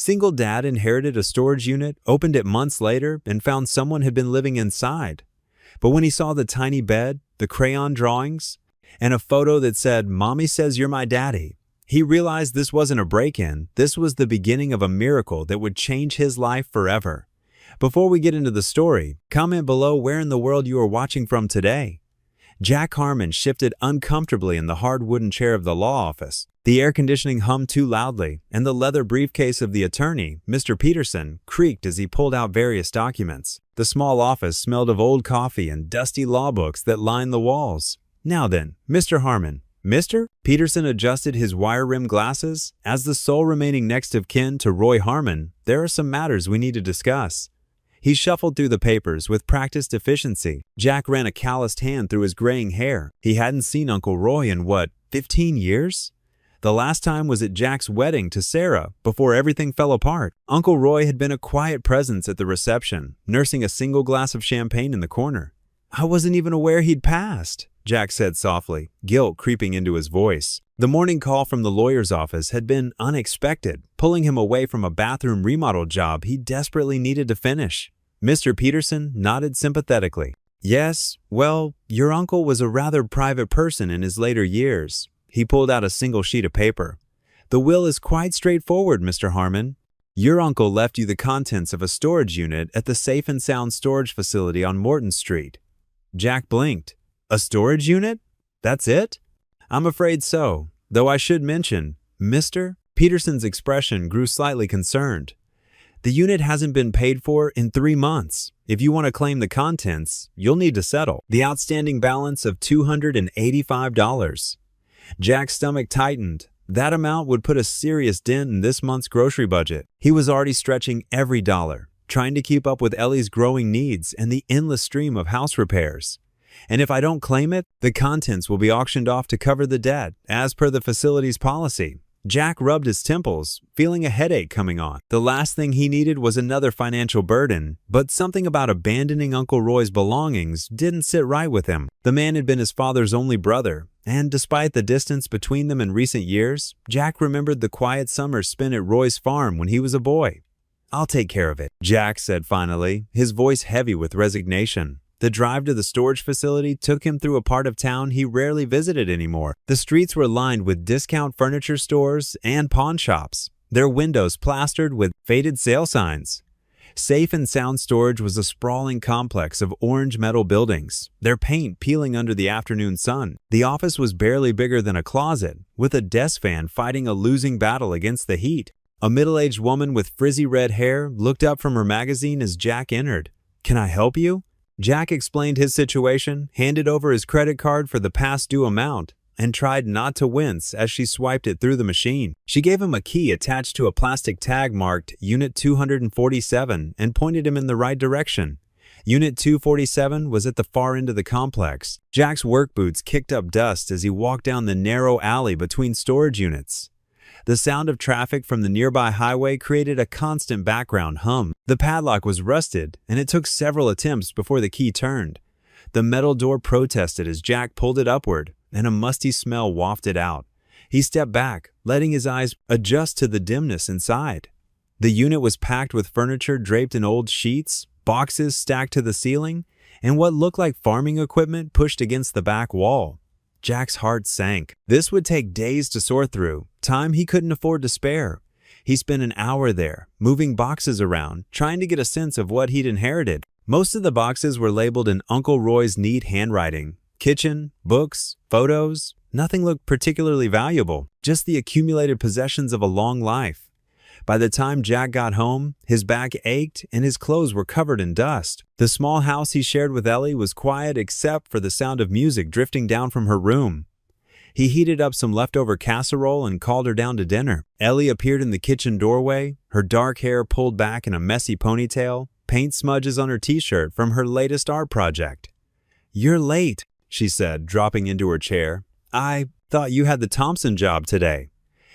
Single dad inherited a storage unit, opened it months later, and found someone had been living inside. But when he saw the tiny bed, the crayon drawings, and a photo that said, "Mommy says you're my daddy," he realized this wasn't a break-in, this was the beginning of a miracle that would change his life forever. Before we get into the story, comment below where in the world you are watching from today. Jack Harmon shifted uncomfortably in the hard wooden chair of the law office. The air conditioning hummed too loudly, and the leather briefcase of the attorney, Mr. Peterson, creaked as he pulled out various documents. The small office smelled of old coffee and dusty law books that lined the walls. "Now then, Mr. Harmon." "Mr.?" Peterson adjusted his wire-rimmed glasses. "As the sole remaining next of kin to Roy Harmon, there are some matters we need to discuss." He shuffled through the papers with practiced efficiency. Jack ran a calloused hand through his graying hair. He hadn't seen Uncle Roy in, 15 years? The last time was at Jack's wedding to Sarah, before everything fell apart. Uncle Roy had been a quiet presence at the reception, nursing a single glass of champagne in the corner. "I wasn't even aware he'd passed," Jack said softly, guilt creeping into his voice. The morning call from the lawyer's office had been unexpected, pulling him away from a bathroom remodel job he desperately needed to finish. Mr. Peterson nodded sympathetically. "Yes, well, your uncle was a rather private person in his later years." He pulled out a single sheet of paper. "The will is quite straightforward, Mr. Harmon. Your uncle left you the contents of a storage unit at the Safe and Sound storage facility on Morton Street." Jack blinked. "A storage unit? That's it?" "I'm afraid so, though I should mention, Mr. Peterson's expression grew slightly concerned. "The unit hasn't been paid for in 3 months. If you want to claim the contents, you'll need to settle the outstanding balance of $285. Jack's stomach tightened. That amount would put a serious dent in this month's grocery budget. He was already stretching every dollar, trying to keep up with Ellie's growing needs and the endless stream of house repairs. "And if I don't claim it, the contents will be auctioned off to cover the debt, as per the facility's policy." Jack rubbed his temples, feeling a headache coming on. The last thing he needed was another financial burden, but something about abandoning Uncle Roy's belongings didn't sit right with him. The man had been his father's only brother, and despite the distance between them in recent years, Jack remembered the quiet summers spent at Roy's farm when he was a boy. "I'll take care of it," Jack said finally, his voice heavy with resignation. The drive to the storage facility took him through a part of town he rarely visited anymore. The streets were lined with discount furniture stores and pawn shops, their windows plastered with faded sale signs. Safe and Sound Storage was a sprawling complex of orange metal buildings, their paint peeling under the afternoon sun. The office was barely bigger than a closet, with a desk fan fighting a losing battle against the heat. A middle-aged woman with frizzy red hair looked up from her magazine as Jack entered. "Can I help you?" Jack explained his situation, handed over his credit card for the past due amount, and tried not to wince as she swiped it through the machine. She gave him a key attached to a plastic tag marked Unit 247 and pointed him in the right direction. Unit 247 was at the far end of the complex. Jack's work boots kicked up dust as he walked down the narrow alley between storage units. The sound of traffic from the nearby highway created a constant background hum. The padlock was rusted, and it took several attempts before the key turned. The metal door protested as Jack pulled it upward, and a musty smell wafted out. He stepped back, letting his eyes adjust to the dimness inside. The unit was packed with furniture draped in old sheets, boxes stacked to the ceiling, and what looked like farming equipment pushed against the back wall. Jack's heart sank. This would take days to sort through, time he couldn't afford to spare. He spent an hour there, moving boxes around, trying to get a sense of what he'd inherited. Most of the boxes were labeled in Uncle Roy's neat handwriting. Kitchen, books, photos, nothing looked particularly valuable, just the accumulated possessions of a long life. By the time Jack got home, his back ached and his clothes were covered in dust. The small house he shared with Ellie was quiet except for the sound of music drifting down from her room. He heated up some leftover casserole and called her down to dinner. Ellie appeared in the kitchen doorway, her dark hair pulled back in a messy ponytail, paint smudges on her t-shirt from her latest art project. "You're late," she said, dropping into her chair. "I thought you had the Thompson job today."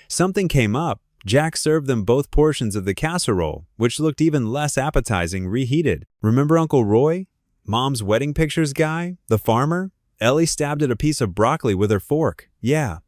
Something came up. Jack served them both portions of the casserole, which looked even less appetizing reheated. "Remember Uncle Roy? Mom's wedding pictures guy? The farmer?" Ellie stabbed at a piece of broccoli with her fork. "Yeah."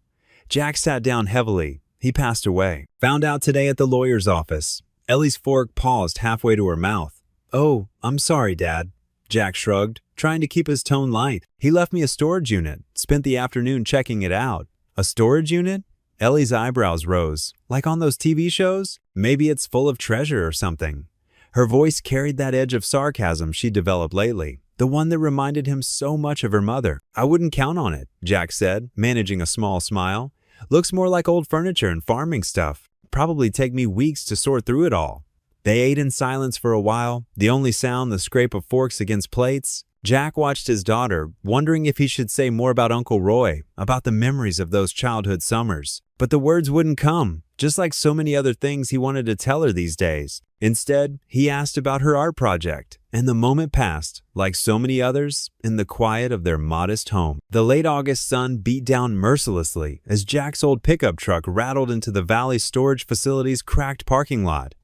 Jack sat down heavily. He passed away. "Found out today at the lawyer's office. Ellie's fork paused halfway to her mouth. "Oh, I'm sorry, Dad." Jack shrugged, trying to keep his tone light. "He left me a storage unit, spent the afternoon checking it out." "A storage unit?" Ellie's eyebrows rose. "Like on those TV shows? Maybe it's full of treasure or something." Her voice carried that edge of sarcasm she'd developed lately, the one that reminded him so much of her mother. "I wouldn't count on it," Jack said, managing a small smile. "Looks more like old furniture and farming stuff. Probably take me weeks to sort through it all." They ate in silence for a while, the only sound the scrape of forks against plates. Jack watched his daughter, wondering if he should say more about Uncle Roy, about the memories of those childhood summers. But the words wouldn't come, just like so many other things he wanted to tell her these days. Instead, he asked about her art project, and the moment passed, like so many others, in the quiet of their modest home. The late August sun beat down mercilessly as Jack's old pickup truck rattled into the Valley storage facility's cracked parking lot.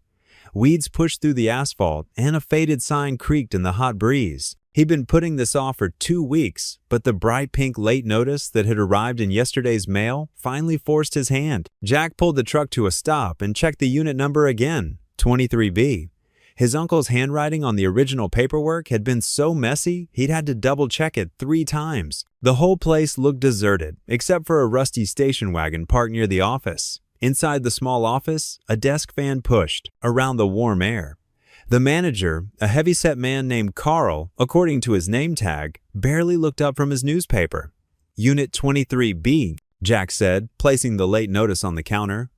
Weeds pushed through the asphalt, and a faded sign creaked in the hot breeze. He'd been putting this off for 2 weeks, but the bright pink late notice that had arrived in yesterday's mail finally forced his hand. Jack pulled the truck to a stop and checked the unit number again, 23B. His uncle's handwriting on the original paperwork had been so messy, he'd had to double-check it 3 times. The whole place looked deserted, except for a rusty station wagon parked near the office. Inside the small office, a desk fan pushed around the warm air. The manager, a heavy-set man named Carl, according to his name tag, barely looked up from his newspaper. "Unit 23B, Jack said, placing the late notice on the counter.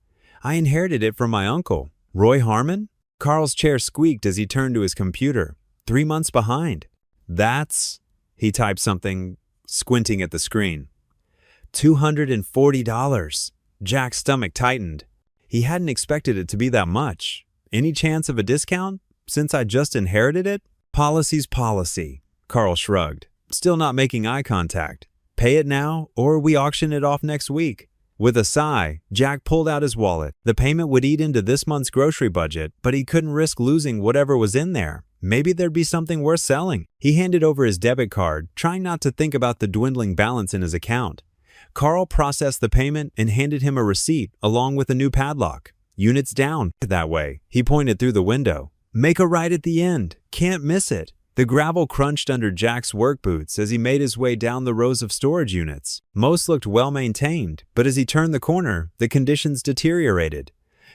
"I inherited it from my uncle. Roy Harmon?" Carl's chair squeaked as he turned to his computer. 3 months behind. "That's..." He typed something, squinting at the screen. $240. Jack's stomach tightened. He hadn't expected it to be that much. "Any chance of a discount? Since I just inherited it?" "Policy's policy," Carl shrugged, still not making eye contact. "Pay it now, or we auction it off next week." With a sigh, Jack pulled out his wallet. The payment would eat into this month's grocery budget, but he couldn't risk losing whatever was in there. Maybe there'd be something worth selling. He handed over his debit card, trying not to think about the dwindling balance in his account. Carl processed the payment and handed him a receipt along with a new padlock. "Units down that way," he pointed through the window. "Make a right at the end. Can't miss it." The gravel crunched under Jack's work boots as he made his way down the rows of storage units. Most looked well-maintained, but as he turned the corner, the conditions deteriorated.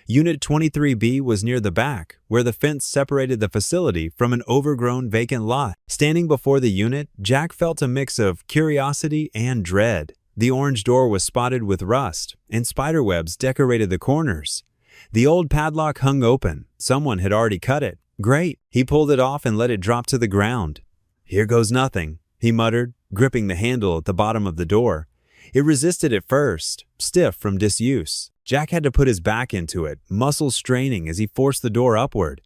Unit 23B was near the back, where the fence separated the facility from an overgrown vacant lot. Standing before the unit, Jack felt a mix of curiosity and dread. The orange door was spotted with rust, and spiderwebs decorated the corners. The old padlock hung open. Someone had already cut it. Great. He pulled it off and let it drop to the ground. "Here goes nothing," he muttered, gripping the handle at the bottom of the door. It resisted at first, stiff from disuse. Jack had to put his back into it, muscles straining as he forced the door upward.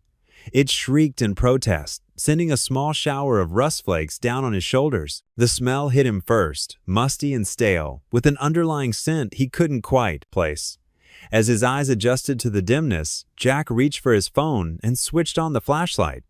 It shrieked in protest, sending a small shower of rust flakes down on his shoulders. The smell hit him first, musty and stale, with an underlying scent he couldn't quite place. As his eyes adjusted to the dimness, Jack reached for his phone and switched on the flashlight.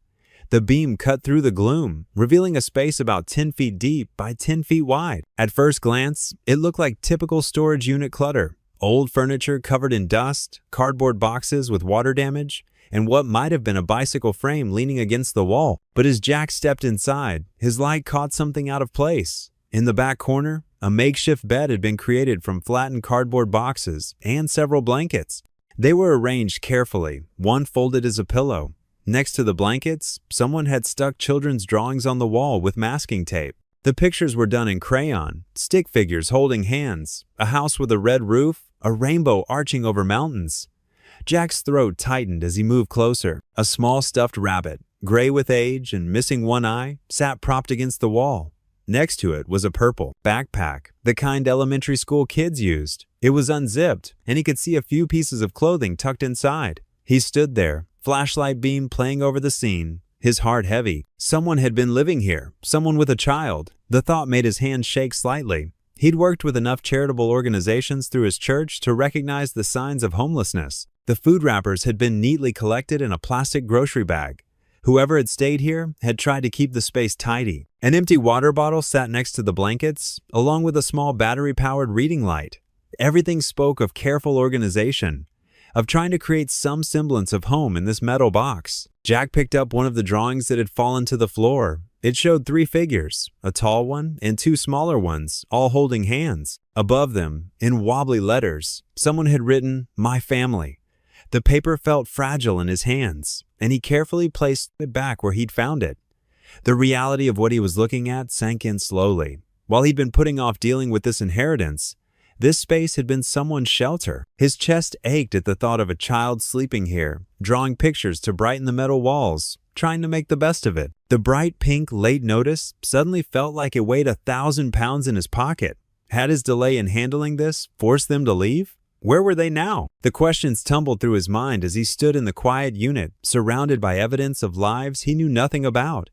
The beam cut through the gloom, revealing a space about 10 feet deep by 10 feet wide. At first glance, it looked like typical storage unit clutter. Old furniture covered in dust, cardboard boxes with water damage, and what might have been a bicycle frame leaning against the wall. But as Jack stepped inside, his light caught something out of place. In the back corner, a makeshift bed had been created from flattened cardboard boxes and several blankets. They were arranged carefully, one folded as a pillow. Next to the blankets, someone had stuck children's drawings on the wall with masking tape. The pictures were done in crayon, stick figures holding hands, a house with a red roof, a rainbow arching over mountains. Jack's throat tightened as he moved closer. A small stuffed rabbit, gray with age and missing one eye, sat propped against the wall. Next to it was a purple backpack, the kind elementary school kids used. It was unzipped, and he could see a few pieces of clothing tucked inside. He stood there, flashlight beam playing over the scene, his heart heavy. Someone had been living here, someone with a child. The thought made his hand shake slightly. He'd worked with enough charitable organizations through his church to recognize the signs of homelessness. The food wrappers had been neatly collected in a plastic grocery bag. Whoever had stayed here had tried to keep the space tidy. An empty water bottle sat next to the blankets, along with a small battery-powered reading light. Everything spoke of careful organization. of trying to create some semblance of home in this metal box. Jack picked up one of the drawings that had fallen to the floor. It showed 3 figures, a tall one and 2 smaller ones, all holding hands. Above them, in wobbly letters, someone had written, "My family." The paper felt fragile in his hands, and he carefully placed it back where he'd found it. The reality of what he was looking at sank in slowly. While he'd been putting off dealing with this inheritance, this space had been someone's shelter. His chest ached at the thought of a child sleeping here, drawing pictures to brighten the metal walls, trying to make the best of it. The bright pink late notice suddenly felt like it weighed 1,000 pounds in his pocket. Had his delay in handling this forced them to leave? Where were they now? The questions tumbled through his mind as he stood in the quiet unit, surrounded by evidence of lives he knew nothing about.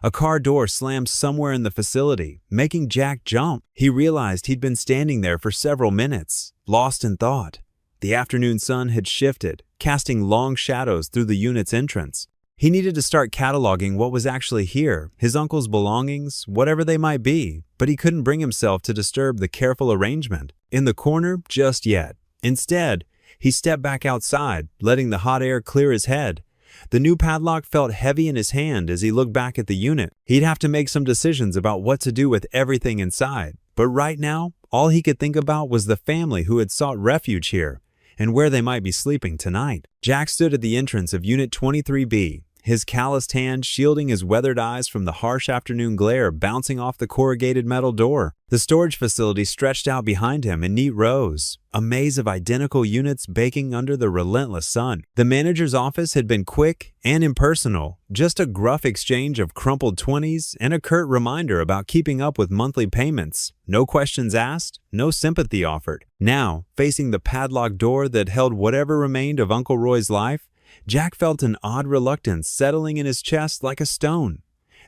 A car door slammed somewhere in the facility, making Jack jump. He realized he'd been standing there for several minutes, lost in thought. The afternoon sun had shifted, casting long shadows through the unit's entrance. He needed to start cataloging what was actually here, his uncle's belongings, whatever they might be, but he couldn't bring himself to disturb the careful arrangement in the corner just yet. Instead, he stepped back outside, letting the hot air clear his head. The new padlock felt heavy in his hand as he looked back at the unit. He'd have to make some decisions about what to do with everything inside. But right now, all he could think about was the family who had sought refuge here and where they might be sleeping tonight. Jack stood at the entrance of Unit 23B, his calloused hand shielding his weathered eyes from the harsh afternoon glare bouncing off the corrugated metal door. The storage facility stretched out behind him in neat rows, a maze of identical units baking under the relentless sun. The manager's office had been quick and impersonal, just a gruff exchange of crumpled 20s and a curt reminder about keeping up with monthly payments. No questions asked, no sympathy offered. Now, facing the padlocked door that held whatever remained of Uncle Roy's life, Jack felt an odd reluctance settling in his chest like a stone.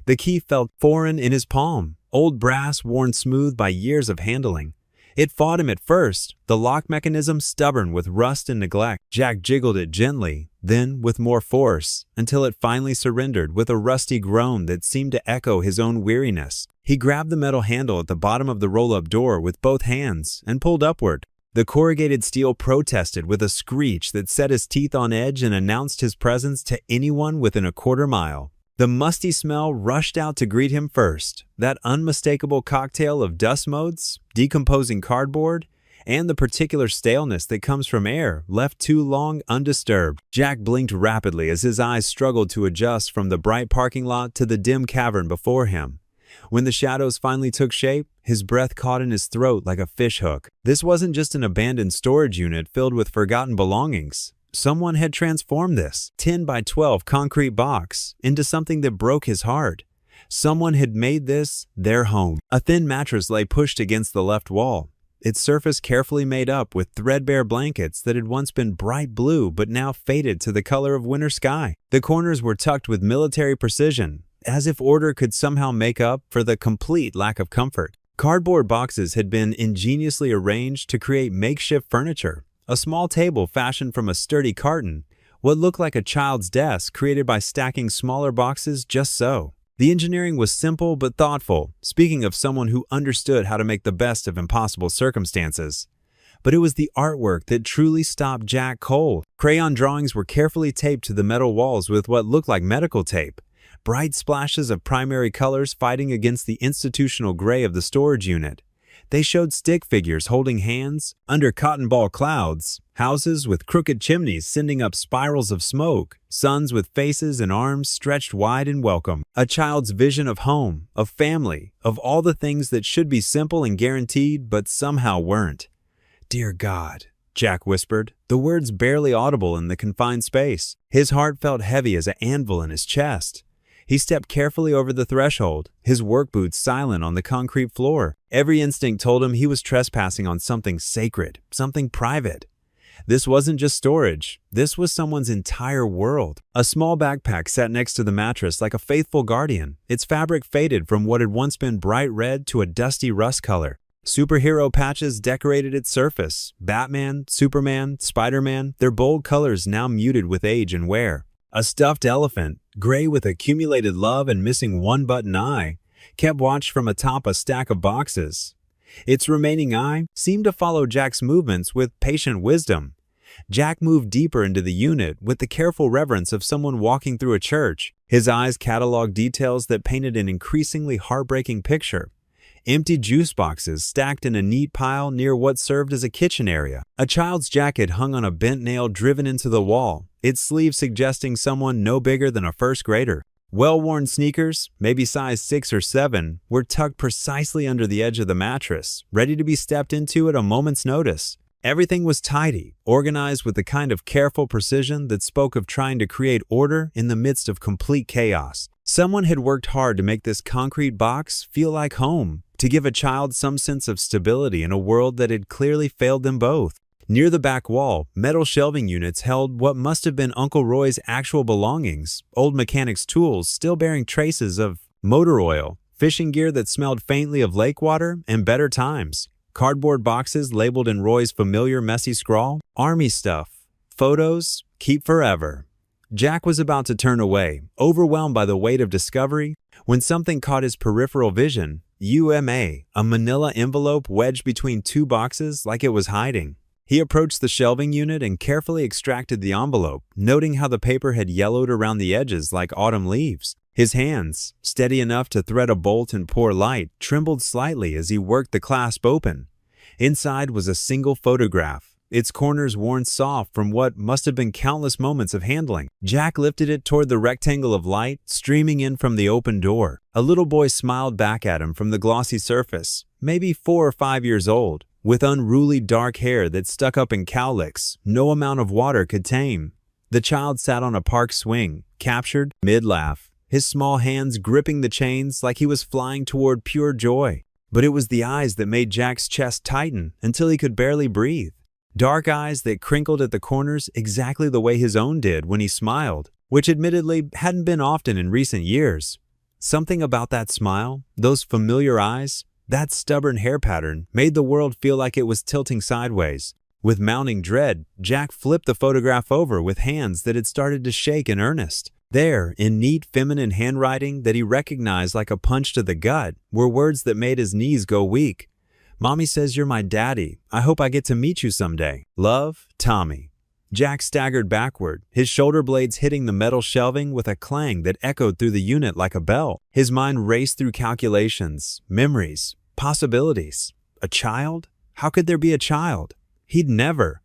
The key felt foreign in his palm, old brass worn smooth by years of handling. It fought him at first, the lock mechanism stubborn with rust and neglect. Jack jiggled it gently, then with more force, until it finally surrendered with a rusty groan that seemed to echo his own weariness. He grabbed the metal handle at the bottom of the roll-up door with both hands and pulled upward. The corrugated steel protested with a screech that set his teeth on edge and announced his presence to anyone within a quarter mile. The musty smell rushed out to greet him first, that unmistakable cocktail of dust motes, decomposing cardboard, and the particular staleness that comes from air left too long undisturbed. Jack blinked rapidly as his eyes struggled to adjust from the bright parking lot to the dim cavern before him. When the shadows finally took shape, his breath caught in his throat like a fishhook. This wasn't just an abandoned storage unit filled with forgotten belongings. Someone had transformed this 10 by 12 concrete box into something that broke his heart. Someone had made this their home. A thin mattress lay pushed against the left wall, its surface carefully made up with threadbare blankets that had once been bright blue but now faded to the color of winter sky. The corners were tucked with military precision, as if order could somehow make up for the complete lack of comfort. Cardboard boxes had been ingeniously arranged to create makeshift furniture. A small table fashioned from a sturdy carton, what looked like a child's desk created by stacking smaller boxes just so. The engineering was simple but thoughtful, speaking of someone who understood how to make the best of impossible circumstances. But it was the artwork that truly stopped Jack cold. Crayon drawings were carefully taped to the metal walls with what looked like medical tape. Bright splashes of primary colors fighting against the institutional gray of the storage unit. They showed stick figures holding hands under cotton ball clouds, houses with crooked chimneys sending up spirals of smoke, suns with faces and arms stretched wide in welcome. A child's vision of home, of family, of all the things that should be simple and guaranteed but somehow weren't. "Dear God," Jack whispered, the words barely audible in the confined space. His heart felt heavy as an anvil in his chest. He stepped carefully over the threshold, his work boots silent on the concrete floor. Every instinct told him he was trespassing on something sacred, something private. This wasn't just storage. This was someone's entire world. A small backpack sat next to the mattress like a faithful guardian, its fabric faded from what had once been bright red to a dusty rust color. Superhero patches decorated its surface. Batman, Superman, Spider-Man, their bold colors now muted with age and wear. A stuffed elephant, gray with accumulated love and missing one button eye, kept watch from atop a stack of boxes. Its remaining eye seemed to follow Jack's movements with patient wisdom. Jack moved deeper into the unit with the careful reverence of someone walking through a church. His eyes cataloged details that painted an increasingly heartbreaking picture. Empty juice boxes stacked in a neat pile near what served as a kitchen area. A child's jacket hung on a bent nail driven into the wall, its sleeve suggesting someone no bigger than a first grader. Well-worn sneakers, maybe size 6 or 7, were tucked precisely under the edge of the mattress, ready to be stepped into at a moment's notice. Everything was tidy, organized with the kind of careful precision that spoke of trying to create order in the midst of complete chaos. Someone had worked hard to make this concrete box feel like home, to give a child some sense of stability in a world that had clearly failed them both. Near the back wall, metal shelving units held what must have been Uncle Roy's actual belongings, old mechanic's tools still bearing traces of motor oil, fishing gear that smelled faintly of lake water, and better times. Cardboard boxes labeled in Roy's familiar messy scrawl, "Army stuff, photos, keep forever." Jack was about to turn away, overwhelmed by the weight of discovery, when something caught his peripheral vision. UMA, a manila envelope wedged between two boxes like it was hiding. He approached the shelving unit and carefully extracted the envelope, noting how the paper had yellowed around the edges like autumn leaves. His hands, steady enough to thread a bolt in poor light, trembled slightly as he worked the clasp open. Inside was a single photograph, its corners worn soft from what must have been countless moments of handling. Jack lifted it toward the rectangle of light streaming in from the open door. A little boy smiled back at him from the glossy surface, maybe 4 or 5 years old, with unruly dark hair that stuck up in cowlicks no amount of water could tame. The child sat on a park swing, captured mid-laugh, his small hands gripping the chains like he was flying toward pure joy. But it was the eyes that made Jack's chest tighten until he could barely breathe. Dark eyes that crinkled at the corners exactly the way his own did when he smiled, which admittedly hadn't been often in recent years. Something about that smile, those familiar eyes, that stubborn hair pattern made the world feel like it was tilting sideways. With mounting dread, Jack flipped the photograph over with hands that had started to shake in earnest. There, in neat feminine handwriting that he recognized like a punch to the gut, were words that made his knees go weak. "Mommy says you're my daddy. I hope I get to meet you someday. Love, Tommy." Jack staggered backward, his shoulder blades hitting the metal shelving with a clang that echoed through the unit like a bell. His mind raced through calculations, memories, possibilities. A child? How could there be a child? He'd never.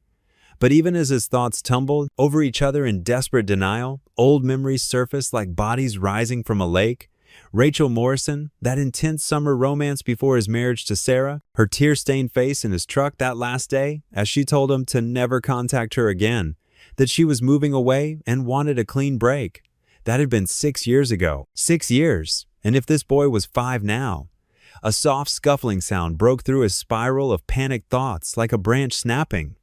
But even as his thoughts tumbled over each other in desperate denial, old memories surfaced like bodies rising from a lake. Rachel Morrison, that intense summer romance before his marriage to Sarah, her tear-stained face in his truck that last day as she told him to never contact her again, that she was moving away and wanted a clean break. That had been 6 years ago. 6 years. And if this boy was 5 now? A soft scuffling sound broke through his spiral of panicked thoughts like a branch snapping.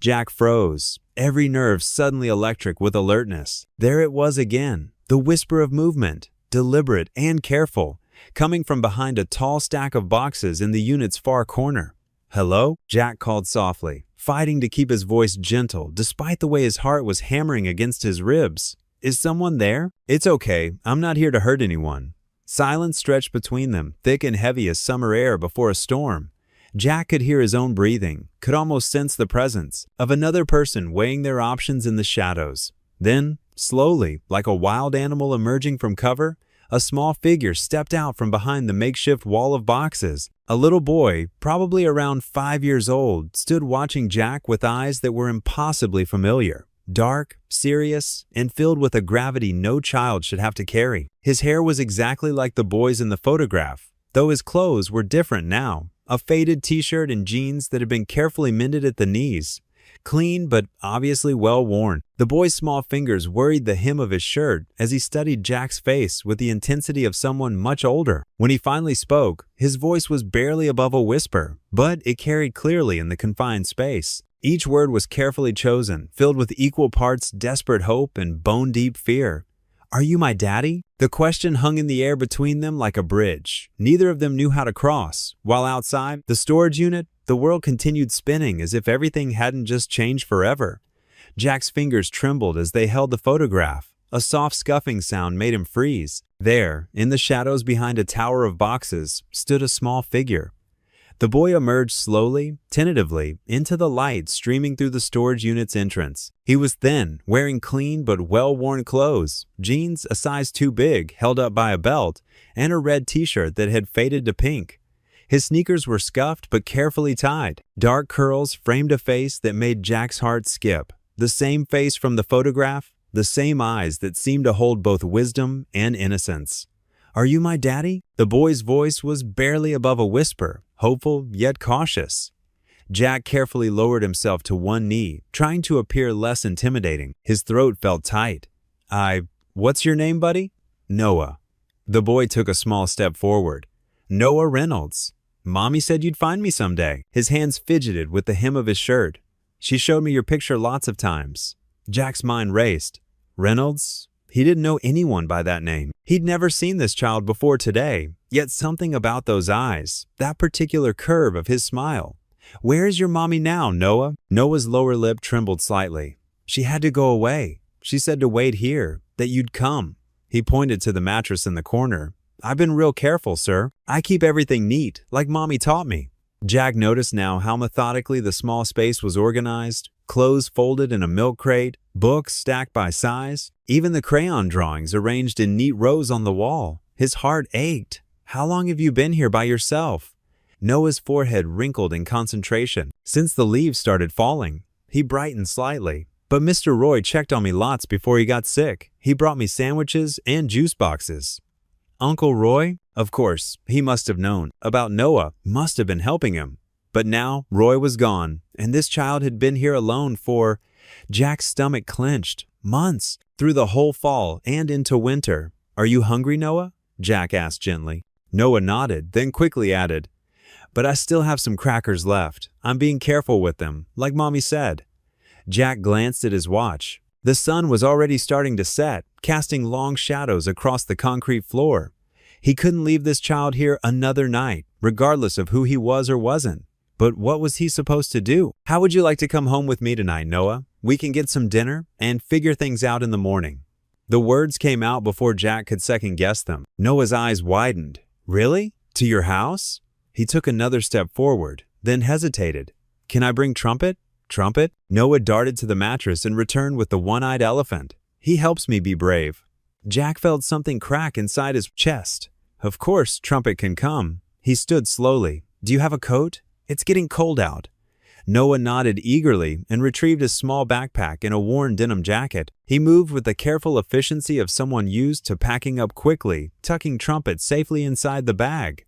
Jack froze, every nerve suddenly electric with alertness. There it was again, the whisper of movement, deliberate and careful, coming from behind a tall stack of boxes in the unit's far corner. "Hello?" Jack called softly, fighting to keep his voice gentle despite the way his heart was hammering against his ribs. "Is someone there?" "It's okay. I'm not here to hurt anyone." Silence stretched between them, thick and heavy as summer air before a storm. Jack could hear his own breathing, could almost sense the presence of another person weighing their options in the shadows. Then, slowly, like a wild animal emerging from cover, a small figure stepped out from behind the makeshift wall of boxes. A little boy, probably around 5 years old, stood watching Jack with eyes that were impossibly familiar. Dark, serious, and filled with a gravity no child should have to carry. His hair was exactly like the boy's in the photograph, though his clothes were different now. A faded t-shirt and jeans that had been carefully mended at the knees. Clean, but obviously well worn. The boy's small fingers worried the hem of his shirt as he studied Jack's face with the intensity of someone much older. When he finally spoke, his voice was barely above a whisper, but it carried clearly in the confined space. Each word was carefully chosen, filled with equal parts desperate hope and bone-deep fear. "Are you my daddy?" The question hung in the air between them like a bridge. Neither of them knew how to cross. While outside the storage unit, the world continued spinning as if everything hadn't just changed forever. Jack's fingers trembled as they held the photograph. A soft scuffing sound made him freeze. There, in the shadows behind a tower of boxes, stood a small figure. The boy emerged slowly, tentatively, into the light streaming through the storage unit's entrance. He was thin, wearing clean but well-worn clothes, jeans a size too big held up by a belt, and a red t-shirt that had faded to pink. His sneakers were scuffed but carefully tied. Dark curls framed a face that made Jack's heart skip. The same face from the photograph, the same eyes that seemed to hold both wisdom and innocence. "Are you my daddy?" The boy's voice was barely above a whisper, hopeful yet cautious. Jack carefully lowered himself to one knee, trying to appear less intimidating. His throat felt tight. What's your name, buddy?" "Noah." The boy took a small step forward. "Noah Reynolds. Mommy said you'd find me someday." His hands fidgeted with the hem of his shirt. "She showed me your picture lots of times." Jack's mind raced. Reynolds? He didn't know anyone by that name. He'd never seen this child before today, yet something about those eyes, that particular curve of his smile. "Where is your mommy now, Noah?" Noah's lower lip trembled slightly. "She had to go away. She said to wait here, that you'd come." He pointed to the mattress in the corner. "I've been real careful, sir. I keep everything neat, like Mommy taught me." Jack noticed now how methodically the small space was organized, clothes folded in a milk crate, books stacked by size, even the crayon drawings arranged in neat rows on the wall. His heart ached. "How long have you been here by yourself?" Noah's forehead wrinkled in concentration. "Since the leaves started falling." He brightened slightly. "But Mr. Roy checked on me lots before he got sick. He brought me sandwiches and juice boxes." Uncle Roy? Of course, he must have known about Noah, must have been helping him. But now Roy was gone, and this child had been here alone for— Jack's stomach clenched. Months, through the whole fall and into winter. "Are you hungry, Noah?" Jack asked gently. Noah nodded, then quickly added, "But I still have some crackers left. I'm being careful with them, like Mommy said." Jack glanced at his watch. The sun was already starting to set, casting long shadows across the concrete floor. He couldn't leave this child here another night, regardless of who he was or wasn't. But what was he supposed to do? "How would you like to come home with me tonight, Noah? We can get some dinner and figure things out in the morning." The words came out before Jack could second-guess them. Noah's eyes widened. "Really? To your house?" He took another step forward, then hesitated. "Can I bring Trumpet?" "Trumpet?" Noah darted to the mattress and returned with the one-eyed elephant. "He helps me be brave." Jack felt something crack inside his chest. Of course, Trumpet can come. He stood slowly. "Do you have a coat? It's getting cold out." Noah nodded eagerly and retrieved his small backpack and a worn denim jacket. He moved with the careful efficiency of someone used to packing up quickly, tucking Trumpet safely inside the bag.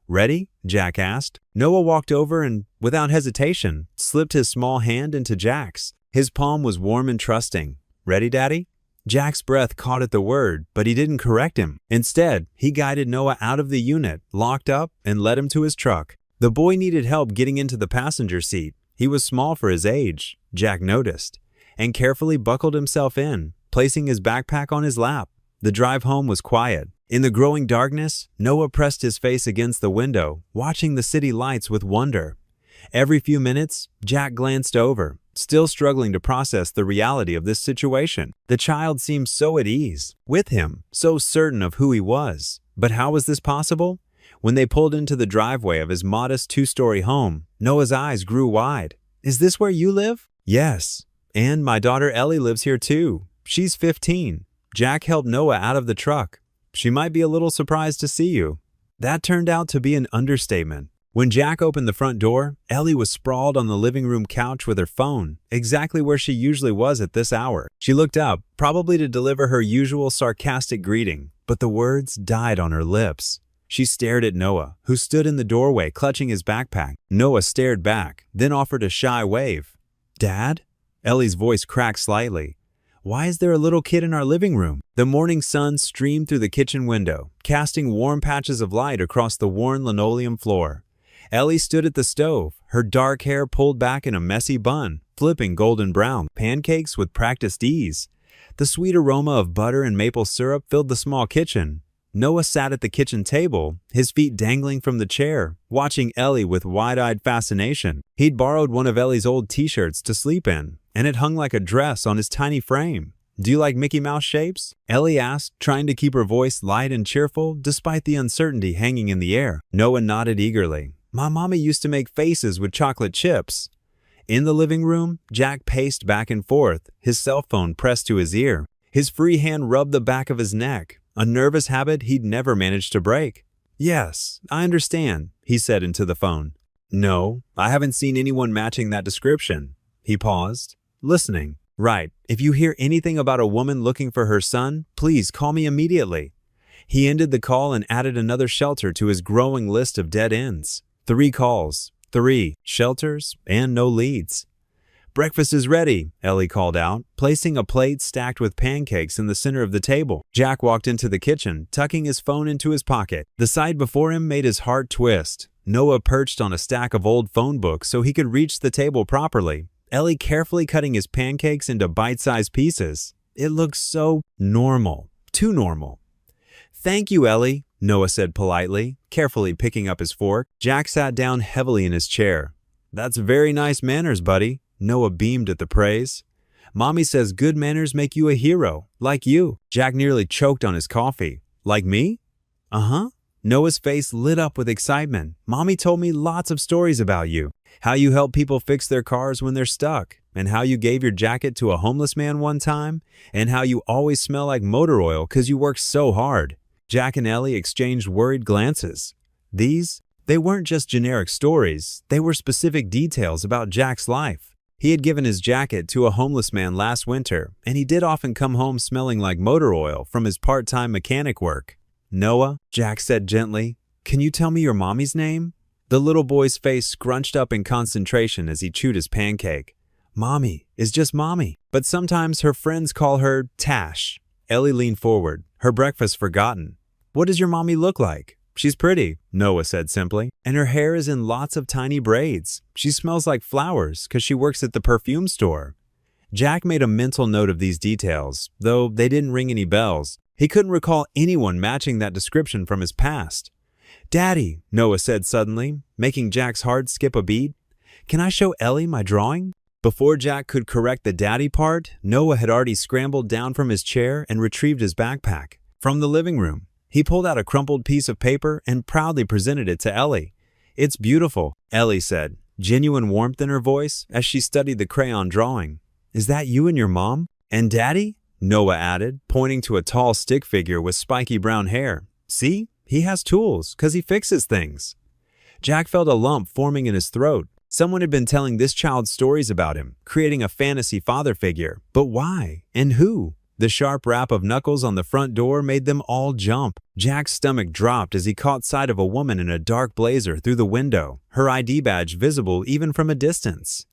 "Ready?" Jack asked. Noah walked over and, without hesitation, slipped his small hand into Jack's. His palm was warm and trusting. "Ready, Daddy?" Jack's breath caught at the word, but he didn't correct him. Instead, he guided Noah out of the unit, locked up, and led him to his truck. The boy needed help getting into the passenger seat. He was small for his age, Jack noticed, and carefully buckled himself in, placing his backpack on his lap. The drive home was quiet. In the growing darkness, Noah pressed his face against the window, watching the city lights with wonder. Every few minutes, Jack glanced over, still struggling to process the reality of this situation. The child seemed so at ease with him, so certain of who he was. But how was this possible? When they pulled into the driveway of his modest two-story home, Noah's eyes grew wide. "Is this where you live?" "Yes. And my daughter Ellie lives here too. She's 15. Jack helped Noah out of the truck. She might be a little surprised to see you." That turned out to be an understatement. When Jack opened the front door, Ellie was sprawled on the living room couch with her phone, exactly where she usually was at this hour. She looked up, probably to deliver her usual sarcastic greeting, but the words died on her lips. She stared at Noah, who stood in the doorway clutching his backpack. Noah stared back, then offered a shy wave. "Dad?" Ellie's voice cracked slightly. "Why is there a little kid in our living room?" The morning sun streamed through the kitchen window, casting warm patches of light across the worn linoleum floor. Ellie stood at the stove, her dark hair pulled back in a messy bun, flipping golden brown pancakes with practiced ease. The sweet aroma of butter and maple syrup filled the small kitchen. Noah sat at the kitchen table, his feet dangling from the chair, watching Ellie with wide-eyed fascination. He'd borrowed one of Ellie's old t-shirts to sleep in, and it hung like a dress on his tiny frame. "Do you like Mickey Mouse shapes?" Ellie asked, trying to keep her voice light and cheerful despite the uncertainty hanging in the air. Noah nodded eagerly. My mommy used to make faces with chocolate chips." In the living room, Jack paced back and forth, his cell phone pressed to his ear. His free hand rubbed the back of his neck, a nervous habit he'd never managed to break. "Yes, I understand," he said into the phone. "No, I haven't seen anyone matching that description." He paused, listening. "Right. If you hear anything about a woman looking for her son, please call me immediately." He ended the call and added another shelter to his growing list of dead ends. 3 calls, 3 shelters, and no leads. "Breakfast is ready," Ellie called out, placing a plate stacked with pancakes in the center of the table. Jack walked into the kitchen, tucking his phone into his pocket. The sight before him made his heart twist. Noah perched on a stack of old phone books so he could reach the table properly. Ellie carefully cutting his pancakes into bite-sized pieces. It looked so normal, too normal. "Thank you, Ellie," Noah said politely, carefully picking up his fork. Jack sat down heavily in his chair. "That's very nice manners, buddy." Noah beamed at the praise. "Mommy says good manners make you a hero, like you." Jack nearly choked on his coffee. "Like me?" "Uh-huh." Noah's face lit up with excitement. "Mommy told me lots of stories about you. How you help people fix their cars when they're stuck, and how you gave your jacket to a homeless man one time, and how you always smell like motor oil because you work so hard." Jack and Ellie exchanged worried glances. They weren't just generic stories, they were specific details about Jack's life. He had given his jacket to a homeless man last winter, and he did often come home smelling like motor oil from his part-time mechanic work. "Noah," Jack said gently, "can you tell me your mommy's name?" The little boy's face scrunched up in concentration as he chewed his pancake. "Mommy is just Mommy, but sometimes her friends call her Tash." Ellie leaned forward, her breakfast forgotten. "What does your mommy look like?" "She's pretty," Noah said simply, "and her hair is in lots of tiny braids. She smells like flowers because she works at the perfume store." Jack made a mental note of these details, though they didn't ring any bells. He couldn't recall anyone matching that description from his past. "Daddy," Noah said suddenly, making Jack's heart skip a beat, "can I show Ellie my drawing?" Before Jack could correct the daddy part, Noah had already scrambled down from his chair and retrieved his backpack. From the living room, he pulled out a crumpled piece of paper and proudly presented it to Ellie. "It's beautiful," Ellie said, genuine warmth in her voice as she studied the crayon drawing. "Is that you and your mom? And Daddy?" Noah added, pointing to a tall stick figure with spiky brown hair. "See? He has tools, 'cause he fixes things." Jack felt a lump forming in his throat. Someone had been telling this child stories about him, creating a fantasy father figure. But why? And who? The sharp rap of knuckles on the front door made them all jump. Jack's stomach dropped as he caught sight of a woman in a dark blazer through the window, her ID badge visible even from a distance.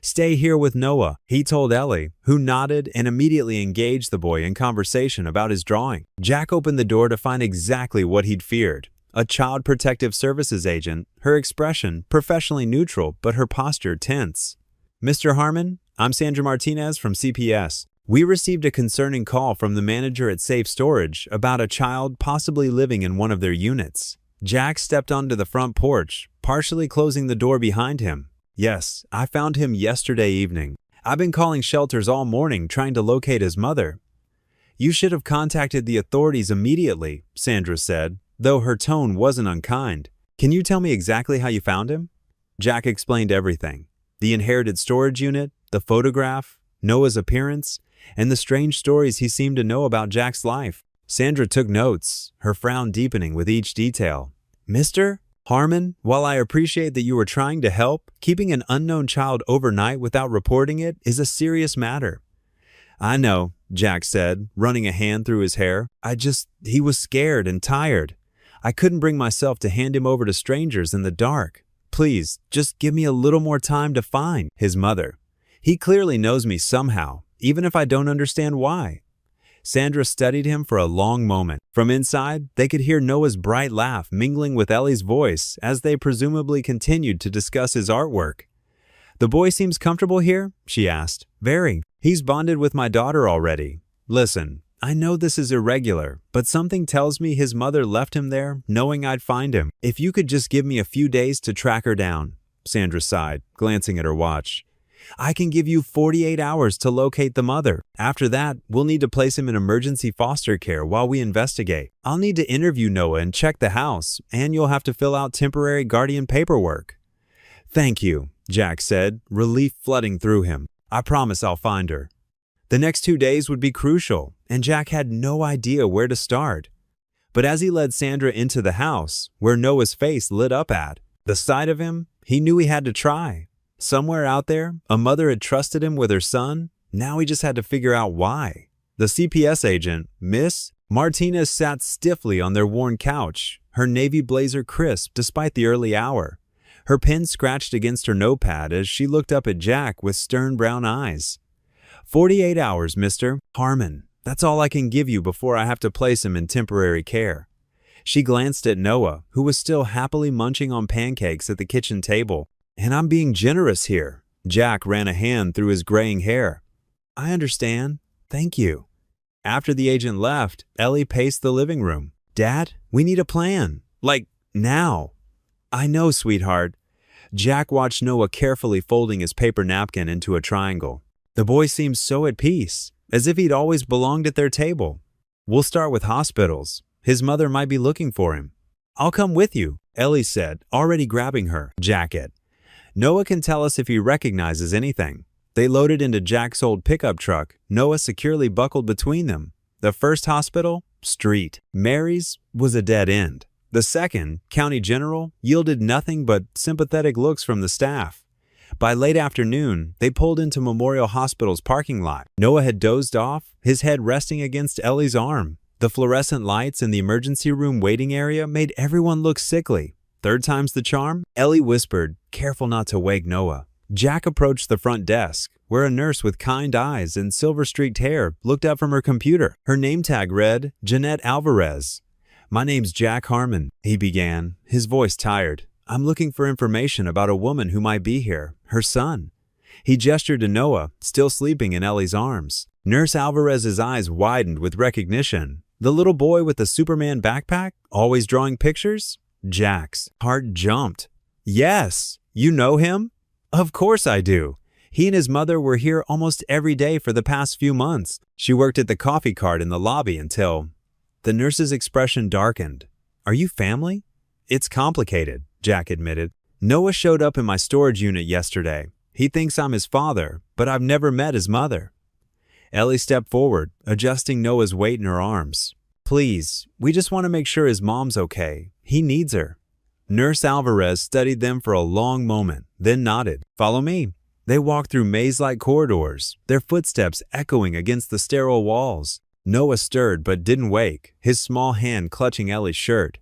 "Stay here with Noah," he told Ellie, who nodded and immediately engaged the boy in conversation about his drawing. Jack opened the door to find exactly what he'd feared. A Child Protective Services agent, her expression professionally neutral but her posture tense. "Mr. Harmon, I'm Sandra Martinez from CPS. We received a concerning call from the manager at Safe Storage about a child possibly living in one of their units." Jack stepped onto the front porch, partially closing the door behind him. "Yes, I found him yesterday evening. I've been calling shelters all morning trying to locate his mother." "You should have contacted the authorities immediately," Sandra said, though her tone wasn't unkind. "Can you tell me exactly how you found him?" Jack explained everything. The inherited storage unit, the photograph, Noah's appearance, and the strange stories he seemed to know about Jack's life. Sandra took notes, her frown deepening with each detail. "Mr. Harmon, while I appreciate that you were trying to help, keeping an unknown child overnight without reporting it is a serious matter." "I know," Jack said, running a hand through his hair. He was scared and tired. I couldn't bring myself to hand him over to strangers in the dark. Please, just give me a little more time to find his mother. He clearly knows me somehow, even if I don't understand why." Sandra studied him for a long moment. From inside, they could hear Noah's bright laugh mingling with Ellie's voice as they presumably continued to discuss his artwork. "The boy seems comfortable here?" she asked. "Very. He's bonded with my daughter already. Listen, I know this is irregular, but something tells me his mother left him there knowing I'd find him. If you could just give me a few days to track her down." Sandra sighed, glancing at her watch. I can give you 48 hours to locate the mother. After that, we'll need to place him in emergency foster care while we investigate. I'll need to interview Noah and check the house, and you'll have to fill out temporary guardian paperwork." "Thank you," Jack said, relief flooding through him. "I promise I'll find her." The next 2 days would be crucial, and Jack had no idea where to start. But as he led Sandra into the house, where Noah's face lit up at the sight of him, he knew he had to try. Somewhere out there, a mother had trusted him with her son. Now he just had to figure out why. The CPS agent, Miss Martinez, sat stiffly on their worn couch, her navy blazer crisp despite the early hour. Her pen scratched against her notepad as she looked up at Jack with stern brown eyes. 48 hours, Mr. Harmon. That's all I can give you before I have to place him in temporary care." She glanced at Noah, who was still happily munching on pancakes at the kitchen table. "And I'm being generous here." Jack ran a hand through his graying hair. "I understand. Thank you." After the agent left, Ellie paced the living room. "Dad, we need a plan. Like, now." "I know, sweetheart." Jack watched Noah carefully folding his paper napkin into a triangle. The boy seemed so at peace, as if he'd always belonged at their table. "We'll start with hospitals. His mother might be looking for him." "I'll come with you," Ellie said, already grabbing her jacket. "Noah can tell us if he recognizes anything." They loaded into Jack's old pickup truck, Noah securely buckled between them. The first hospital, Street Mary's, was a dead end. The second, County General, yielded nothing but sympathetic looks from the staff. By late afternoon, they pulled into Memorial Hospital's parking lot. Noah had dozed off, his head resting against Ellie's arm. The fluorescent lights in the emergency room waiting area made everyone look sickly. Third time's the charm? Ellie whispered, careful not to wake Noah. Jack approached the front desk, where a nurse with kind eyes and silver-streaked hair looked up from her computer. Her name tag read, Jeanette Alvarez. "My name's Jack Harmon," he began, his voice tired. "I'm looking for information about a woman who might be here, her son." He gestured to Noah, still sleeping in Ellie's arms. Nurse Alvarez's eyes widened with recognition. The little boy with the Superman backpack, always drawing pictures? Jack's heart jumped. "Yes, you know him?" "Of course I do. He and his mother were here almost every day for the past few months. She worked at the coffee cart in the lobby until..." The nurse's expression darkened. "Are you family?" "It's complicated," Jack admitted. "Noah showed up in my storage unit yesterday. He thinks I'm his father, but I've never met his mother." Ellie stepped forward, adjusting Noah's weight in her arms. "Please, we just want to make sure his mom's okay. He needs her." Nurse Alvarez studied them for a long moment, then nodded. "Follow me." They walked through maze-like corridors, their footsteps echoing against the sterile walls. Noah stirred but didn't wake, his small hand clutching Ellie's shirt.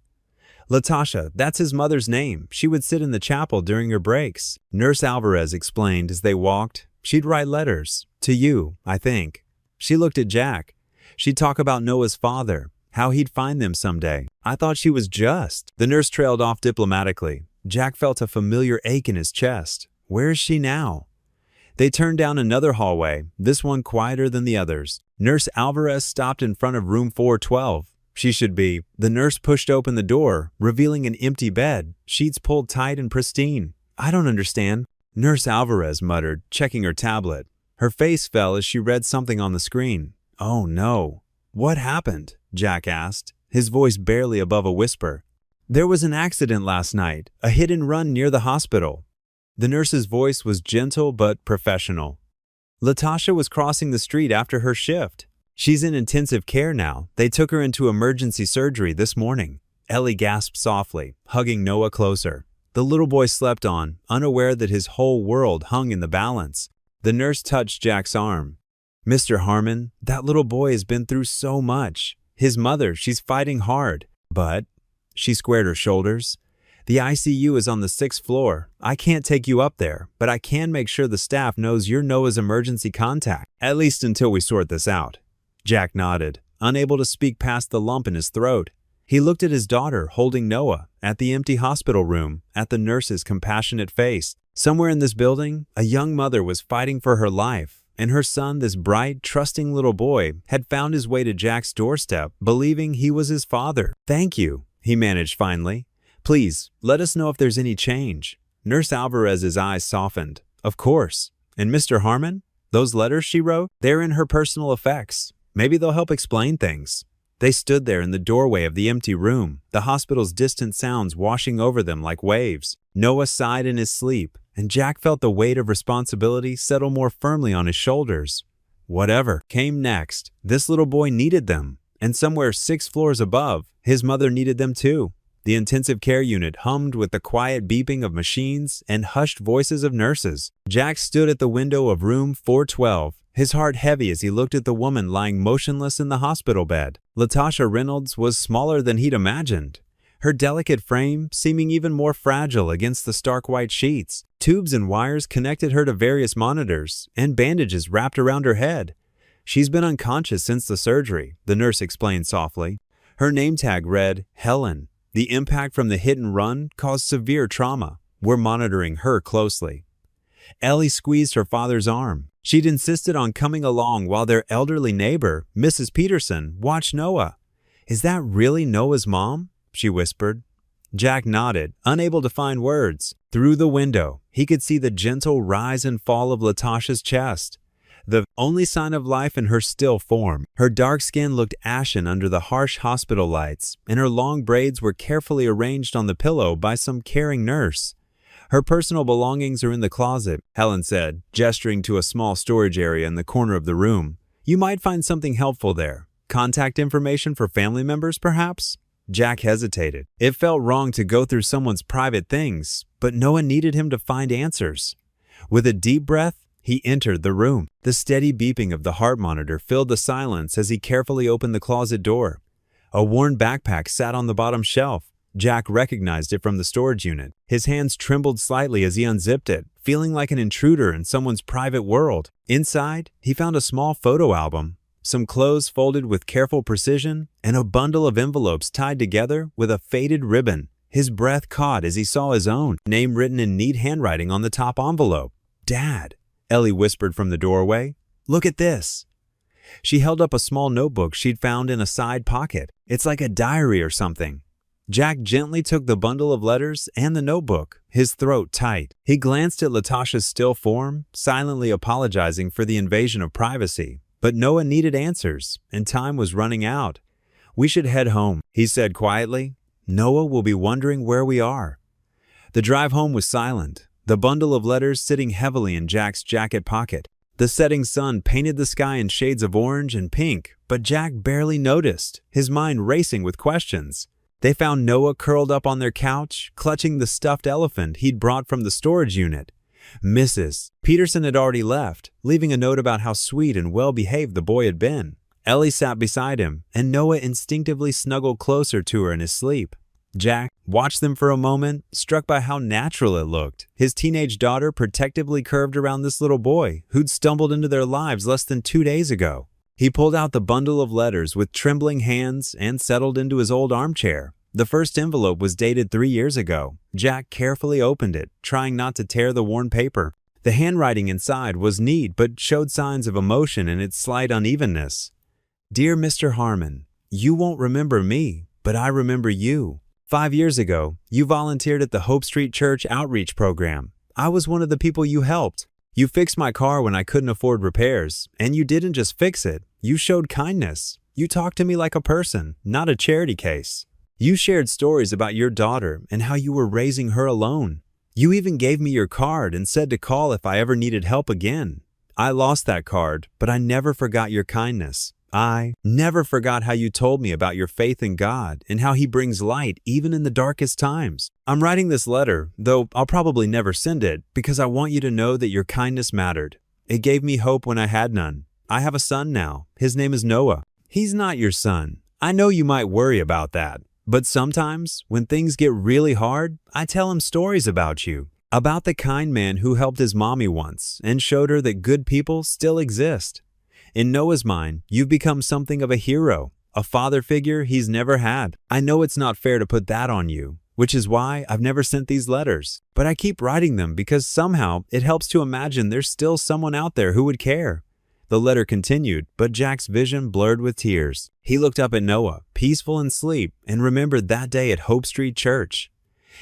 "Latasha, that's his mother's name. She would sit in the chapel during her breaks." Nurse Alvarez explained as they walked. "She'd write letters. To you, I think." She looked at Jack. She'd talk about Noah's father, how he'd find them someday. "I thought she was just." The nurse trailed off diplomatically. Jack felt a familiar ache in his chest. Where is she now? They turned down another hallway, this one quieter than the others. Nurse Alvarez stopped in front of room 412. She should be. The nurse pushed open the door, revealing an empty bed, sheets pulled tight and pristine. "I don't understand," Nurse Alvarez muttered, checking her tablet. Her face fell as she read something on the screen. "Oh no. What happened?" Jack asked, his voice barely above a whisper. "There was an accident last night, a hit and run near the hospital." The nurse's voice was gentle but professional. "Latasha was crossing the street after her shift. She's in intensive care now. They took her into emergency surgery this morning." Ellie gasped softly, hugging Noah closer. The little boy slept on, unaware that his whole world hung in the balance. The nurse touched Jack's arm. "Mr. Harmon, that little boy has been through so much. His mother, she's fighting hard. But," she squared her shoulders, "the ICU is on the 6th floor. I can't take you up there, but I can make sure the staff knows you're Noah's emergency contact, at least until we sort this out." Jack nodded, unable to speak past the lump in his throat. He looked at his daughter holding Noah, at the empty hospital room, at the nurse's compassionate face. Somewhere in this building, a young mother was fighting for her life, and her son, this bright, trusting little boy, had found his way to Jack's doorstep, believing he was his father. "Thank you," he managed finally. "Please, let us know if there's any change." Nurse Alvarez's eyes softened. "Of course." And Mr. Harmon? Those letters she wrote? They're in her personal effects. Maybe they'll help explain things. They stood there in the doorway of the empty room, the hospital's distant sounds washing over them like waves. Noah sighed in his sleep, and Jack felt the weight of responsibility settle more firmly on his shoulders. Whatever came next, this little boy needed them, and somewhere 6 floors above, his mother needed them too. The intensive care unit hummed with the quiet beeping of machines and hushed voices of nurses. Jack stood at the window of room 412, his heart heavy as he looked at the woman lying motionless in the hospital bed. Latasha Reynolds was smaller than he'd imagined, her delicate frame seeming even more fragile against the stark white sheets. Tubes and wires connected her to various monitors, and bandages wrapped around her head. She's been unconscious since the surgery, the nurse explained softly. Her name tag read Helen. The impact from the hit and run caused severe trauma. We're monitoring her closely. Ellie squeezed her father's arm. She'd insisted on coming along while their elderly neighbor, Mrs. Peterson, watched Noah. "Is that really Noah's mom?" she whispered. Jack nodded, unable to find words. Through the window, he could see the gentle rise and fall of Latasha's chest, the only sign of life in her still form. Her dark skin looked ashen under the harsh hospital lights, and her long braids were carefully arranged on the pillow by some caring nurse. "Her personal belongings are in the closet," Helen said, gesturing to a small storage area in the corner of the room. "You might find something helpful there. Contact information for family members, perhaps?" Jack hesitated. It felt wrong to go through someone's private things, but Noah needed him to find answers. With a deep breath, he entered the room. The steady beeping of the heart monitor filled the silence as he carefully opened the closet door. A worn backpack sat on the bottom shelf. Jack recognized it from the storage unit. His hands trembled slightly as he unzipped it, feeling like an intruder in someone's private world. Inside, he found a small photo album, some clothes folded with careful precision, and a bundle of envelopes tied together with a faded ribbon. His breath caught as he saw his own name written in neat handwriting on the top envelope. "Dad," Ellie whispered from the doorway. "Look at this." She held up a small notebook she'd found in a side pocket. "It's like a diary or something." Jack gently took the bundle of letters and the notebook, his throat tight. He glanced at Latasha's still form, silently apologizing for the invasion of privacy. But Noah needed answers, and time was running out. "We should head home," he said quietly. "Noah will be wondering where we are." The drive home was silent, the bundle of letters sitting heavily in Jack's jacket pocket. The setting sun painted the sky in shades of orange and pink, but Jack barely noticed, his mind racing with questions. They found Noah curled up on their couch, clutching the stuffed elephant he'd brought from the storage unit. Mrs. Peterson had already left, leaving a note about how sweet and well-behaved the boy had been. Ellie sat beside him, and Noah instinctively snuggled closer to her in his sleep. Jack watched them for a moment, struck by how natural it looked. His teenage daughter protectively curved around this little boy who'd stumbled into their lives less than 2 days ago. He pulled out the bundle of letters with trembling hands and settled into his old armchair. The first envelope was dated 3 years ago. Jack carefully opened it, trying not to tear the worn paper. The handwriting inside was neat but showed signs of emotion in its slight unevenness. "Dear Mr. Harmon, you won't remember me, but I remember you. 5 years ago, you volunteered at the Hope Street Church Outreach Program. I was one of the people you helped. You fixed my car when I couldn't afford repairs, and you didn't just fix it. You showed kindness. You talked to me like a person, not a charity case. You shared stories about your daughter and how you were raising her alone. You even gave me your card and said to call if I ever needed help again. I lost that card, but I never forgot your kindness. I never forgot how you told me about your faith in God and how He brings light even in the darkest times. I'm writing this letter, though I'll probably never send it, because I want you to know that your kindness mattered. It gave me hope when I had none. I have a son now. His name is Noah. He's not your son. I know you might worry about that. But sometimes, when things get really hard, I tell him stories about you, about the kind man who helped his mommy once and showed her that good people still exist. In Noah's mind, you've become something of a hero, a father figure he's never had. I know it's not fair to put that on you, which is why I've never sent these letters. But I keep writing them because somehow it helps to imagine there's still someone out there who would care." The letter continued, but Jack's vision blurred with tears. He looked up at Noah, peaceful in sleep, and remembered that day at Hope Street Church.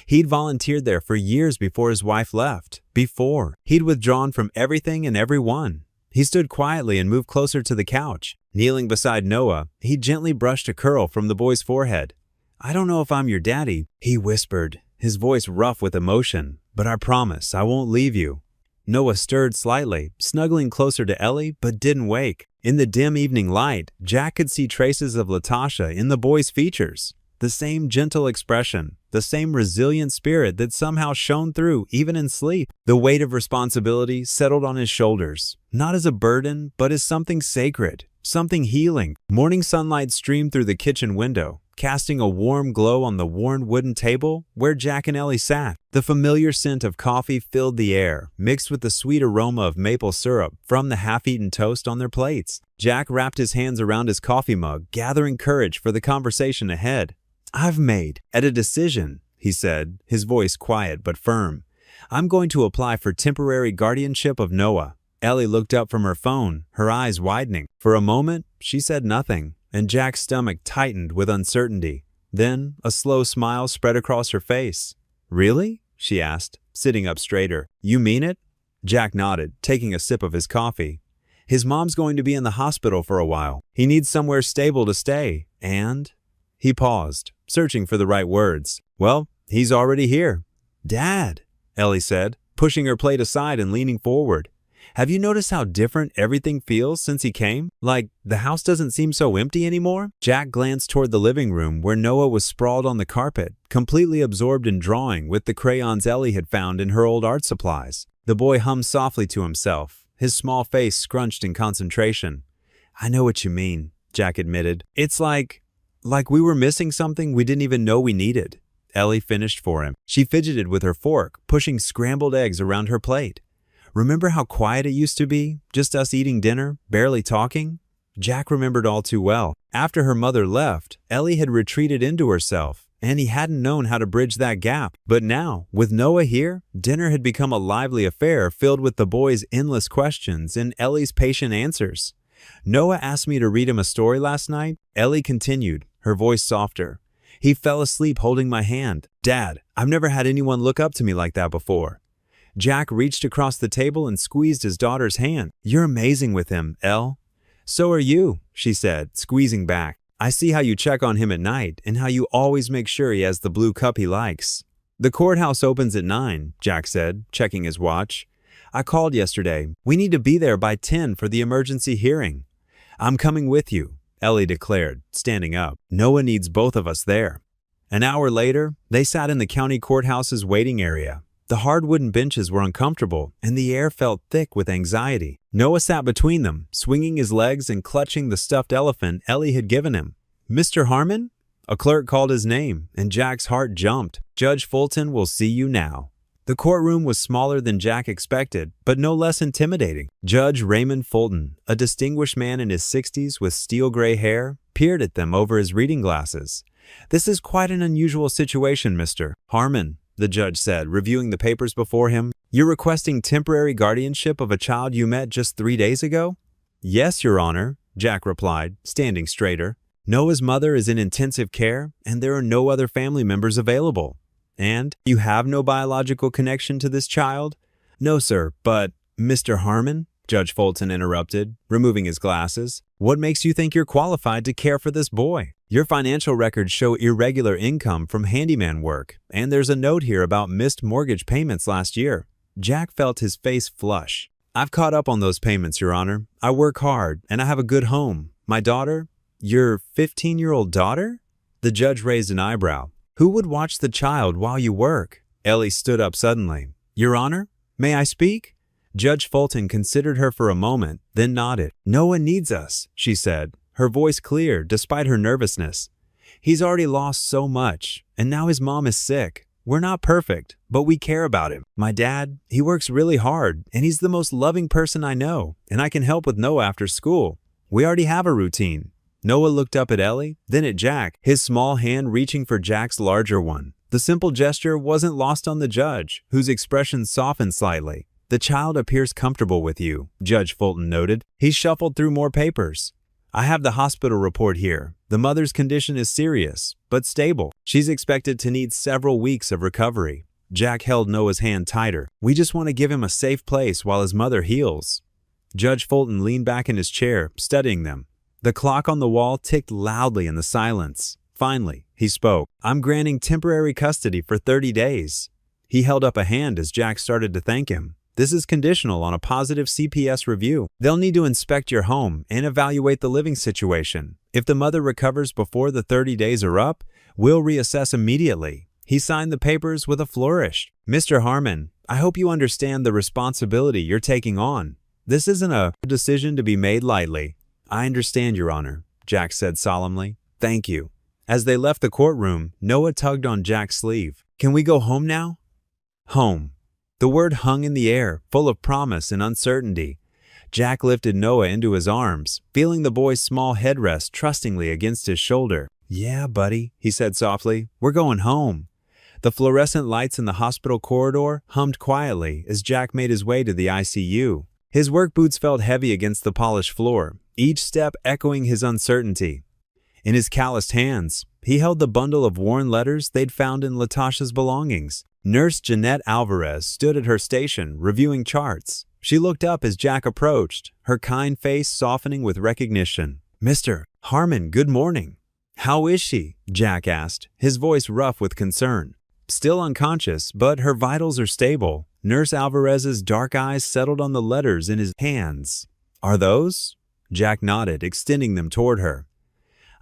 He'd volunteered there for years before his wife left. Before, he'd withdrawn from everything and everyone. He stood quietly and moved closer to the couch. Kneeling beside Noah, he gently brushed a curl from the boy's forehead. "I don't know if I'm your daddy," he whispered, his voice rough with emotion, "but I promise I won't leave you." Noah stirred slightly, snuggling closer to Ellie, but didn't wake. In the dim evening light, Jack could see traces of Latasha in the boy's features. The same gentle expression, the same resilient spirit that somehow shone through even in sleep. The weight of responsibility settled on his shoulders, not as a burden, but as something sacred, something healing. Morning sunlight streamed through the kitchen window, casting a warm glow on the worn wooden table where Jack and Ellie sat. The familiar scent of coffee filled the air, mixed with the sweet aroma of maple syrup from the half-eaten toast on their plates. Jack wrapped his hands around his coffee mug, gathering courage for the conversation ahead. "I've made a decision," he said, his voice quiet but firm. "I'm going to apply for temporary guardianship of Noah." Ellie looked up from her phone, her eyes widening. For a moment, she said nothing, and Jack's stomach tightened with uncertainty. Then, a slow smile spread across her face. "Really?" she asked, sitting up straighter. "You mean it?" Jack nodded, taking a sip of his coffee. "His mom's going to be in the hospital for a while. He needs somewhere stable to stay, and—" He paused, searching for the right words. "Well, he's already here." "Dad," Ellie said, pushing her plate aside and leaning forward. "Have you noticed how different everything feels since he came? Like, the house doesn't seem so empty anymore?" Jack glanced toward the living room where Noah was sprawled on the carpet, completely absorbed in drawing with the crayons Ellie had found in her old art supplies. The boy hummed softly to himself, his small face scrunched in concentration. "I know what you mean," Jack admitted. "It's like we were missing something we didn't even know we needed." Ellie finished for him. She fidgeted with her fork, pushing scrambled eggs around her plate. "Remember how quiet it used to be? Just us eating dinner, barely talking?" Jack remembered all too well. After her mother left, Ellie had retreated into herself, and he hadn't known how to bridge that gap. But now, with Noah here, dinner had become a lively affair filled with the boy's endless questions and Ellie's patient answers. "Noah asked me to read him a story last night," Ellie continued, her voice softer. "He fell asleep holding my hand. Dad, I've never had anyone look up to me like that before." Jack reached across the table and squeezed his daughter's hand. "You're amazing with him, Elle." "So are you," she said, squeezing back. "I see how you check on him at night and how you always make sure he has the blue cup he likes." "The courthouse opens at 9, Jack said, checking his watch. "I called yesterday. We need to be there by 10 for the emergency hearing." "I'm coming with you," Ellie declared, standing up. "Noah needs both of us there." An hour later, they sat in the county courthouse's waiting area. The hard wooden benches were uncomfortable, and the air felt thick with anxiety. Noah sat between them, swinging his legs and clutching the stuffed elephant Ellie had given him. "Mr. Harmon?" A clerk called his name, and Jack's heart jumped. "Judge Fulton will see you now." The courtroom was smaller than Jack expected, but no less intimidating. Judge Raymond Fulton, a distinguished man in his 60s with steel gray hair, peered at them over his reading glasses. "This is quite an unusual situation, Mr. Harmon," the judge said, reviewing the papers before him. "You're requesting temporary guardianship of a child you met just 3 days ago?" "Yes, Your Honor," Jack replied, standing straighter. "Noah's mother is in intensive care, and there are no other family members available." "And you have no biological connection to this child?" "No, sir, but—" "Mr. Harmon," Judge Fulton interrupted, removing his glasses, "what makes you think you're qualified to care for this boy? Your financial records show irregular income from handyman work, and there's a note here about missed mortgage payments last year." Jack felt his face flush. "I've caught up on those payments, Your Honor. I work hard, and I have a good home. My daughter—" "Your 15-year-old daughter?" The judge raised an eyebrow. "Who would watch the child while you work?" Ellie stood up suddenly. "Your Honor, may I speak?" Judge Fulton considered her for a moment, then nodded. "Noah needs us," she said, her voice clear despite her nervousness. "He's already lost so much, and now his mom is sick. We're not perfect, but we care about him. My dad, he works really hard, and he's the most loving person I know, and I can help with Noah after school. We already have a routine." Noah looked up at Ellie, then at Jack, his small hand reaching for Jack's larger one. The simple gesture wasn't lost on the judge, whose expression softened slightly. "The child appears comfortable with you," Judge Fulton noted. He shuffled through more papers. "I have the hospital report here. The mother's condition is serious, but stable. She's expected to need several weeks of recovery. Jack held Noah's hand tighter. We just want to give him a safe place while his mother heals. Judge Fulton leaned back in his chair, studying them. The clock on the wall ticked loudly in the silence. Finally, he spoke. I'm granting temporary custody for 30 days. He held up a hand as Jack started to thank him. This is conditional on a positive CPS review. They'll need to inspect your home and evaluate the living situation. If the mother recovers before the 30 days are up, we'll reassess immediately. He signed the papers with a flourish. Mr. Harmon, I hope you understand the responsibility you're taking on. This isn't a decision to be made lightly. I understand, Your Honor, Jack said solemnly. Thank you. As they left the courtroom, Noah tugged on Jack's sleeve. Can we go home now? Home. The word hung in the air, full of promise and uncertainty. Jack lifted Noah into his arms, feeling the boy's small head rest trustingly against his shoulder. Yeah, buddy, he said softly. We're going home. The fluorescent lights in the hospital corridor hummed quietly as Jack made his way to the ICU. His work boots felt heavy against the polished floor, each step echoing his uncertainty. In his calloused hands, he held the bundle of worn letters they'd found in Latasha's belongings. Nurse Jeanette Alvarez stood at her station, reviewing charts. She looked up as Jack approached, her kind face softening with recognition. Mr. Harmon, good morning. How is she? Jack asked, his voice rough with concern. Still unconscious, but her vitals are stable. Nurse Alvarez's dark eyes settled on the letters in his hands. Are those? Jack nodded, extending them toward her.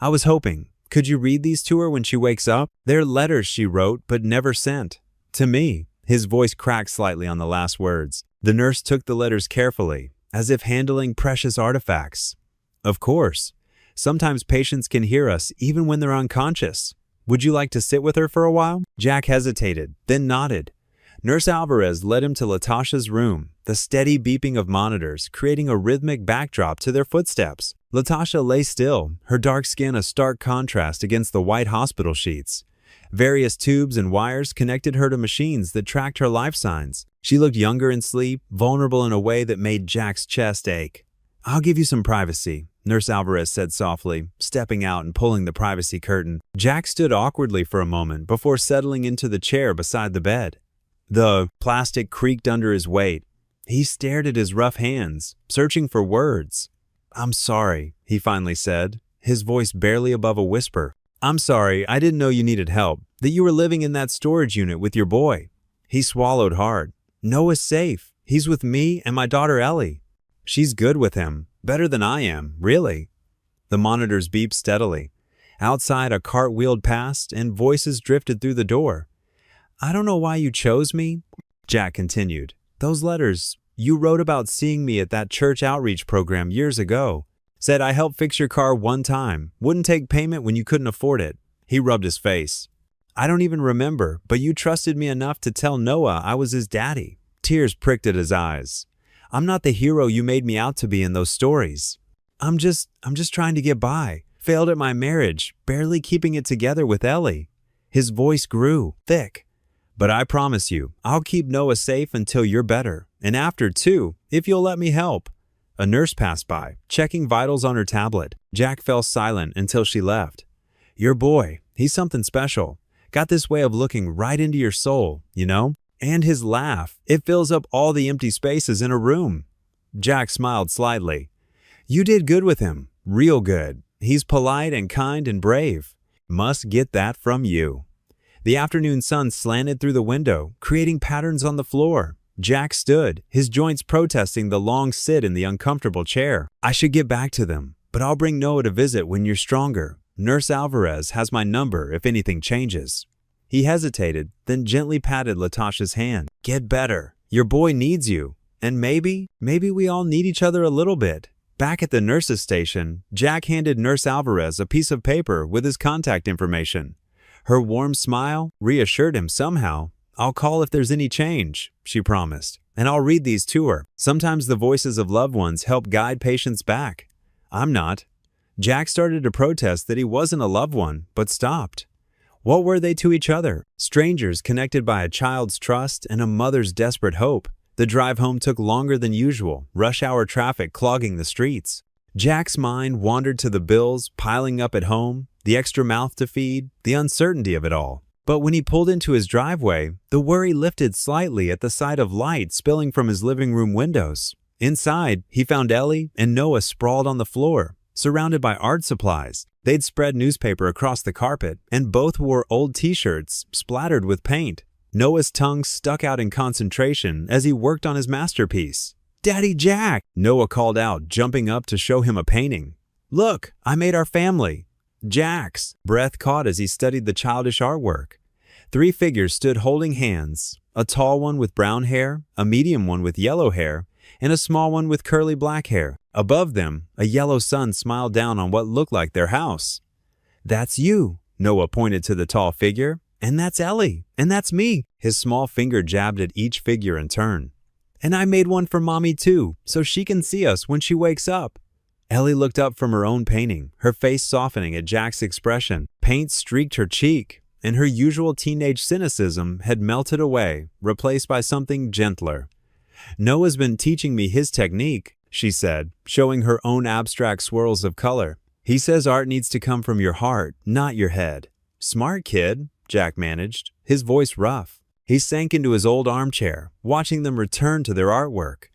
I was hoping. Could you read these to her when she wakes up? They're letters she wrote but never sent. To me. His voice cracked slightly on the last words. The nurse took the letters carefully, as if handling precious artifacts. Of course. Sometimes patients can hear us even when they're unconscious. Would you like to sit with her for a while? Jack hesitated, then nodded. Nurse Alvarez led him to Latasha's room, the steady beeping of monitors creating a rhythmic backdrop to their footsteps. Latasha lay still, her dark skin a stark contrast against the white hospital sheets. Various tubes and wires connected her to machines that tracked her life signs. She looked younger in sleep, vulnerable in a way that made Jack's chest ache. I'll give you some privacy, Nurse Alvarez said softly, stepping out and pulling the privacy curtain. Jack stood awkwardly for a moment before settling into the chair beside the bed. The plastic creaked under his weight. He stared at his rough hands, searching for words. I'm sorry, he finally said, his voice barely above a whisper. I'm sorry, I didn't know you needed help, that you were living in that storage unit with your boy. He swallowed hard. Noah's safe. He's with me and my daughter Ellie. She's good with him. Better than I am, really. The monitors beeped steadily. Outside, a cart wheeled past and voices drifted through the door. I don't know why you chose me, Jack continued. Those letters, you wrote about seeing me at that church outreach program years ago. Said I helped fix your car one time, wouldn't take payment when you couldn't afford it. He rubbed his face. I don't even remember, but you trusted me enough to tell Noah I was his daddy. Tears pricked at his eyes. I'm not the hero you made me out to be in those stories. I'm just trying to get by. Failed at my marriage, barely keeping it together with Ellie. His voice grew, thick. But I promise you, I'll keep Noah safe until you're better. And after, too, if you'll let me help. A nurse passed by, checking vitals on her tablet. Jack fell silent until she left. Your boy, he's something special. Got this way of looking right into your soul, you know? And his laugh, it fills up all the empty spaces in a room. Jack smiled slightly. You did good with him, real good. He's polite and kind and brave. Must get that from you. The afternoon sun slanted through the window, creating patterns on the floor. Jack stood, his joints protesting the long sit in the uncomfortable chair. I should get back to them, but I'll bring Noah to visit when you're stronger. Nurse Alvarez has my number if anything changes. He hesitated, then gently patted Latasha's hand. Get better. Your boy needs you. And maybe we all need each other a little bit. Back at the nurse's station, Jack handed Nurse Alvarez a piece of paper with his contact information. Her warm smile reassured him somehow. I'll call if there's any change, she promised, and I'll read these to her. Sometimes the voices of loved ones help guide patients back. I'm not. Jack started to protest that he wasn't a loved one, but stopped. What were they to each other? Strangers connected by a child's trust and a mother's desperate hope. The drive home took longer than usual, rush hour traffic clogging the streets. Jack's mind wandered to the bills piling up at home, the extra mouth to feed, the uncertainty of it all. But when he pulled into his driveway, the worry lifted slightly at the sight of light spilling from his living room windows. Inside, he found Ellie and Noah sprawled on the floor, surrounded by art supplies. They'd spread newspaper across the carpet, and both wore old t-shirts splattered with paint. Noah's tongue stuck out in concentration as he worked on his masterpiece. "Daddy Jack!" Noah called out, jumping up to show him a painting. "Look, I made our family." Jack's breath caught as he studied the childish artwork. 3 figures stood holding hands, a tall one with brown hair, a medium one with yellow hair, and a small one with curly black hair. Above them, a yellow sun smiled down on what looked like their house. "That's you," Noah pointed to the tall figure. "And that's Ellie. And that's me." His small finger jabbed at each figure in turn. "And I made one for Mommy too, so she can see us when she wakes up." Ellie looked up from her own painting, her face softening at Jack's expression. Paint streaked her cheek, and her usual teenage cynicism had melted away, replaced by something gentler. "Noah's been teaching me his technique," she said, showing her own abstract swirls of color. "He says art needs to come from your heart, not your head." "Smart kid," Jack managed, his voice rough. He sank into his old armchair, watching them return to their artwork.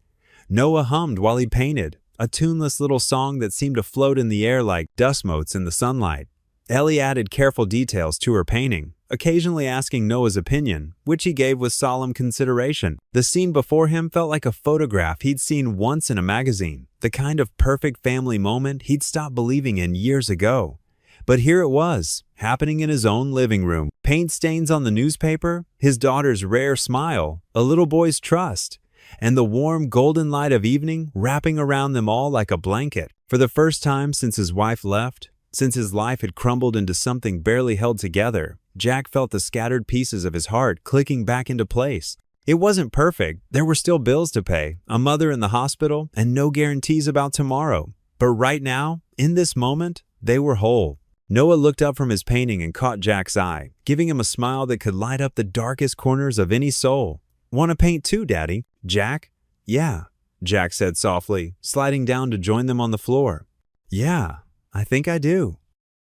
Noah hummed while he painted, a tuneless little song that seemed to float in the air like dust motes in the sunlight. Ellie added careful details to her painting, occasionally asking Noah's opinion, which he gave with solemn consideration. The scene before him felt like a photograph he'd seen once in a magazine, the kind of perfect family moment he'd stopped believing in years ago. But here it was, happening in his own living room. Paint stains on the newspaper, his daughter's rare smile, a little boy's trust, and the warm golden light of evening wrapping around them all like a blanket. For the first time since his wife left, since his life had crumbled into something barely held together, Jack felt the scattered pieces of his heart clicking back into place. It wasn't perfect. There were still bills to pay, a mother in the hospital, and no guarantees about tomorrow. But right now, in this moment, they were whole. Noah looked up from his painting and caught Jack's eye, giving him a smile that could light up the darkest corners of any soul. "Want to paint too, Daddy?" "Jack?" "Yeah," Jack said softly, sliding down to join them on the floor. "Yeah, I think I do."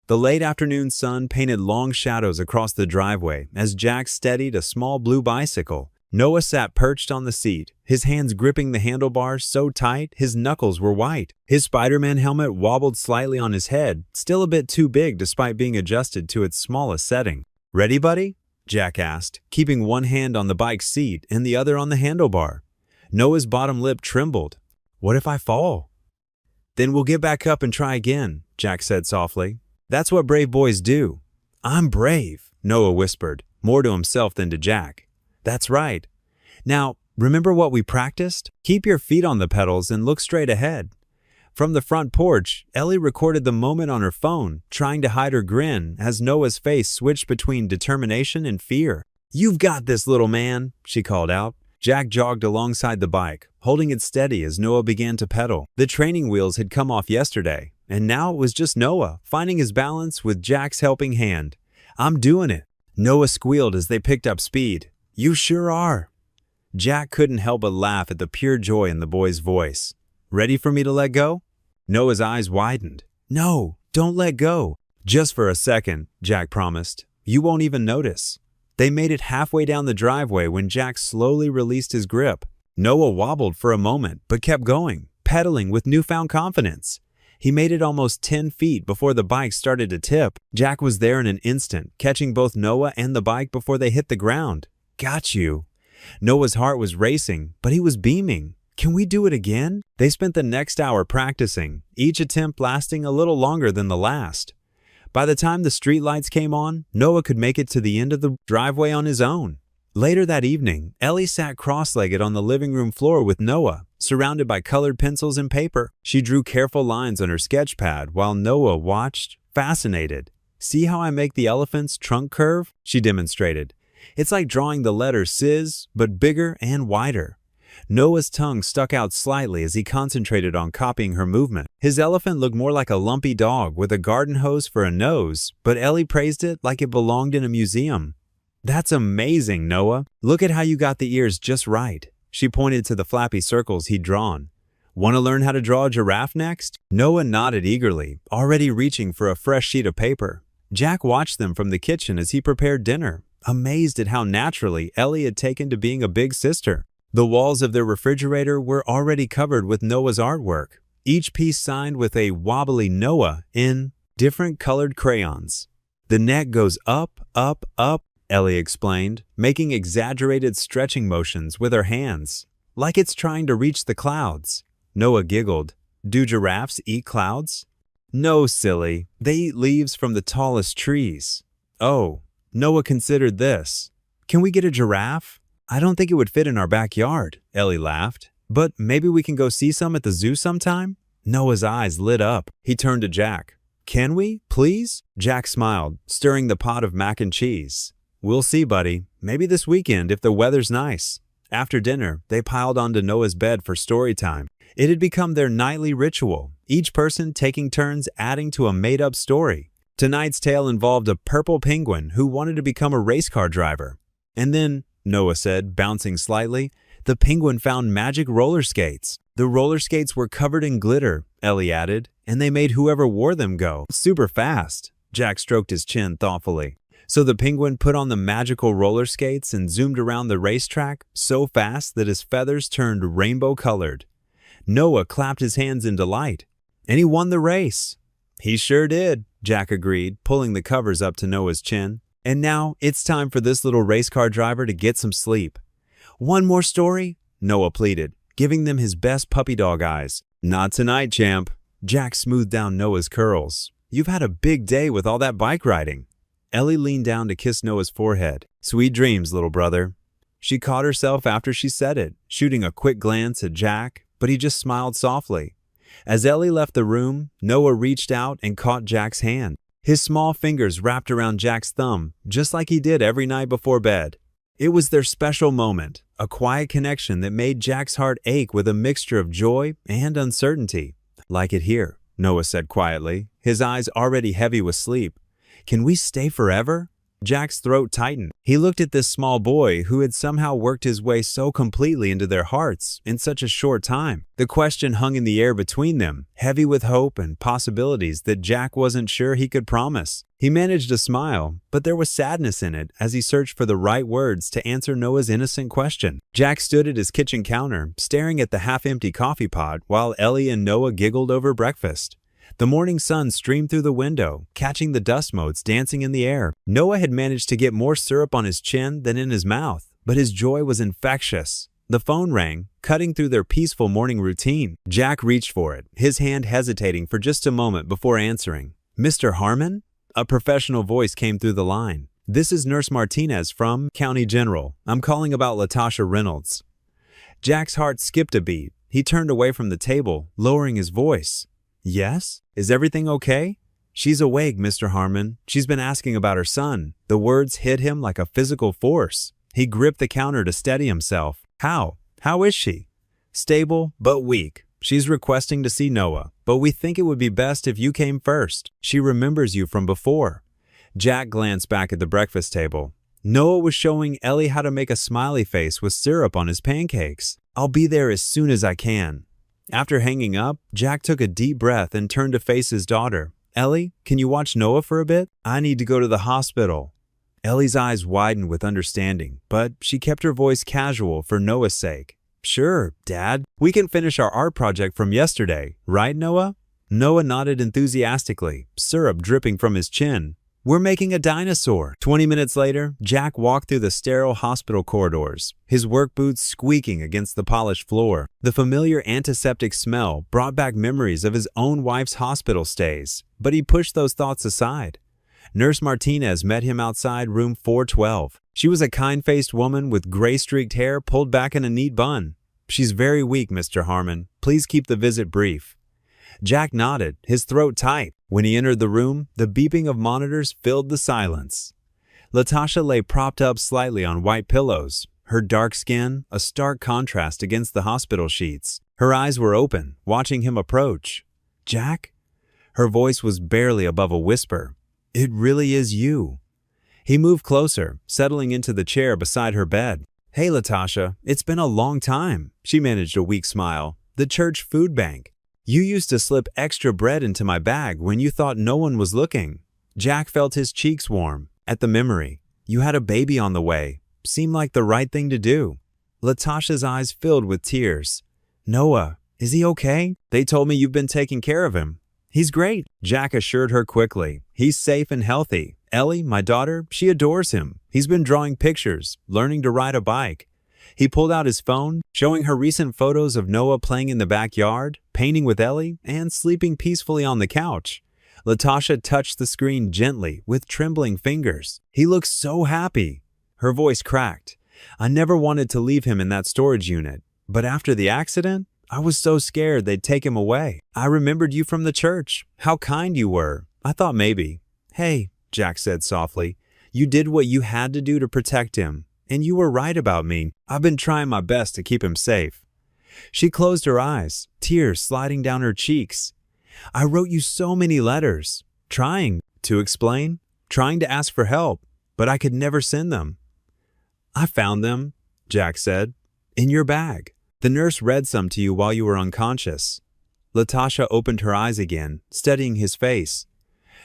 The late afternoon sun painted long shadows across the driveway as Jack steadied a small blue bicycle. Noah sat perched on the seat, his hands gripping the handlebars so tight his knuckles were white. His Spider-Man helmet wobbled slightly on his head, still a bit too big despite being adjusted to its smallest setting. "Ready, buddy?" Jack asked, keeping one hand on the bike's seat and the other on the handlebar. Noah's bottom lip trembled. "What if I fall?" "Then we'll get back up and try again," Jack said softly. "That's what brave boys do." "I'm brave," Noah whispered, more to himself than to Jack. "That's right. Now, remember what we practiced? Keep your feet on the pedals and look straight ahead." From the front porch, Ellie recorded the moment on her phone, trying to hide her grin as Noah's face switched between determination and fear. "You've got this, little man," she called out. Jack jogged alongside the bike, holding it steady as Noah began to pedal. The training wheels had come off yesterday, and now it was just Noah, finding his balance with Jack's helping hand. "I'm doing it." Noah squealed as they picked up speed. "You sure are." Jack couldn't help but laugh at the pure joy in the boy's voice. "Ready for me to let go?" Noah's eyes widened. "No, don't let go." "Just for a second," Jack promised. "You won't even notice." They made it halfway down the driveway when Jack slowly released his grip. Noah wobbled for a moment, but kept going, pedaling with newfound confidence. He made it almost 10 feet before the bike started to tip. Jack was there in an instant, catching both Noah and the bike before they hit the ground. "Got you." Noah's heart was racing, but he was beaming. "Can we do it again?" They spent the next hour practicing, each attempt lasting a little longer than the last. By the time the streetlights came on, Noah could make it to the end of the driveway on his own. Later that evening, Ellie sat cross-legged on the living room floor with Noah, surrounded by colored pencils and paper. She drew careful lines on her sketch pad while Noah watched, fascinated. "See how I make the elephant's trunk curve?" she demonstrated. "It's like drawing the letter SIZ, but bigger and wider." Noah's tongue stuck out slightly as he concentrated on copying her movement. His elephant looked more like a lumpy dog with a garden hose for a nose, but Ellie praised it like it belonged in a museum. "That's amazing, Noah. Look at how you got the ears just right." She pointed to the flappy circles he'd drawn. "Want to learn how to draw a giraffe next?" Noah nodded eagerly, already reaching for a fresh sheet of paper. Jack watched them from the kitchen as he prepared dinner, amazed at how naturally Ellie had taken to being a big sister. The walls of their refrigerator were already covered with Noah's artwork, each piece signed with a wobbly Noah in different colored crayons. "The neck goes up, up, up," Ellie explained, making exaggerated stretching motions with her hands, like it's trying to reach the clouds. Noah giggled. "Do giraffes eat clouds?" "No, silly. They eat leaves from the tallest trees." "Oh." Noah considered this. "Can we get a giraffe?" "I don't think it would fit in our backyard," Ellie laughed. "But maybe we can go see some at the zoo sometime?" Noah's eyes lit up. He turned to Jack. "Can we, please?" Jack smiled, stirring the pot of mac and cheese. "We'll see, buddy. Maybe this weekend if the weather's nice." After dinner, they piled onto Noah's bed for story time. It had become their nightly ritual, each person taking turns adding to a made-up story. Tonight's tale involved a purple penguin who wanted to become a race car driver. "And then," Noah said, bouncing slightly, "the penguin found magic roller skates. The roller skates were covered in glitter," Ellie added, "and they made whoever wore them go super fast." Jack stroked his chin thoughtfully. "So the penguin put on the magical roller skates and zoomed around the racetrack so fast that his feathers turned rainbow-colored." Noah clapped his hands in delight. "And he won the race." "He sure did," Jack agreed, pulling the covers up to Noah's chin. "And now it's time for this little race car driver to get some sleep." "One more story?" Noah pleaded, giving them his best puppy dog eyes. "Not tonight, champ." Jack smoothed down Noah's curls. "You've had a big day with all that bike riding." Ellie leaned down to kiss Noah's forehead. "Sweet dreams, little brother." She caught herself after she said it, shooting a quick glance at Jack, but he just smiled softly. As Ellie left the room, Noah reached out and caught Jack's hand. His small fingers wrapped around Jack's thumb, just like he did every night before bed. It was their special moment, a quiet connection that made Jack's heart ache with a mixture of joy and uncertainty. "Like it here," Noah said quietly, his eyes already heavy with sleep. "Can we stay forever?" Jack's throat tightened. He looked at this small boy who had somehow worked his way so completely into their hearts in such a short time. The question hung in the air between them, heavy with hope and possibilities that Jack wasn't sure he could promise. He managed a smile, but there was sadness in it as he searched for the right words to answer Noah's innocent question. Jack stood at his kitchen counter, staring at the half-empty coffee pot while Ellie and Noah giggled over breakfast. The morning sun streamed through the window, catching the dust motes dancing in the air. Noah had managed to get more syrup on his chin than in his mouth, but his joy was infectious. The phone rang, cutting through their peaceful morning routine. Jack reached for it, his hand hesitating for just a moment before answering. "Mr. Harmon?" A professional voice came through the line. "This is Nurse Martinez from County General. I'm calling about Latasha Reynolds." Jack's heart skipped a beat. He turned away from the table, lowering his voice. "Yes? Is everything okay?" "She's awake, Mr. Harmon. She's been asking about her son." The words hit him like a physical force. He gripped the counter to steady himself. "How? How is she?" "Stable, but weak. She's requesting to see Noah, but we think it would be best if you came first. She remembers you from before." Jack glanced back at the breakfast table. Noah was showing Ellie how to make a smiley face with syrup on his pancakes. "I'll be there as soon as I can." After hanging up, Jack took a deep breath and turned to face his daughter. "Ellie, can you watch Noah for a bit? I need to go to the hospital." Ellie's eyes widened with understanding, but she kept her voice casual for Noah's sake. "Sure, Dad. We can finish our art project from yesterday, right, Noah?" Noah nodded enthusiastically, syrup dripping from his chin. "We're making a dinosaur." 20 minutes later, Jack walked through the sterile hospital corridors, his work boots squeaking against the polished floor. The familiar antiseptic smell brought back memories of his own wife's hospital stays, but he pushed those thoughts aside. Nurse Martinez met him outside room 412. She was a kind-faced woman with gray-streaked hair pulled back in a neat bun. "She's very weak, Mr. Harmon. Please keep the visit brief." Jack nodded, his throat tight. When he entered the room, the beeping of monitors filled the silence. Latasha lay propped up slightly on white pillows, her dark skin a stark contrast against the hospital sheets. Her eyes were open, watching him approach. "Jack?" Her voice was barely above a whisper. "It really is you." He moved closer, settling into the chair beside her bed. "Hey, Latasha, it's been a long time." She managed a weak smile. "The church food bank. You used to slip extra bread into my bag when you thought no one was looking." Jack felt his cheeks warm at the memory. You had a baby on the way. Seemed like the right thing to do. Latasha's eyes filled with tears. Noah, is he okay? They told me you've been taking care of him. He's great, Jack assured her quickly. He's safe and healthy. Ellie, my daughter, she adores him. He's been drawing pictures, learning to ride a bike. He pulled out his phone, showing her recent photos of Noah playing in the backyard, painting with Ellie, and sleeping peacefully on the couch. Latasha touched the screen gently with trembling fingers. He looks so happy. Her voice cracked. I never wanted to leave him in that storage unit, but after the accident, I was so scared they'd take him away. I remembered you from the church. How kind you were. I thought maybe. Hey, Jack said softly, you did what you had to do to protect him, and you were right about me. I've been trying my best to keep him safe. She closed her eyes, tears sliding down her cheeks. I wrote you so many letters, trying to explain, trying to ask for help, but I could never send them. I found them, Jack said, in your bag. The nurse read some to you while you were unconscious. Latasha opened her eyes again, studying his face.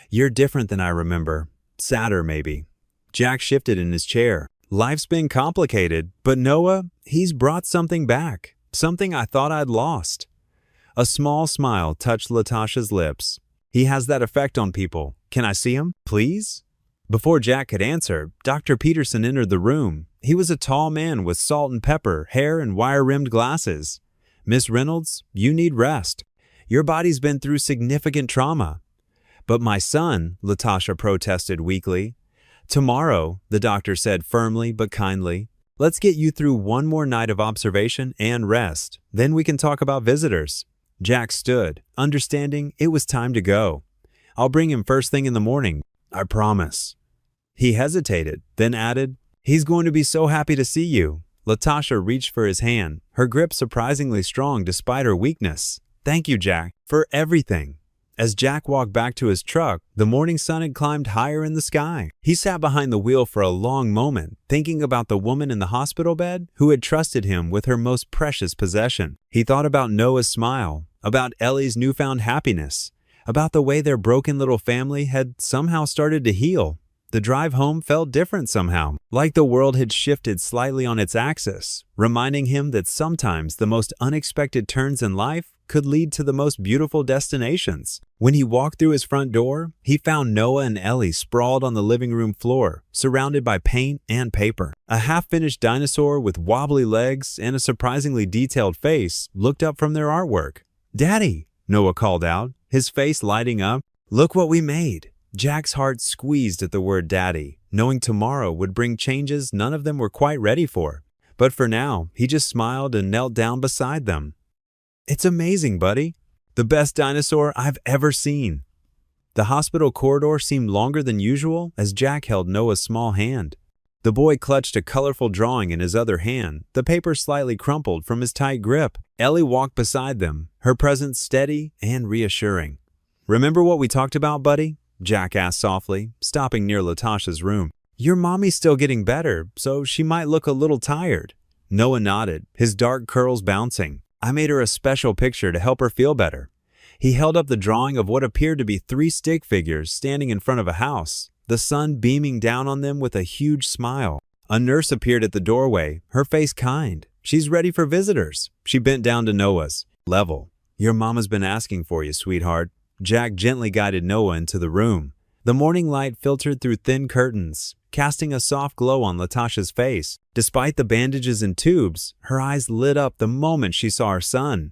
You're different than I remember. Sadder, maybe. Jack shifted in his chair. Life's been complicated, but Noah, he's brought something back. Something I thought I'd lost. A small smile touched Latasha's lips. He has that effect on people. Can I see him, please? Before Jack could answer, Dr. Peterson entered the room. He was a tall man with salt and pepper, hair, and wire-rimmed glasses. Miss Reynolds, you need rest. Your body's been through significant trauma. But my son, Latasha protested weakly. Tomorrow, the doctor said firmly but kindly. Let's get you through one more night of observation and rest. Then we can talk about visitors. Jack stood, understanding it was time to go. I'll bring him first thing in the morning. I promise. He hesitated, then added, he's going to be so happy to see you. Latasha reached for his hand, her grip surprisingly strong despite her weakness. Thank you, Jack, for everything. As Jack walked back to his truck, the morning sun had climbed higher in the sky. He sat behind the wheel for a long moment, thinking about the woman in the hospital bed who had trusted him with her most precious possession. He thought about Noah's smile, about Ellie's newfound happiness, about the way their broken little family had somehow started to heal. The drive home felt different somehow, like the world had shifted slightly on its axis, reminding him that sometimes the most unexpected turns in life could lead to the most beautiful destinations. When he walked through his front door, he found Noah and Ellie sprawled on the living room floor, surrounded by paint and paper. A half-finished dinosaur with wobbly legs and a surprisingly detailed face looked up from their artwork. Daddy, Noah called out, his face lighting up. Look what we made. Jack's heart squeezed at the word daddy, knowing tomorrow would bring changes none of them were quite ready for. But for now, he just smiled and knelt down beside them. It's amazing, buddy. The best dinosaur I've ever seen. The hospital corridor seemed longer than usual as Jack held Noah's small hand. The boy clutched a colorful drawing in his other hand, the paper slightly crumpled from his tight grip. Ellie walked beside them, her presence steady and reassuring. Remember what we talked about, buddy? Jack asked softly, stopping near Latasha's room. Your mommy's still getting better, so she might look a little tired. Noah nodded, his dark curls bouncing. I made her a special picture to help her feel better. He held up the drawing of what appeared to be 3 stick figures standing in front of a house, the sun beaming down on them with a huge smile. A nurse appeared at the doorway, her face kind. She's ready for visitors. She bent down to Noah's level. Your mama's been asking for you, sweetheart. Jack gently guided Noah into the room. The morning light filtered through thin curtains, casting a soft glow on Latasha's face. Despite the bandages and tubes, her eyes lit up the moment she saw her son.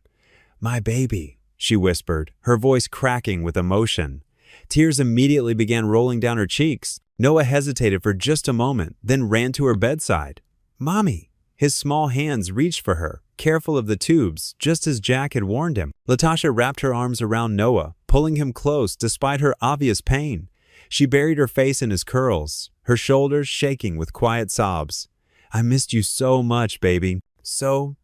My baby, she whispered, her voice cracking with emotion. Tears immediately began rolling down her cheeks. Noah hesitated for just a moment, then ran to her bedside. Mommy! His small hands reached for her, careful of the tubes, just as Jack had warned him. Latasha wrapped her arms around Noah, pulling him close despite her obvious pain. She buried her face in his curls, her shoulders shaking with quiet sobs. I missed you so much, baby. So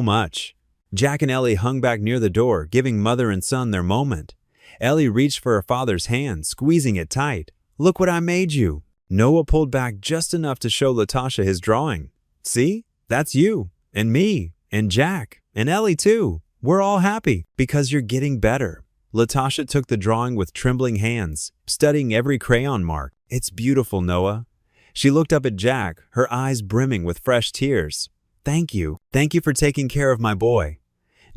much. Jack and Ellie hung back near the door, giving mother and son their moment. Ellie reached for her father's hand, squeezing it tight. Look what I made you. Noah pulled back just enough to show Latasha his drawing. See? That's you, and me, and Jack, and Ellie too. We're all happy because you're getting better. Latasha took the drawing with trembling hands, studying every crayon mark. It's beautiful, Noah. She looked up at Jack, her eyes brimming with fresh tears. Thank you. Thank you for taking care of my boy.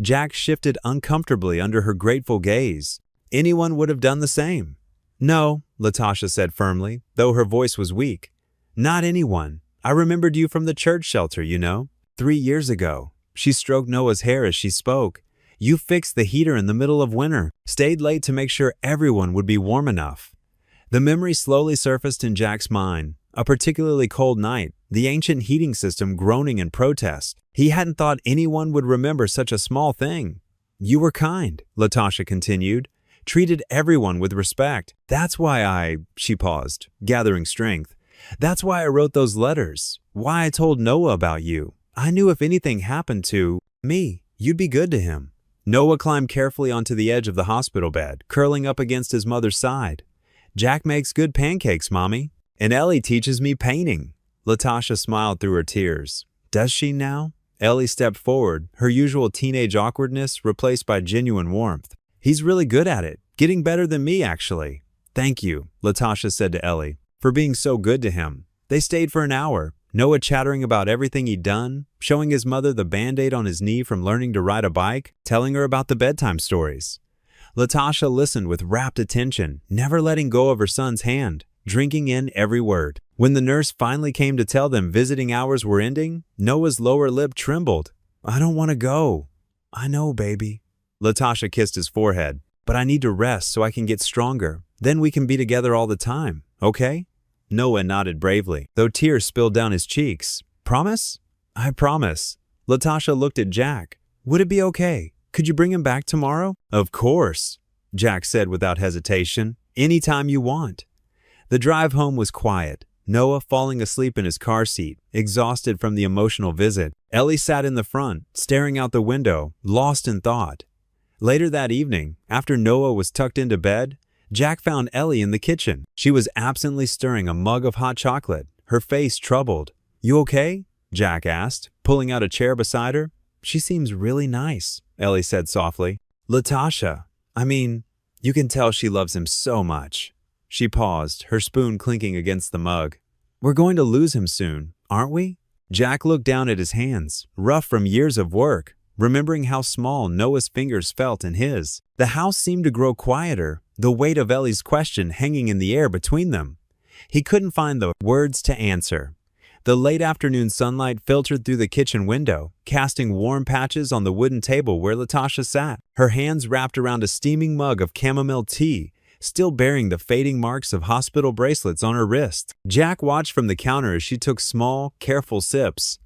Jack shifted uncomfortably under her grateful gaze. Anyone would have done the same. No, Latasha said firmly, though her voice was weak. Not anyone. I remembered you from the church shelter, you know. 3 years ago. She stroked Noah's hair as she spoke. You fixed the heater in the middle of winter, stayed late to make sure everyone would be warm enough. The memory slowly surfaced in Jack's mind. A particularly cold night, the ancient heating system groaning in protest. He hadn't thought anyone would remember such a small thing. You were kind, Latasha continued. Treated everyone with respect. That's why she paused, gathering strength. That's why I wrote those letters. Why I told Noah about you. I knew if anything happened to me, you'd be good to him. Noah climbed carefully onto the edge of the hospital bed, curling up against his mother's side. Jack makes good pancakes, Mommy. And Ellie teaches me painting. Latasha smiled through her tears. Does she now? Ellie stepped forward, her usual teenage awkwardness replaced by genuine warmth. He's really good at it, getting better than me, actually. Thank you, Latasha said to Ellie, for being so good to him. They stayed for an hour, Noah chattering about everything he'd done, showing his mother the Band-Aid on his knee from learning to ride a bike, telling her about the bedtime stories. Latasha listened with rapt attention, never letting go of her son's hand, drinking in every word. When the nurse finally came to tell them visiting hours were ending, Noah's lower lip trembled. I don't want to go. I know, baby. Latasha kissed his forehead. But I need to rest so I can get stronger. Then we can be together all the time, okay? Noah nodded bravely, though tears spilled down his cheeks. Promise? I promise. Latasha looked at Jack. Would it be okay? Could you bring him back tomorrow? Of course, Jack said without hesitation. Anytime you want. The drive home was quiet, Noah falling asleep in his car seat, exhausted from the emotional visit. Ellie sat in the front, staring out the window, lost in thought. Later that evening, after Noah was tucked into bed, Jack found Ellie in the kitchen. She was absently stirring a mug of hot chocolate, her face troubled. You okay? Jack asked, pulling out a chair beside her. She seems really nice, Ellie said softly. Latasha, you can tell she loves him so much. She paused, her spoon clinking against the mug. We're going to lose him soon, aren't we? Jack looked down at his hands, rough from years of work, remembering how small Noah's fingers felt in his. The house seemed to grow quieter, the weight of Ellie's question hanging in the air between them. He couldn't find the words to answer. The late afternoon sunlight filtered through the kitchen window, casting warm patches on the wooden table where Latasha sat, her hands wrapped around a steaming mug of chamomile tea, still bearing the fading marks of hospital bracelets on her wrist. Jack watched from the counter as she took small, careful sips.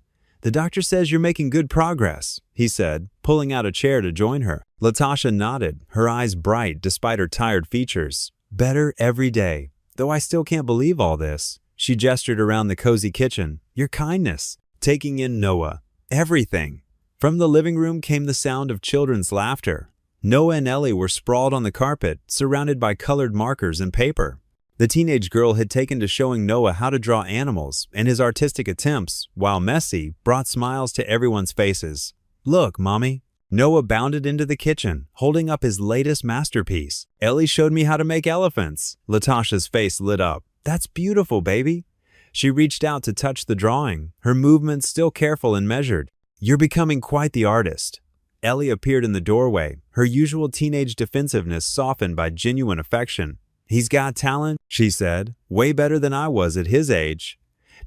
The doctor says you're making good progress, he said, pulling out a chair to join her. Latasha nodded, her eyes bright despite her tired features. Better every day, though I still can't believe all this. She gestured around the cozy kitchen. Your kindness, taking in Noah, everything. From the living room came the sound of children's laughter. Noah and Ellie were sprawled on the carpet, surrounded by colored markers and paper. The teenage girl had taken to showing Noah how to draw animals, and his artistic attempts, while messy, brought smiles to everyone's faces. Look, Mommy. Noah bounded into the kitchen, holding up his latest masterpiece. Ellie showed me how to make elephants. Latasha's face lit up. That's beautiful, baby. She reached out to touch the drawing, her movements still careful and measured. You're becoming quite the artist. Ellie appeared in the doorway, her usual teenage defensiveness softened by genuine affection. He's got talent, she said, way better than I was at his age.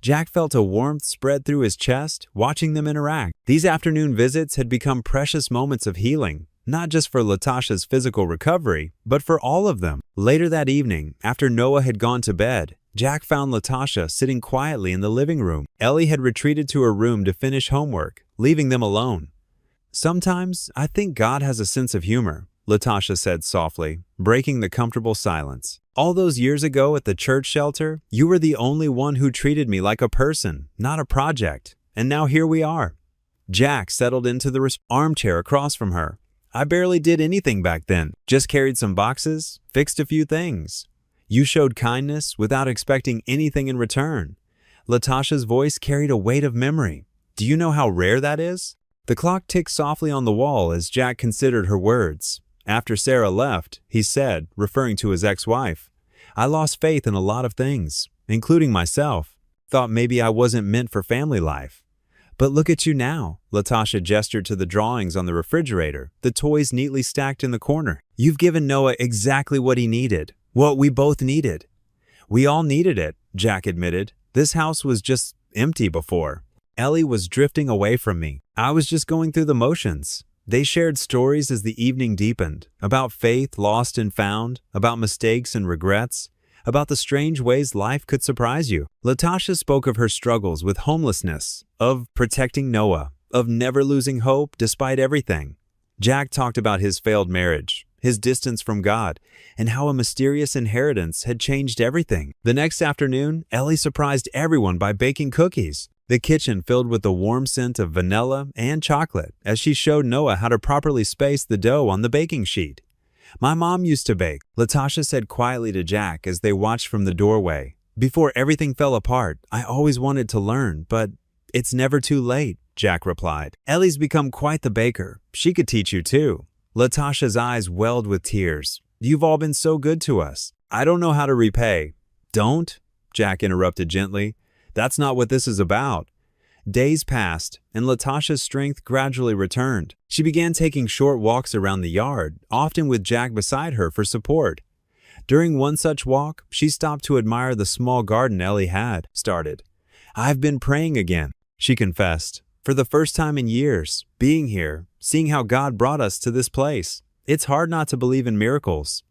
Jack felt a warmth spread through his chest, watching them interact. These afternoon visits had become precious moments of healing, not just for Latasha's physical recovery, but for all of them. Later that evening, after Noah had gone to bed, Jack found Latasha sitting quietly in the living room. Ellie had retreated to her room to finish homework, leaving them alone. Sometimes I think God has a sense of humor, Latasha said softly, breaking the comfortable silence. All those years ago at the church shelter, you were the only one who treated me like a person, not a project. And now here we are. Jack settled into the armchair across from her. I barely did anything back then, just carried some boxes, fixed a few things. You showed kindness without expecting anything in return. Latasha's voice carried a weight of memory. Do you know how rare that is? The clock ticked softly on the wall as Jack considered her words. After Sarah left, he said, referring to his ex-wife, "I lost faith in a lot of things, including myself. Thought maybe I wasn't meant for family life. But look at you now." Latasha gestured to the drawings on the refrigerator, the toys neatly stacked in the corner. "You've given Noah exactly what he needed, what we both needed." "We all needed it," Jack admitted. "This house was just empty before. Ellie was drifting away from me. I was just going through the motions." They shared stories as the evening deepened, about faith lost and found, about mistakes and regrets, about the strange ways life could surprise you. Latasha spoke of her struggles with homelessness, of protecting Noah, of never losing hope despite everything. Jack talked about his failed marriage, his distance from God, and how a mysterious inheritance had changed everything. The next afternoon, Ellie surprised everyone by baking cookies. The kitchen filled with the warm scent of vanilla and chocolate as she showed Noah how to properly space the dough on the baking sheet. "My mom used to bake," Latasha said quietly to Jack as they watched from the doorway. "Before everything fell apart, I always wanted to learn, but it's never too late," Jack replied. "Ellie's become quite the baker. She could teach you too." Latasha's eyes welled with tears. "You've all been so good to us. I don't know how to repay." "Don't," Jack interrupted gently. "That's not what this is about." Days passed, and Latasha's strength gradually returned. She began taking short walks around the yard, often with Jack beside her for support. During one such walk, she stopped to admire the small garden Ellie had started. "I've been praying again," she confessed. "For the first time in years, being here, seeing how God brought us to this place. It's hard not to believe in miracles."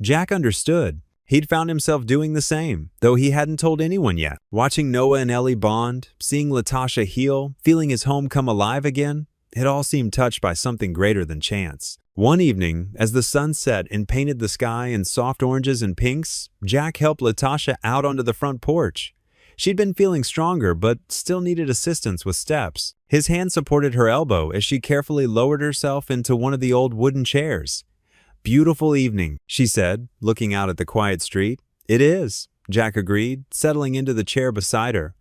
Jack understood. He'd found himself doing the same, though he hadn't told anyone yet. Watching Noah and Ellie bond, seeing Latasha heal, feeling his home come alive again, it all seemed touched by something greater than chance. One evening, as the sun set and painted the sky in soft oranges and pinks, Jack helped Latasha out onto the front porch. She'd been feeling stronger, but still needed assistance with steps. His hand supported her elbow as she carefully lowered herself into one of the old wooden chairs. "Beautiful evening," she said, looking out at the quiet street. "It is," Jack agreed, settling into the chair beside her.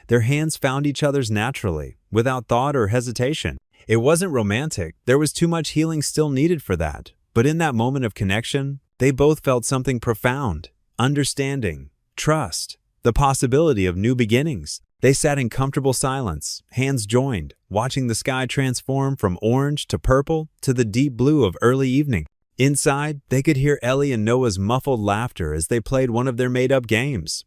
Their hands found each other's naturally, without thought or hesitation. It wasn't romantic. There was too much healing still needed for that. But in that moment of connection, they both felt something profound: understanding, trust, the possibility of new beginnings. They sat in comfortable silence, hands joined, watching the sky transform from orange to purple to the deep blue of early evening. Inside, they could hear Ellie and Noah's muffled laughter as they played one of their made-up games.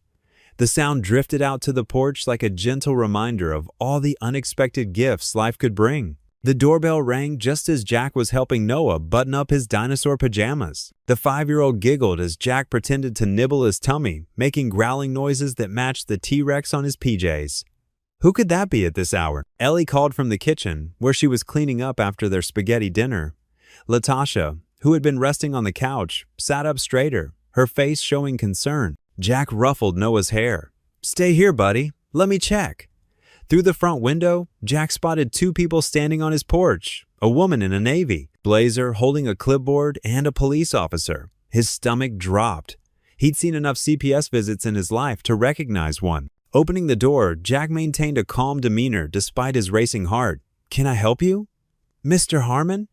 The sound drifted out to the porch like a gentle reminder of all the unexpected gifts life could bring. The doorbell rang just as Jack was helping Noah button up his dinosaur pajamas. The 5-year-old giggled as Jack pretended to nibble his tummy, making growling noises that matched the T-Rex on his PJs. Who could that be at this hour? Ellie called from the kitchen, where she was cleaning up after their spaghetti dinner. Latasha, who had been resting on the couch, sat up straighter, her face showing concern. Jack ruffled Noah's hair. "Stay here, buddy. Let me check." Through the front window, Jack spotted 2 people standing on his porch, a woman in a navy blazer holding a clipboard and a police officer. His stomach dropped. He'd seen enough CPS visits in his life to recognize one. Opening the door, Jack maintained a calm demeanor despite his racing heart. "Can I help you?" "Mr. Harmon?"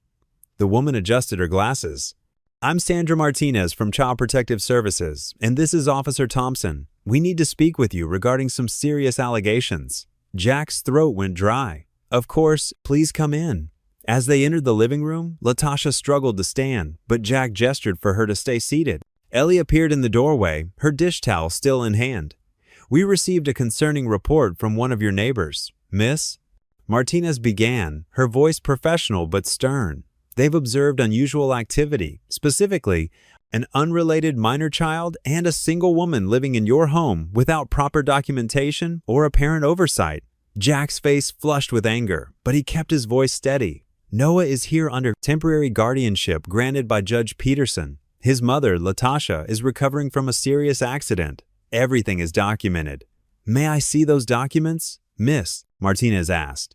The woman adjusted her glasses. "I'm Sandra Martinez from Child Protective Services, and this is Officer Thompson. We need to speak with you regarding some serious allegations." Jack's throat went dry. "Of course, please come in." As they entered the living room, Latasha struggled to stand, but Jack gestured for her to stay seated. Ellie appeared in the doorway, her dish towel still in hand. "We received a concerning report from one of your neighbors, Miss." Martinez began, her voice professional but stern. "They've observed unusual activity, specifically an unrelated minor child and a single woman living in your home without proper documentation or apparent oversight." Jack's face flushed with anger, but he kept his voice steady. "Noah is here under temporary guardianship granted by Judge Peterson. His mother, Latasha, is recovering from a serious accident. Everything is documented." "May I see those documents, Miss?" Martinez asked.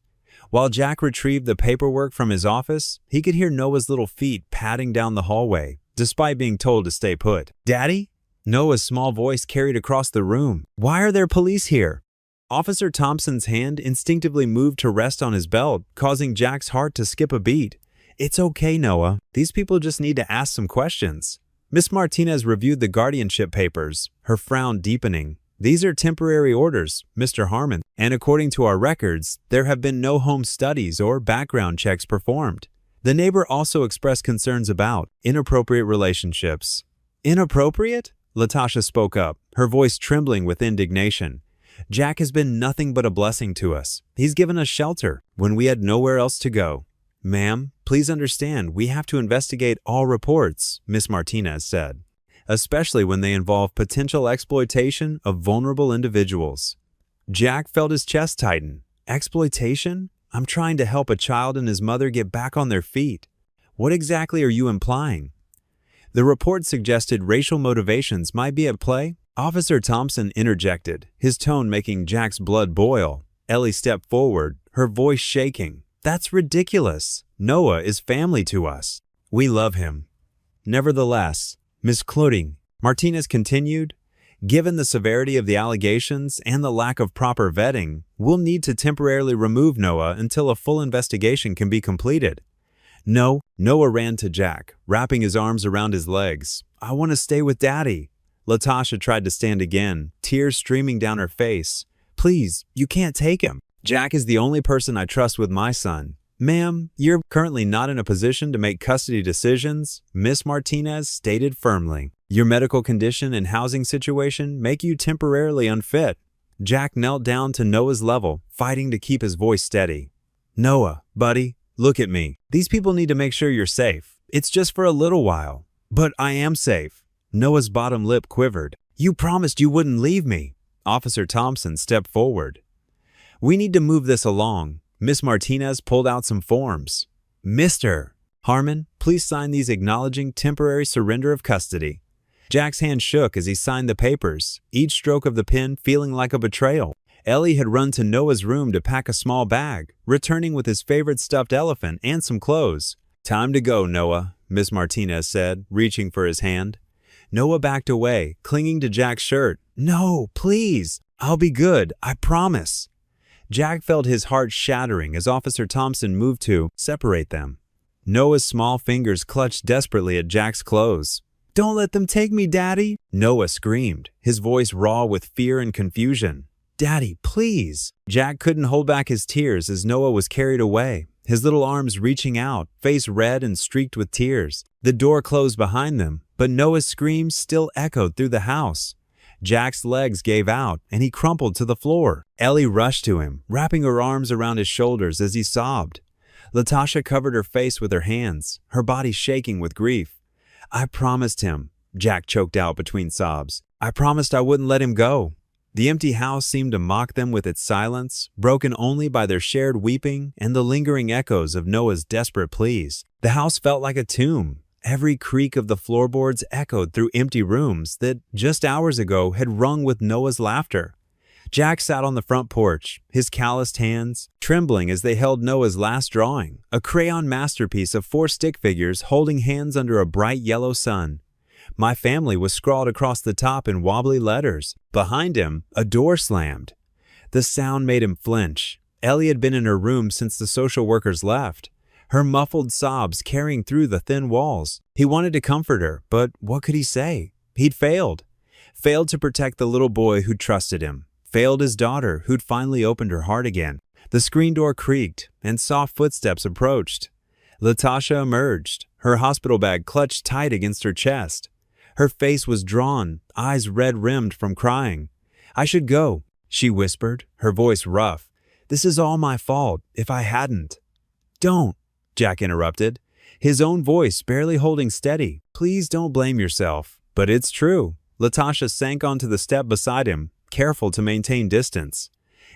While Jack retrieved the paperwork from his office, he could hear Noah's little feet padding down the hallway, despite being told to stay put. "Daddy?" Noah's small voice carried across the room. "Why are there police here?" Officer Thompson's hand instinctively moved to rest on his belt, causing Jack's heart to skip a beat. It's okay, Noah. These people just need to ask some questions. Miss Martinez reviewed the guardianship papers, her frown deepening. These are temporary orders, Mr. Harmon, and according to our records, there have been no home studies or background checks performed. The neighbor also expressed concerns about inappropriate relationships. Inappropriate? Latasha spoke up, her voice trembling with indignation. Jack has been nothing but a blessing to us. He's given us shelter when we had nowhere else to go. Ma'am, please understand, we have to investigate all reports, Miss Martinez said, especially when they involve potential exploitation of vulnerable individuals. Jack felt his chest tighten. Exploitation? I'm trying to help a child and his mother get back on their feet. What exactly are you implying? The report suggested racial motivations might be at play. Officer Thompson interjected, his tone making Jack's blood boil. Ellie stepped forward, her voice shaking. That's ridiculous. Noah is family to us. We love him. Nevertheless, Miss Cloting, Martinez continued, given the severity of the allegations and the lack of proper vetting, we'll need to temporarily remove Noah until a full investigation can be completed. No, Noah ran to Jack, wrapping his arms around his legs. I want to stay with Daddy. Latasha tried to stand again, tears streaming down her face. Please, you can't take him. Jack is the only person I trust with my son. Ma'am, you're currently not in a position to make custody decisions, Miss Martinez stated firmly. Your medical condition and housing situation make you temporarily unfit. Jack knelt down to Noah's level, fighting to keep his voice steady. Noah, buddy, look at me. These people need to make sure you're safe. It's just for a little while. But I am safe. Noah's bottom lip quivered. You promised you wouldn't leave me. Officer Thompson stepped forward. We need to move this along. Miss Martinez pulled out some forms. Mr. Harmon, please sign these acknowledging temporary surrender of custody. Jack's hand shook as he signed the papers, each stroke of the pen feeling like a betrayal. Ellie had run to Noah's room to pack a small bag, returning with his favorite stuffed elephant and some clothes. Time to go, Noah, Miss Martinez said, reaching for his hand. Noah backed away, clinging to Jack's shirt. No, please. I'll be good. I promise. Jack felt his heart shattering as Officer Thompson moved to separate them. Noah's small fingers clutched desperately at Jack's clothes. Don't let them take me, Daddy! Noah screamed, his voice raw with fear and confusion. Daddy, please! Jack couldn't hold back his tears as Noah was carried away, his little arms reaching out, face red and streaked with tears. The door closed behind them, but Noah's screams still echoed through the house. Jack's legs gave out, and he crumpled to the floor. Ellie rushed to him, wrapping her arms around his shoulders as he sobbed. Latasha covered her face with her hands, her body shaking with grief. I promised him, Jack choked out between sobs. I promised I wouldn't let him go. The empty house seemed to mock them with its silence, broken only by their shared weeping and the lingering echoes of Noah's desperate pleas. The house felt like a tomb. Every creak of the floorboards echoed through empty rooms that, just hours ago, had rung with Noah's laughter. Jack sat on the front porch, his calloused hands trembling as they held Noah's last drawing, a crayon masterpiece of 4 stick figures holding hands under a bright yellow sun. My family was scrawled across the top in wobbly letters. Behind him, a door slammed. The sound made him flinch. Ellie had been in her room since the social workers left, her muffled sobs carrying through the thin walls. He wanted to comfort her, but what could he say? He'd failed. Failed to protect the little boy who'd trusted him. Failed his daughter, who'd finally opened her heart again. The screen door creaked, and soft footsteps approached. Latasha emerged, her hospital bag clutched tight against her chest. Her face was drawn, eyes red-rimmed from crying. I should go, she whispered, her voice rough. This is all my fault, if I hadn't. Don't, Jack interrupted, his own voice barely holding steady. Please don't blame yourself. But it's true. Latasha sank onto the step beside him, careful to maintain distance.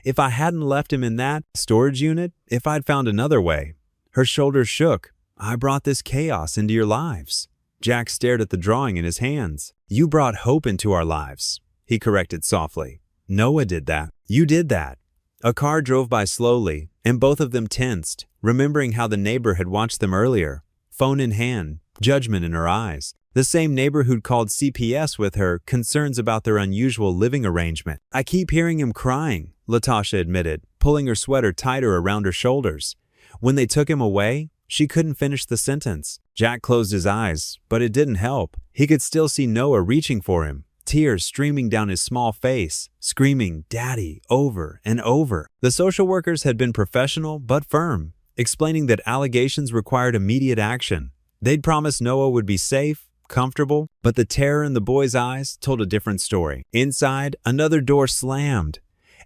If I hadn't left him in that storage unit, if I'd found another way. Her shoulders shook. I brought this chaos into your lives. Jack stared at the drawing in his hands. You brought hope into our lives, he corrected softly. Noah did that. You did that. A car drove by slowly, and both of them tensed, remembering how the neighbor had watched them earlier, phone in hand, judgment in her eyes. The same neighbor who'd called CPS with her, concerns about their unusual living arrangement. I keep hearing him crying, Latasha admitted, pulling her sweater tighter around her shoulders. When they took him away, She couldn't finish the sentence. Jack closed his eyes, but it didn't help. He could still see Noah reaching for him, tears streaming down his small face, screaming, "Daddy," over and over. The social workers had been professional but firm, explaining that allegations required immediate action. They'd promised Noah would be safe, comfortable, but the terror in the boy's eyes told a different story. Inside, another door slammed.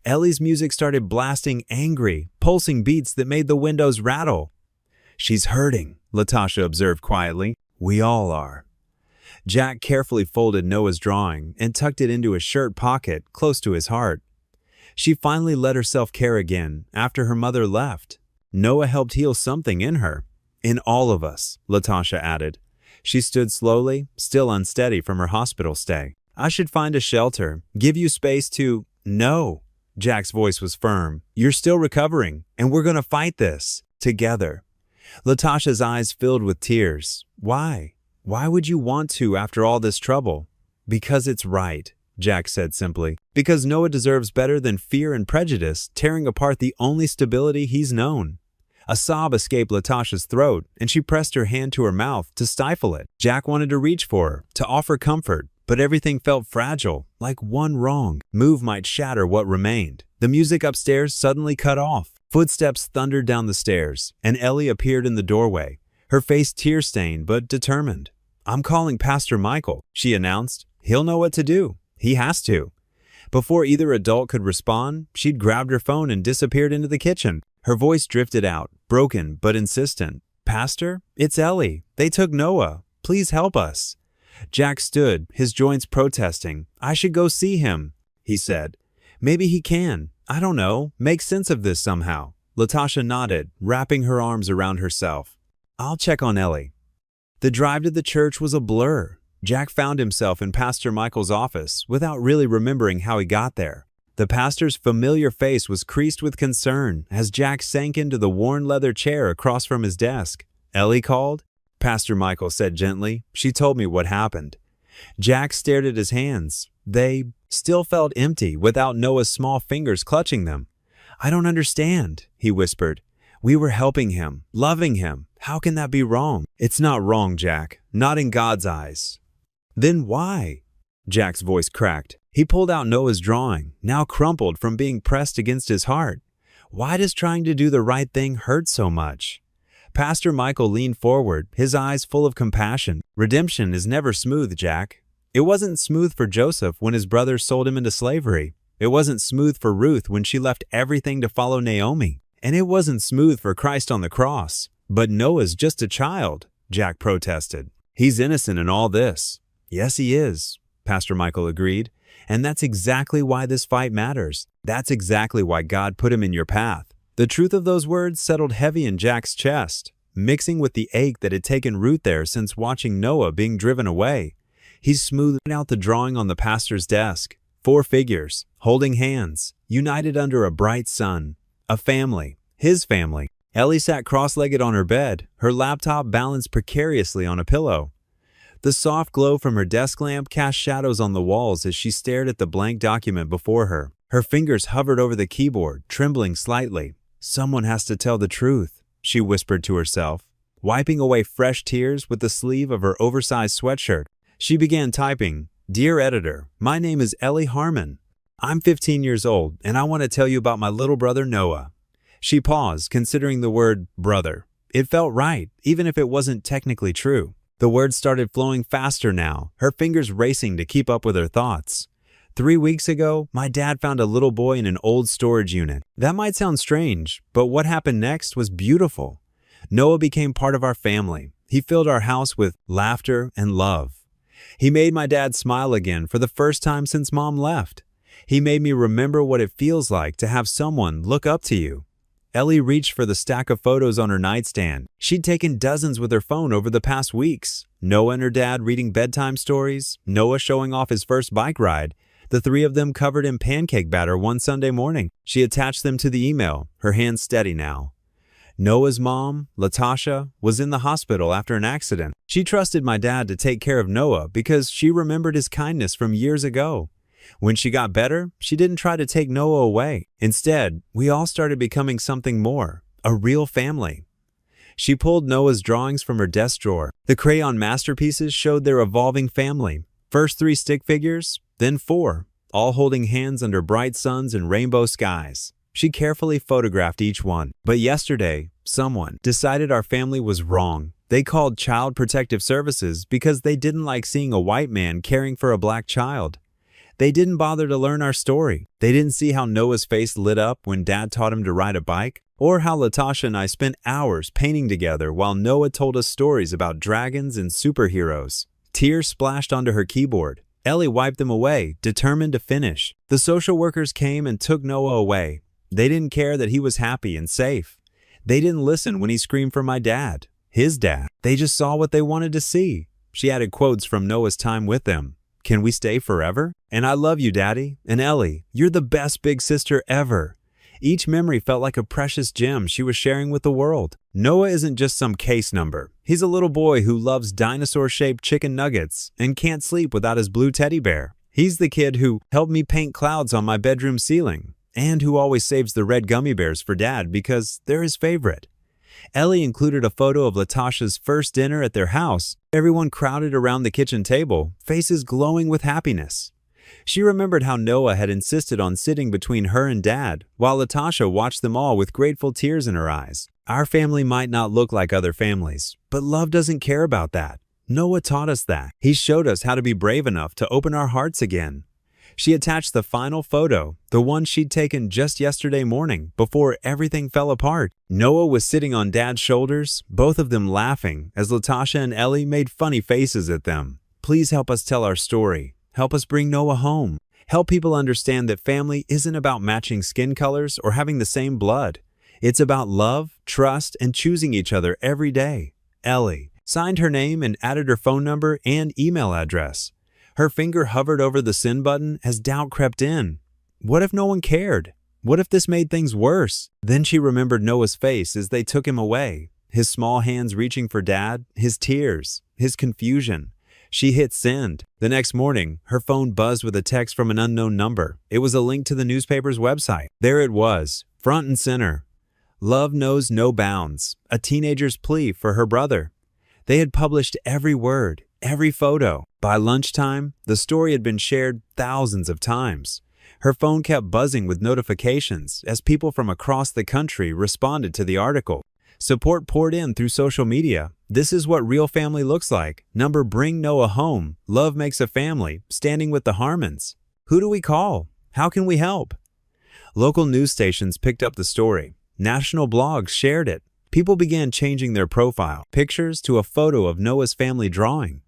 Ellie's music started blasting angry, pulsing beats that made the windows rattle. "She's hurting," Latasha observed quietly. "We all are." Jack carefully folded Noah's drawing and tucked it into his shirt pocket close to his heart. She finally let herself care again after her mother left. Noah helped heal something in her. In all of us, Latasha added. She stood slowly, still unsteady from her hospital stay. "I should find a shelter, give you space to—" "No." Jack's voice was firm. "You're still recovering, and we're going to fight this together." Latasha's eyes filled with tears. "Why? Why would you want to after all this trouble?" "Because it's right," Jack said simply. "Because Noah deserves better than fear and prejudice tearing apart the only stability he's known." A sob escaped Latasha's throat, and she pressed her hand to her mouth to stifle it. Jack wanted to reach for her, to offer comfort, but everything felt fragile, like one wrong move might shatter what remained. The music upstairs suddenly cut off. Footsteps thundered down the stairs, and Ellie appeared in the doorway, her face tear-stained but determined. "I'm calling Pastor Michael," she announced. "He'll know what to do. He has to." Before either adult could respond, she'd grabbed her phone and disappeared into the kitchen. Her voice drifted out, broken but insistent. "Pastor, it's Ellie. They took Noah. Please help us." Jack stood, his joints protesting. "I should go see him," he said. "Maybe he can. I don't know. Make sense of this somehow." Latasha nodded, wrapping her arms around herself. "I'll check on Ellie." The drive to the church was a blur. Jack found himself in Pastor Michael's office without really remembering how he got there. The pastor's familiar face was creased with concern as Jack sank into the worn leather chair across from his desk. "Ellie called?" Pastor Michael said gently. "She told me what happened." Jack stared at his hands. They still felt empty without Noah's small fingers clutching them. "I don't understand," he whispered. "We were helping him, loving him. How can that be wrong?" "It's not wrong, Jack. Not in God's eyes." "Then why?" Jack's voice cracked. He pulled out Noah's drawing, now crumpled from being pressed against his heart. "Why does trying to do the right thing hurt so much?" Pastor Michael leaned forward, his eyes full of compassion. "Redemption is never smooth, Jack. It wasn't smooth for Joseph when his brothers sold him into slavery. It wasn't smooth for Ruth when she left everything to follow Naomi. And it wasn't smooth for Christ on the cross. But Noah's just a child," Jack protested. "He's innocent in all this." "Yes, he is," Pastor Michael agreed. "And that's exactly why this fight matters. That's exactly why God put him in your path." The truth of those words settled heavy in Jack's chest, mixing with the ache that had taken root there since watching Noah being driven away. He smoothed out the drawing on the pastor's desk. 4 figures, holding hands, united under a bright sun. A family, his family. Ellie sat cross-legged on her bed, her laptop balanced precariously on a pillow. The soft glow from her desk lamp cast shadows on the walls as she stared at the blank document before her. Her fingers hovered over the keyboard, trembling slightly. "Someone has to tell the truth," she whispered to herself. Wiping away fresh tears with the sleeve of her oversized sweatshirt, she began typing, "Dear editor, my name is Ellie Harmon. I'm 15 years old, and I want to tell you about my little brother Noah." She paused, considering the word brother. It felt right, even if it wasn't technically true. The words started flowing faster now, her fingers racing to keep up with her thoughts. 3 weeks ago, my dad found a little boy in an old storage unit. That might sound strange, but what happened next was beautiful. Noah became part of our family. He filled our house with laughter and love. He made my dad smile again for the first time since Mom left. He made me remember what it feels like to have someone look up to you. Ellie reached for the stack of photos on her nightstand. She'd taken dozens with her phone over the past weeks. Noah and her dad reading bedtime stories, Noah showing off his first bike ride, the 3 of them covered in pancake batter one Sunday morning. She attached them to the email, her hands steady now. Noah's mom, Latasha, was in the hospital after an accident. She trusted my dad to take care of Noah because she remembered his kindness from years ago. When she got better, she didn't try to take Noah away. Instead, we all started becoming something more, a real family. She pulled Noah's drawings from her desk drawer. The crayon masterpieces showed their evolving family. First 3 stick figures, then 4, all holding hands under bright suns and rainbow skies. She carefully photographed each one. But yesterday, someone decided our family was wrong. They called Child Protective Services because they didn't like seeing a white man caring for a black child. They didn't bother to learn our story. They didn't see how Noah's face lit up when Dad taught him to ride a bike, or how Latasha and I spent hours painting together while Noah told us stories about dragons and superheroes. Tears splashed onto her keyboard. Ellie wiped them away, determined to finish. The social workers came and took Noah away. They didn't care that he was happy and safe. They didn't listen when he screamed for my dad, his dad. They just saw what they wanted to see. She added quotes from Noah's time with them. Can we stay forever? And I love you, Daddy. And Ellie, you're the best big sister ever. Each memory felt like a precious gem she was sharing with the world. Noah isn't just some case number. He's a little boy who loves dinosaur-shaped chicken nuggets and can't sleep without his blue teddy bear. He's the kid who helped me paint clouds on my bedroom ceiling and who always saves the red gummy bears for Dad because they're his favorite. Ellie included a photo of Latasha's first dinner at their house. Everyone crowded around the kitchen table, faces glowing with happiness. She remembered how Noah had insisted on sitting between her and Dad, while Latasha watched them all with grateful tears in her eyes. Our family might not look like other families, but love doesn't care about that. Noah taught us that. He showed us how to be brave enough to open our hearts again. She attached the final photo, the one she'd taken just yesterday morning, before everything fell apart. Noah was sitting on Dad's shoulders, both of them laughing, as Latasha and Ellie made funny faces at them. Please help us tell our story. Help us bring Noah home. Help people understand that family isn't about matching skin colors or having the same blood. It's about love, trust, and choosing each other every day. Ellie signed her name and added her phone number and email address. Her finger hovered over the send button as doubt crept in. What if no one cared? What if this made things worse? Then she remembered Noah's face as they took him away, his small hands reaching for Dad, his tears, his confusion. She hit send. The next morning, her phone buzzed with a text from an unknown number. It was a link to the newspaper's website. There it was, front and center. Love knows no bounds, a teenager's plea for her brother. They had published every word, every photo. By lunchtime, the story had been shared thousands of times. Her phone kept buzzing with notifications as people from across the country responded to the article. Support poured in through social media. This is what real family looks like. Number Bring Noah Home. Love makes a family. Standing with the Harmons. Who do we call? How can we help? Local news stations picked up the story. National blogs shared it. People began changing their profile pictures to a photo of Noah's family drawing.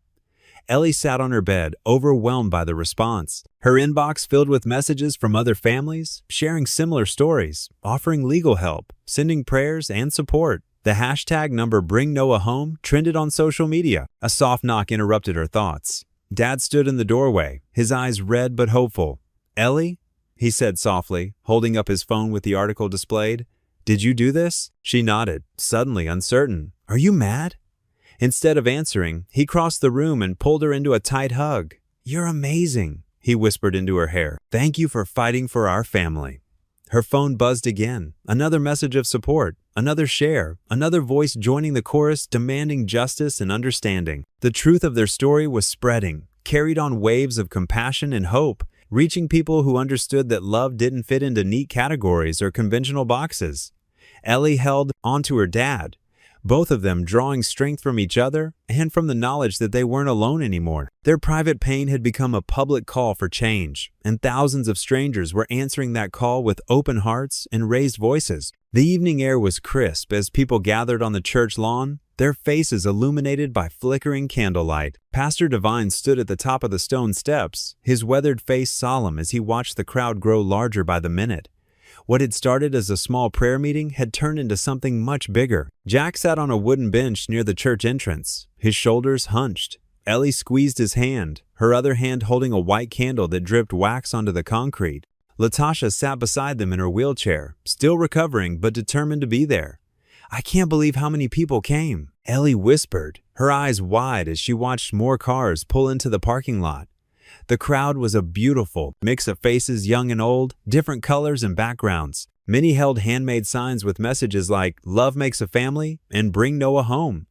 Ellie sat on her bed, overwhelmed by the response. Her inbox filled with messages from other families, sharing similar stories, offering legal help, sending prayers and support. The hashtag number Bring Noah Home trended on social media. A soft knock interrupted her thoughts. Dad stood in the doorway, his eyes red but hopeful. Ellie? He said softly, holding up his phone with the article displayed. Did you do this? She nodded, suddenly uncertain. Are you mad? Instead of answering, he crossed the room and pulled her into a tight hug. You're amazing, he whispered into her hair. Thank you for fighting for our family. Her phone buzzed again. Another message of support, another share, another voice joining the chorus demanding justice and understanding. The truth of their story was spreading, carried on waves of compassion and hope, reaching people who understood that love didn't fit into neat categories or conventional boxes. Ellie held onto her dad, both of them drawing strength from each other and from the knowledge that they weren't alone anymore. Their private pain had become a public call for change, and thousands of strangers were answering that call with open hearts and raised voices. The evening air was crisp as people gathered on the church lawn, their faces illuminated by flickering candlelight. Pastor Devine stood at the top of the stone steps, his weathered face solemn as he watched the crowd grow larger by the minute. What had started as a small prayer meeting had turned into something much bigger. Jack sat on a wooden bench near the church entrance, his shoulders hunched. Ellie squeezed his hand, her other hand holding a white candle that dripped wax onto the concrete. Latasha sat beside them in her wheelchair, still recovering but determined to be there. I can't believe how many people came, Ellie whispered, her eyes wide as she watched more cars pull into the parking lot. The crowd was a beautiful mix of faces, young and old, different colors and backgrounds. Many held handmade signs with messages like, "Love makes a family," and "Bring Noah home."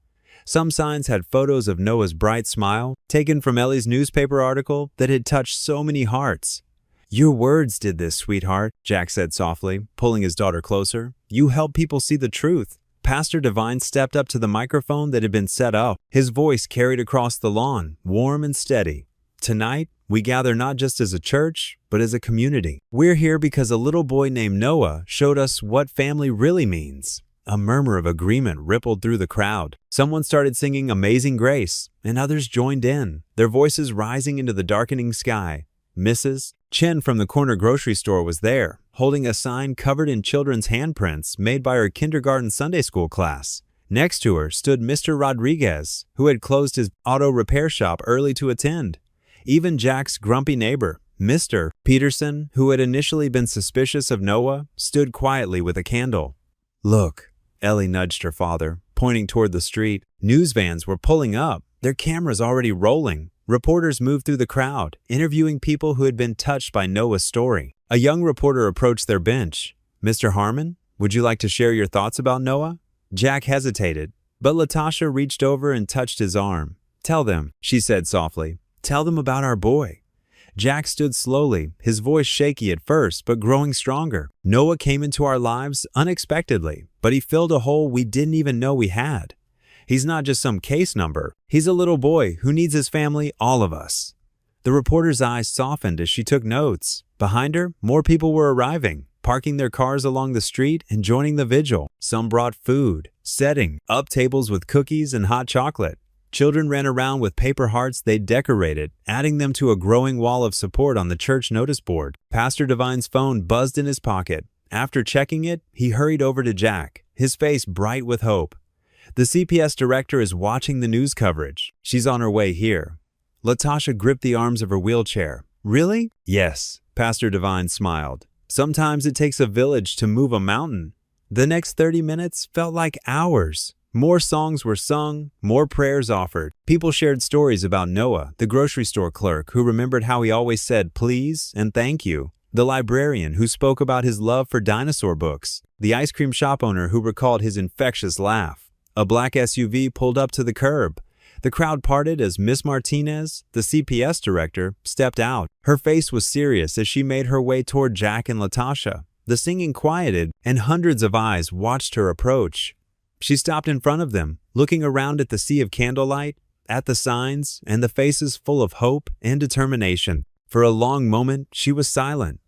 Some signs had photos of Noah's bright smile, taken from Ellie's newspaper article that had touched so many hearts. "Your words did this, sweetheart," Jack said softly, pulling his daughter closer. "You help people see the truth." Pastor Devine stepped up to the microphone that had been set up. His voice carried across the lawn, warm and steady. "Tonight, we gather not just as a church, but as a community. We're here because a little boy named Noah showed us what family really means." A murmur of agreement rippled through the crowd. Someone started singing Amazing Grace, and others joined in, their voices rising into the darkening sky. Mrs. Chen from the corner grocery store was there, holding a sign covered in children's handprints made by her kindergarten Sunday school class. Next to her stood Mr. Rodriguez, who had closed his auto repair shop early to attend. Even Jack's grumpy neighbor, Mr. Peterson, who had initially been suspicious of Noah, stood quietly with a candle. "Look," Ellie nudged her father, pointing toward the street. News vans were pulling up, their cameras already rolling. Reporters moved through the crowd, interviewing people who had been touched by Noah's story. A young reporter approached their bench. "Mr. Harmon, would you like to share your thoughts about Noah?" Jack hesitated, but Latasha reached over and touched his arm. "Tell them," she said softly. "Tell them about our boy." Jack stood slowly, his voice shaky at first, but growing stronger. "Noah came into our lives unexpectedly, but he filled a hole we didn't even know we had. He's not just some case number. He's a little boy who needs his family, all of us." The reporter's eyes softened as she took notes. Behind her, more people were arriving, parking their cars along the street and joining the vigil. Some brought food, setting up tables with cookies and hot chocolate. Children ran around with paper hearts they'd decorated, adding them to a growing wall of support on the church notice board. Pastor Devine's phone buzzed in his pocket. After checking it, he hurried over to Jack, his face bright with hope. "The CPS director is watching the news coverage. She's on her way here." Latasha gripped the arms of her wheelchair. "Really?" "Yes," Pastor Devine smiled. "Sometimes it takes a village to move a mountain." The next 30 minutes felt like hours. More songs were sung, more prayers offered. People shared stories about Noah, the grocery store clerk who remembered how he always said please and thank you, the librarian who spoke about his love for dinosaur books, the ice cream shop owner who recalled his infectious laugh. A black SUV pulled up to the curb. The crowd parted as Miss Martinez, the CPS director, stepped out. Her face was serious as she made her way toward Jack and Latasha. The singing quieted, and hundreds of eyes watched her approach. She stopped in front of them, looking around at the sea of candlelight, at the signs, and the faces full of hope and determination. For a long moment, she was silent.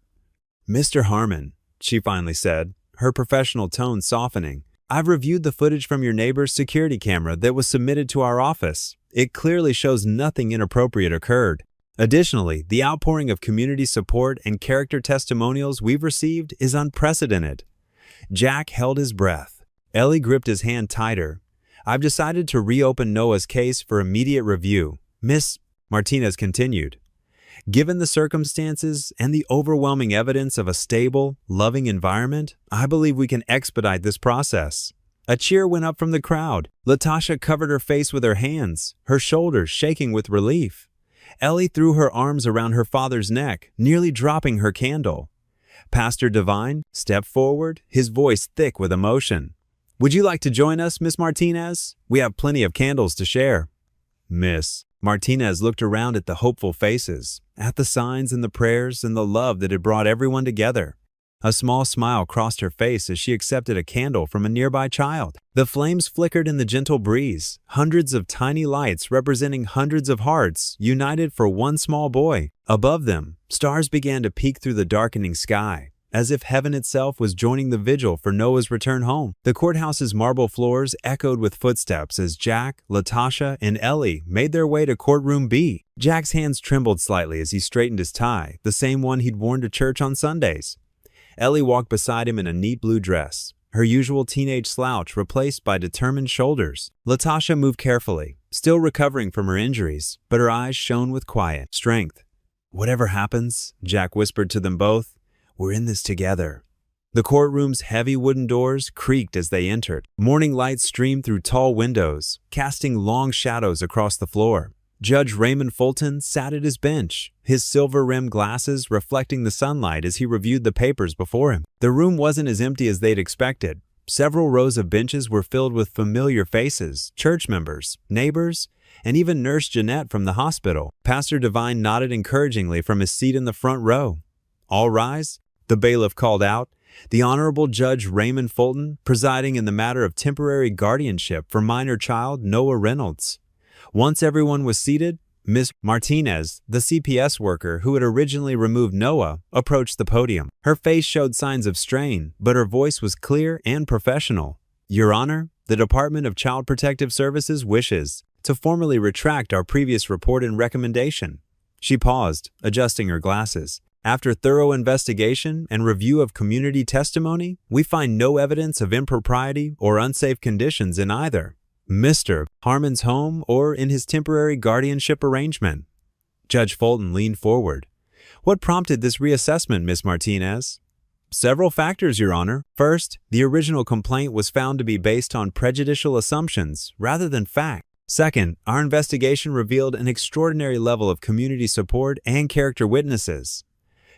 "Mr. Harmon," she finally said, her professional tone softening, "I've reviewed the footage from your neighbor's security camera that was submitted to our office. It clearly shows nothing inappropriate occurred. Additionally, the outpouring of community support and character testimonials we've received is unprecedented." Jack held his breath. Ellie gripped his hand tighter. "I've decided to reopen Noah's case for immediate review," Miss Martinez continued. "Given the circumstances and the overwhelming evidence of a stable, loving environment, I believe we can expedite this process." A cheer went up from the crowd. Latasha covered her face with her hands, her shoulders shaking with relief. Ellie threw her arms around her father's neck, nearly dropping her candle. Pastor Devine stepped forward, his voice thick with emotion. "Would you like to join us, Miss Martinez? We have plenty of candles to share." Miss Martinez looked around at the hopeful faces, at the signs and the prayers and the love that had brought everyone together. A small smile crossed her face as she accepted a candle from a nearby child. The flames flickered in the gentle breeze, hundreds of tiny lights representing hundreds of hearts united for one small boy. Above them, stars began to peek through the darkening sky, as if heaven itself was joining the vigil for Noah's return home. The courthouse's marble floors echoed with footsteps as Jack, Latasha, and Ellie made their way to courtroom B. Jack's hands trembled slightly as he straightened his tie, the same one he'd worn to church on Sundays. Ellie walked beside him in a neat blue dress, her usual teenage slouch replaced by determined shoulders. Latasha moved carefully, still recovering from her injuries, but her eyes shone with quiet strength. "Whatever happens," Jack whispered to them both, "we're in this together." The courtroom's heavy wooden doors creaked as they entered. Morning light streamed through tall windows, casting long shadows across the floor. Judge Raymond Fulton sat at his bench, his silver-rimmed glasses reflecting the sunlight as he reviewed the papers before him. The room wasn't as empty as they'd expected. Several rows of benches were filled with familiar faces, church members, neighbors, and even Nurse Jeanette from the hospital. Pastor Devine nodded encouragingly from his seat in the front row. "All rise," the bailiff called out, the Honorable Judge Raymond Fulton presiding in the matter of temporary guardianship for minor child Noah Reynolds. Once everyone was seated, Miss Martinez, the CPS worker who had originally removed Noah, approached the podium. Her face showed signs of strain, but her voice was clear and professional. "Your Honor, the Department of Child Protective Services wishes to formally retract our previous report and recommendation." She paused, adjusting her glasses. "After thorough investigation and review of community testimony, we find no evidence of impropriety or unsafe conditions in either Mr. Harmon's home or in his temporary guardianship arrangement." Judge Fulton leaned forward. "What prompted this reassessment, Miss Martinez?" "Several factors, Your Honor. First, the original complaint was found to be based on prejudicial assumptions rather than fact. Second, our investigation revealed an extraordinary level of community support and character witnesses."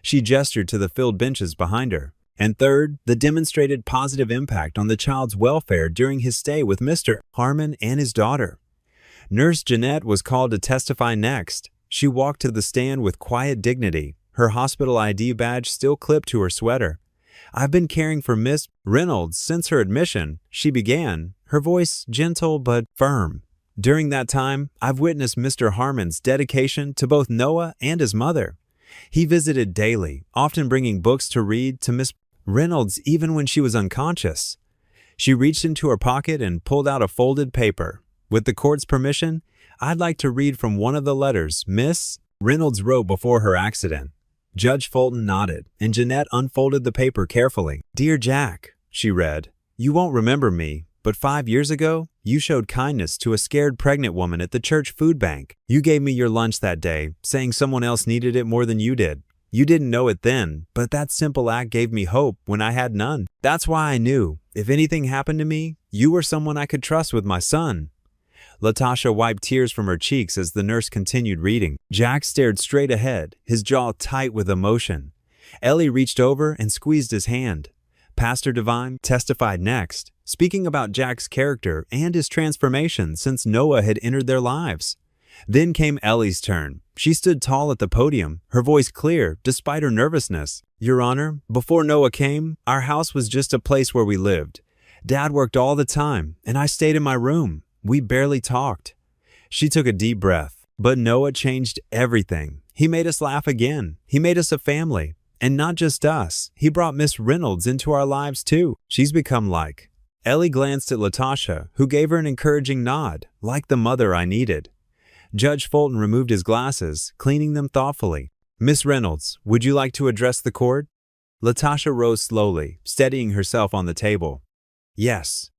She gestured to the filled benches behind her. "And third, the demonstrated positive impact on the child's welfare during his stay with Mr. Harmon and his daughter." Nurse Jeanette was called to testify next. She walked to the stand with quiet dignity, her hospital ID badge still clipped to her sweater. "I've been caring for Miss Reynolds since her admission," she began, her voice gentle but firm. "During that time, I've witnessed Mr. Harmon's dedication to both Noah and his mother. He visited daily, often bringing books to read to Miss Reynolds even when she was unconscious." She reached into her pocket and pulled out a folded paper. "With the court's permission, I'd like to read from one of the letters Miss Reynolds wrote before her accident." Judge Fulton nodded, and Jeanette unfolded the paper carefully. "Dear Jack," she read, "you won't remember me, but 5 years ago, you showed kindness to a scared pregnant woman at the church food bank. You gave me your lunch that day, saying someone else needed it more than you did. You didn't know it then, but that simple act gave me hope when I had none. That's why I knew, if anything happened to me, you were someone I could trust with my son." Latasha wiped tears from her cheeks as the nurse continued reading. Jack stared straight ahead, his jaw tight with emotion. Ellie reached over and squeezed his hand. Pastor Devine testified next, speaking about Jack's character and his transformation since Noah had entered their lives. Then came Ellie's turn. She stood tall at the podium, her voice clear despite her nervousness. "Your Honor, before Noah came, our house was just a place where we lived. Dad worked all the time, and I stayed in my room. We barely talked." She took a deep breath. "But Noah changed everything. He made us laugh again. He made us a family. And not just us, he brought Miss Reynolds into our lives too. She's become like." Ellie glanced at Latasha, who gave her an encouraging nod, like the mother I needed. Judge Fulton removed his glasses, cleaning them thoughtfully. "Miss Reynolds, would you like to address the court?" Latasha rose slowly, steadying herself on the table. "Yes,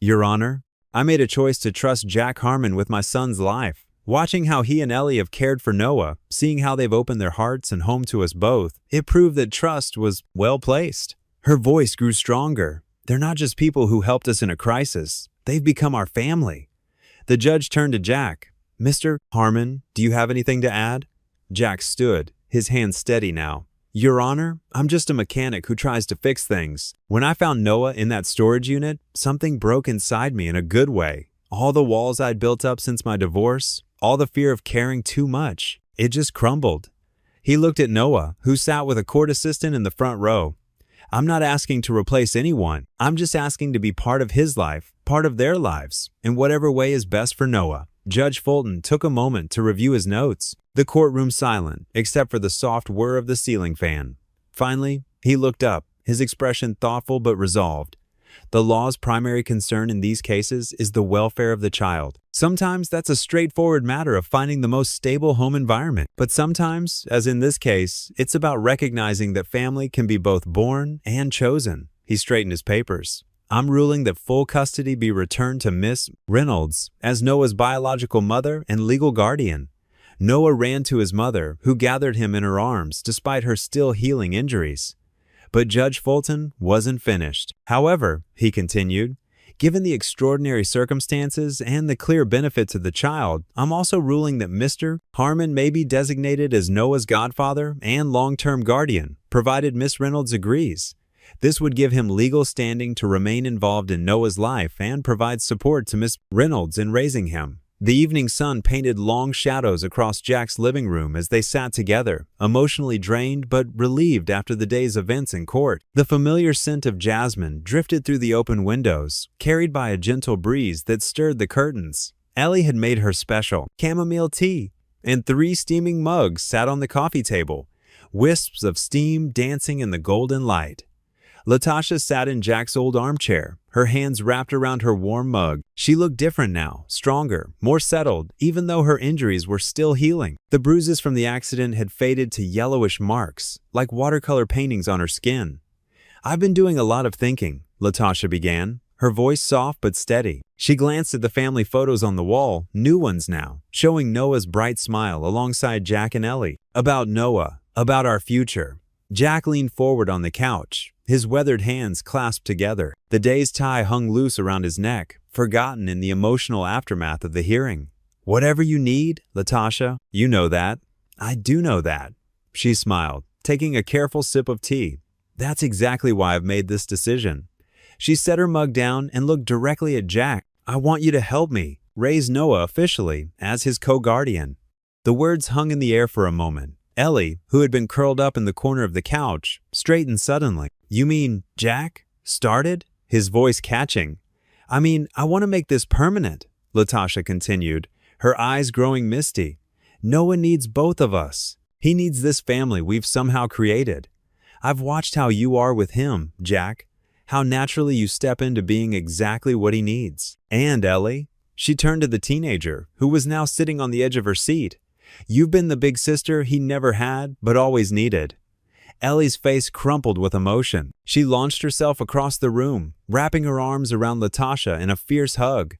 Your Honor. I made a choice to trust Jack Harmon with my son's life. Watching how he and Ellie have cared for Noah, seeing how they've opened their hearts and home to us both, it proved that trust was well placed." Her voice grew stronger. "They're not just people who helped us in a crisis. They've become our family." The judge turned to Jack. "Mr. Harmon, do you have anything to add?" Jack stood, his hands steady now. "Your Honor, I'm just a mechanic who tries to fix things. When I found Noah in that storage unit, something broke inside me in a good way. All the walls I'd built up since my divorce, all the fear of caring too much, it just crumbled." He looked at Noah, who sat with a court assistant in the front row. "I'm not asking to replace anyone. I'm just asking to be part of his life, part of their lives, in whatever way is best for Noah." Judge Fulton took a moment to review his notes, the courtroom silent, except for the soft whir of the ceiling fan. Finally, he looked up, his expression thoughtful but resolved. The law's primary concern in these cases is the welfare of the child. Sometimes that's a straightforward matter of finding the most stable home environment. But sometimes, as in this case, it's about recognizing that family can be both born and chosen. He straightened his papers. "I'm ruling that full custody be returned to Miss Reynolds as Noah's biological mother and legal guardian." Noah ran to his mother, who gathered him in her arms despite her still healing injuries. But Judge Fulton wasn't finished. "However," he continued, Given the extraordinary circumstances and the clear benefit to the child, I'm also ruling that Mr. Harmon may be designated as Noah's godfather and long-term guardian, provided Miss Reynolds agrees. This would give him legal standing to remain involved in Noah's life and provide support to Miss Reynolds in raising him. The evening sun painted long shadows across Jack's living room as they sat together, emotionally drained but relieved after the day's events in court. The familiar scent of jasmine drifted through the open windows, carried by a gentle breeze that stirred the curtains. Ellie had made her special chamomile tea, and 3 steaming mugs sat on the coffee table, wisps of steam dancing in the golden light. Latasha sat in Jack's old armchair, her hands wrapped around her warm mug. She looked different now, stronger, more settled, even though her injuries were still healing. The bruises from the accident had faded to yellowish marks, like watercolor paintings on her skin. "I've been doing a lot of thinking," Latasha began, her voice soft but steady. She glanced at the family photos on the wall, new ones now, showing Noah's bright smile alongside Jack and Ellie. "About Noah, about our future." Jack leaned forward on the couch, his weathered hands clasped together. The day's tie hung loose around his neck, forgotten in the emotional aftermath of the hearing. "Whatever you need, Latasha, you know that." "I do know that." She smiled, taking a careful sip of tea. "That's exactly why I've made this decision." She set her mug down and looked directly at Jack. "I want you to help me raise Noah officially as his co-guardian." The words hung in the air for a moment. Ellie, who had been curled up in the corner of the couch, straightened suddenly. "You mean Jack? Started?" His voice catching. "I mean, I want to make this permanent," Latasha continued, her eyes growing misty. "Noah needs both of us. He needs this family we've somehow created. I've watched how you are with him, Jack, how naturally you step into being exactly what he needs. And Ellie," she turned to the teenager, who was now sitting on the edge of her seat, "you've been the big sister he never had but always needed." Ellie's face crumpled with emotion. She launched herself across the room, wrapping her arms around Latasha in a fierce hug.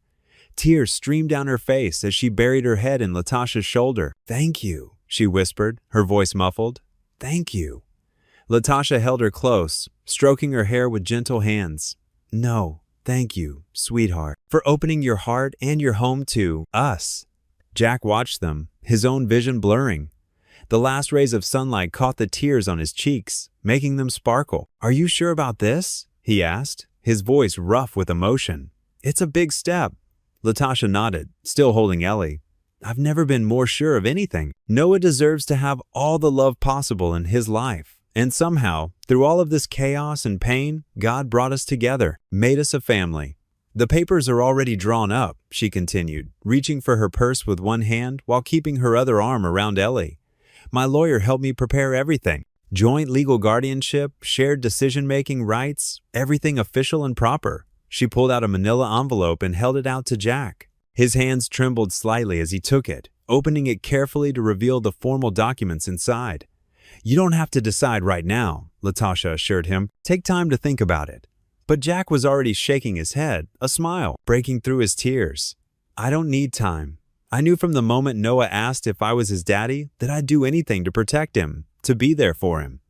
Tears streamed down her face as she buried her head in Latasha's shoulder. "Thank you," she whispered, her voice muffled. "Thank you." Latasha held her close, stroking her hair with gentle hands. "No, thank you, sweetheart, for opening your heart and your home to us." Jack watched them, his own vision blurring. The last rays of sunlight caught the tears on his cheeks, making them sparkle. "Are you sure about this?" he asked, his voice rough with emotion. "It's a big step." Latasha nodded, still holding Ellie. "I've never been more sure of anything. Noah deserves to have all the love possible in his life. And somehow, through all of this chaos and pain, God brought us together, made us a family." "The papers are already drawn up," she continued, reaching for her purse with one hand while keeping her other arm around Ellie. "My lawyer helped me prepare everything. Joint legal guardianship, shared decision-making rights, everything official and proper." She pulled out a manila envelope and held it out to Jack. His hands trembled slightly as he took it, opening it carefully to reveal the formal documents inside. "You don't have to decide right now," Latasha assured him. "Take time to think about it." But Jack was already shaking his head, a smile breaking through his tears. "I don't need time. I knew from the moment Noah asked if I was his daddy that I'd do anything to protect him, to be there for him."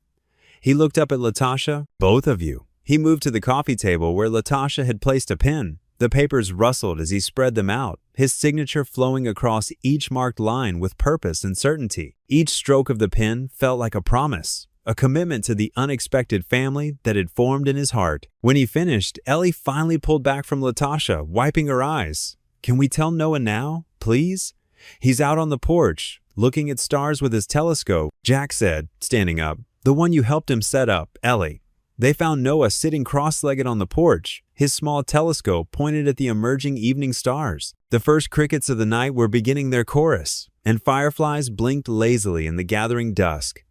He looked up at Latasha. "Both of you." He moved to the coffee table where Latasha had placed a pen. The papers rustled as he spread them out, his signature flowing across each marked line with purpose and certainty. Each stroke of the pen felt like a promise, a commitment to the unexpected family that had formed in his heart. When he finished, Ellie finally pulled back from Latasha, wiping her eyes. "Can we tell Noah now, please? He's out on the porch, looking at stars with his telescope," Jack said, standing up. "The one you helped him set up, Ellie." They found Noah sitting cross-legged on the porch, his small telescope pointed at the emerging evening stars. The first crickets of the night were beginning their chorus, and fireflies blinked lazily in the gathering dusk.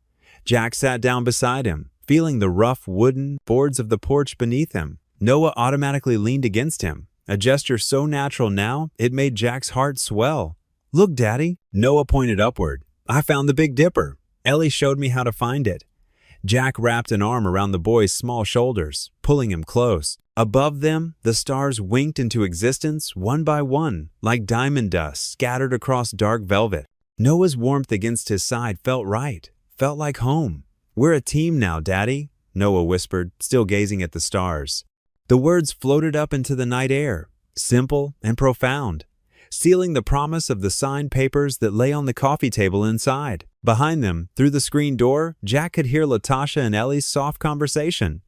Jack sat down beside him, feeling the rough wooden boards of the porch beneath him. Noah automatically leaned against him, a gesture so natural now it made Jack's heart swell. "Look, Daddy." Noah pointed upward. "I found the Big Dipper. Ellie showed me how to find it." Jack wrapped an arm around the boy's small shoulders, pulling him close. Above them, the stars winked into existence one by one, like diamond dust scattered across dark velvet. Noah's warmth against his side felt right, felt like home. "We're a team now, Daddy," Noah whispered, still gazing at the stars. The words floated up into the night air, simple and profound, sealing the promise of the signed papers that lay on the coffee table inside. Behind them, through the screen door, Jack could hear Latasha and Ellie's soft conversation,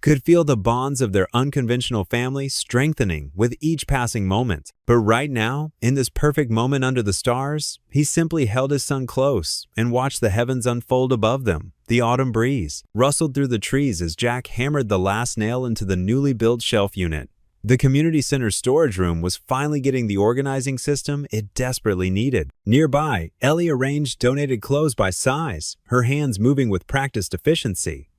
could feel the bonds of their unconventional family strengthening with each passing moment. But right now, in this perfect moment under the stars, he simply held his son close and watched the heavens unfold above them. The autumn breeze rustled through the trees as Jack hammered the last nail into the newly built shelf unit. The community center's storage room was finally getting the organizing system it desperately needed. Nearby, Ellie arranged donated clothes by size, her hands moving with practiced efficiency.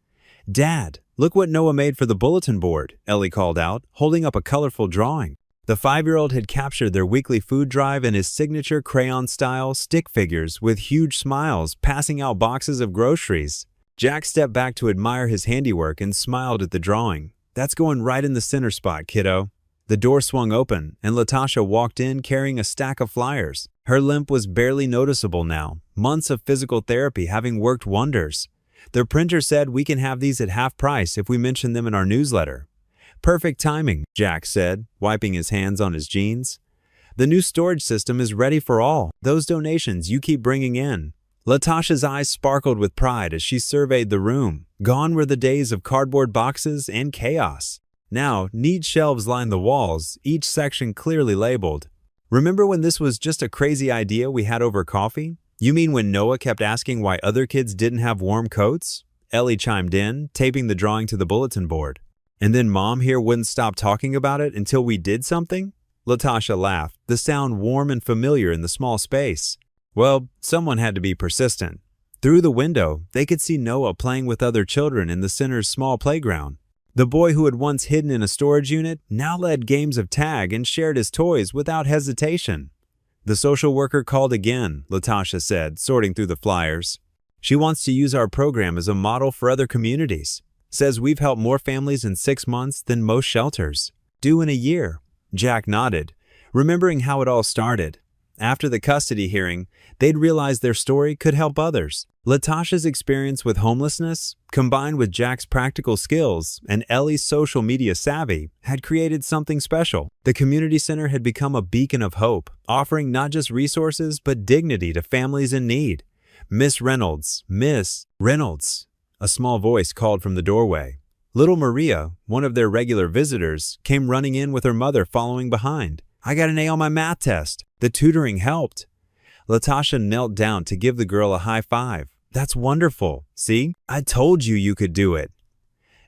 "Dad, look what Noah made for the bulletin board," Ellie called out, holding up a colorful drawing. The 5-year-old had captured their weekly food drive in his signature crayon-style stick figures with huge smiles, passing out boxes of groceries. Jack stepped back to admire his handiwork and smiled at the drawing. "That's going right in the center spot, kiddo." The door swung open, and Latasha walked in carrying a stack of flyers. Her limp was barely noticeable now, months of physical therapy having worked wonders. "The printer said we can have these at half price if we mention them in our newsletter." "Perfect timing," Jack said, wiping his hands on his jeans. "The new storage system is ready for all those donations you keep bringing in." Latasha's eyes sparkled with pride as she surveyed the room. Gone were the days of cardboard boxes and chaos. Now, neat shelves lined the walls, each section clearly labeled. "Remember when this was just a crazy idea we had over coffee?" "You mean when Noah kept asking why other kids didn't have warm coats?" Ellie chimed in, taping the drawing to the bulletin board. "And then Mom here wouldn't stop talking about it until we did something?" Latasha laughed, the sound warm and familiar in the small space. "Well, someone had to be persistent." Through the window, they could see Noah playing with other children in the center's small playground. The boy who had once hidden in a storage unit now led games of tag and shared his toys without hesitation. "The social worker called again," Latasha said, sorting through the flyers. "She wants to use our program as a model for other communities. Says we've helped more families in 6 months than most shelters. Due in a year." Jack nodded, remembering how it all started. After the custody hearing, they'd realized their story could help others. Latasha's experience with homelessness, combined with Jack's practical skills and Ellie's social media savvy, had created something special. The community center had become a beacon of hope, offering not just resources but dignity to families in need. "Miss Reynolds, Miss Reynolds," a small voice called from the doorway. Little Maria, one of their regular visitors, came running in with her mother following behind. "I got an A on my math test. The tutoring helped." Latasha knelt down to give the girl a high five. "That's wonderful. See, I told you you could do it."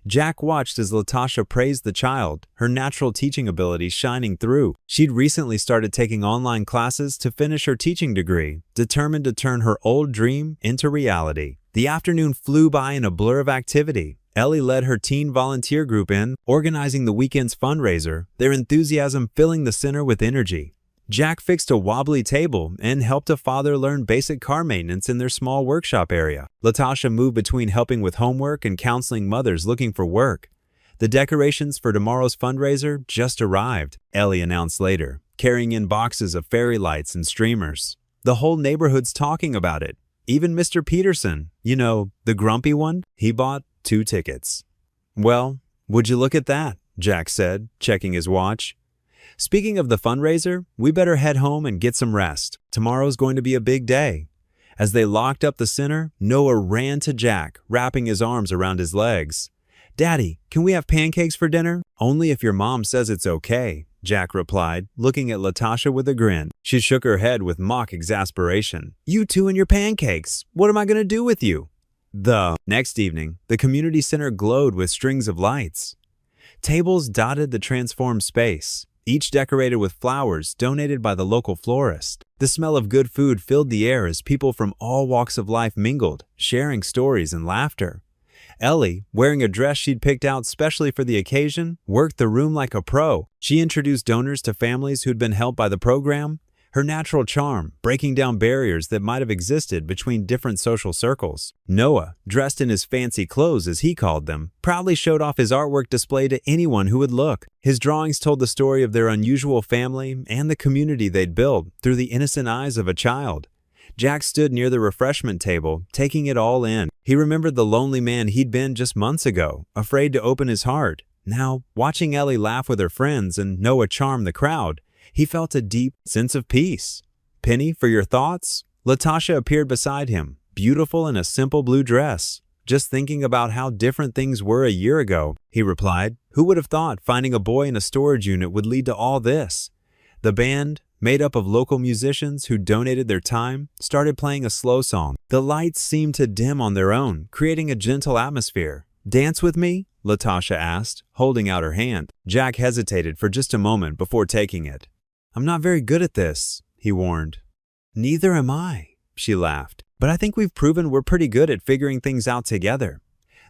Jack watched as Latasha praised the child, her natural teaching abilities shining through. She'd recently started taking online classes to finish her teaching degree, determined to turn her old dream into reality. The afternoon flew by in a blur of activity. Ellie led her teen volunteer group in, organizing the weekend's fundraiser, their enthusiasm filling the center with energy. Jack fixed a wobbly table and helped a father learn basic car maintenance in their small workshop area. Latasha moved between helping with homework and counseling mothers looking for work. "The decorations for tomorrow's fundraiser just arrived," Ellie announced later, carrying in boxes of fairy lights and streamers. "The whole neighborhood's talking about it. Even Mr. Peterson, you know, the grumpy one, he bought 2 tickets." "Well, would you look at that?" Jack said, checking his watch. "Speaking of the fundraiser, we better head home and get some rest. Tomorrow's going to be a big day." As they locked up the center, Noah ran to Jack, wrapping his arms around his legs. "Daddy, can we have pancakes for dinner?" "Only if your mom says it's okay," Jack replied, looking at Latasha with a grin. She shook her head with mock exasperation. "You two and your pancakes. What am I going to do with you?" The next evening, the community center glowed with strings of lights. Tables dotted the transformed space, each decorated with flowers donated by the local florist. The smell of good food filled the air as people from all walks of life mingled, sharing stories and laughter. Ellie, wearing a dress she'd picked out specially for the occasion, worked the room like a pro. She introduced donors to families who'd been helped by the program, her natural charm breaking down barriers that might have existed between different social circles. Noah, dressed in his fancy clothes as he called them, proudly showed off his artwork display to anyone who would look. His drawings told the story of their unusual family and the community they'd built through the innocent eyes of a child. Jack stood near the refreshment table, taking it all in. He remembered the lonely man he'd been just months ago, afraid to open his heart. Now, watching Ellie laugh with her friends and Noah charm the crowd, he felt a deep sense of peace. "Penny, for your thoughts?" Latasha appeared beside him, beautiful in a simple blue dress. "Just thinking about how different things were a year ago," he replied. "Who would have thought finding a boy in a storage unit would lead to all this?" The band, made up of local musicians who donated their time, started playing a slow song. The lights seemed to dim on their own, creating a gentle atmosphere. "Dance with me?" Latasha asked, holding out her hand. Jack hesitated for just a moment before taking it. "I'm not very good at this," he warned. "Neither am I," she laughed. "But I think we've proven we're pretty good at figuring things out together."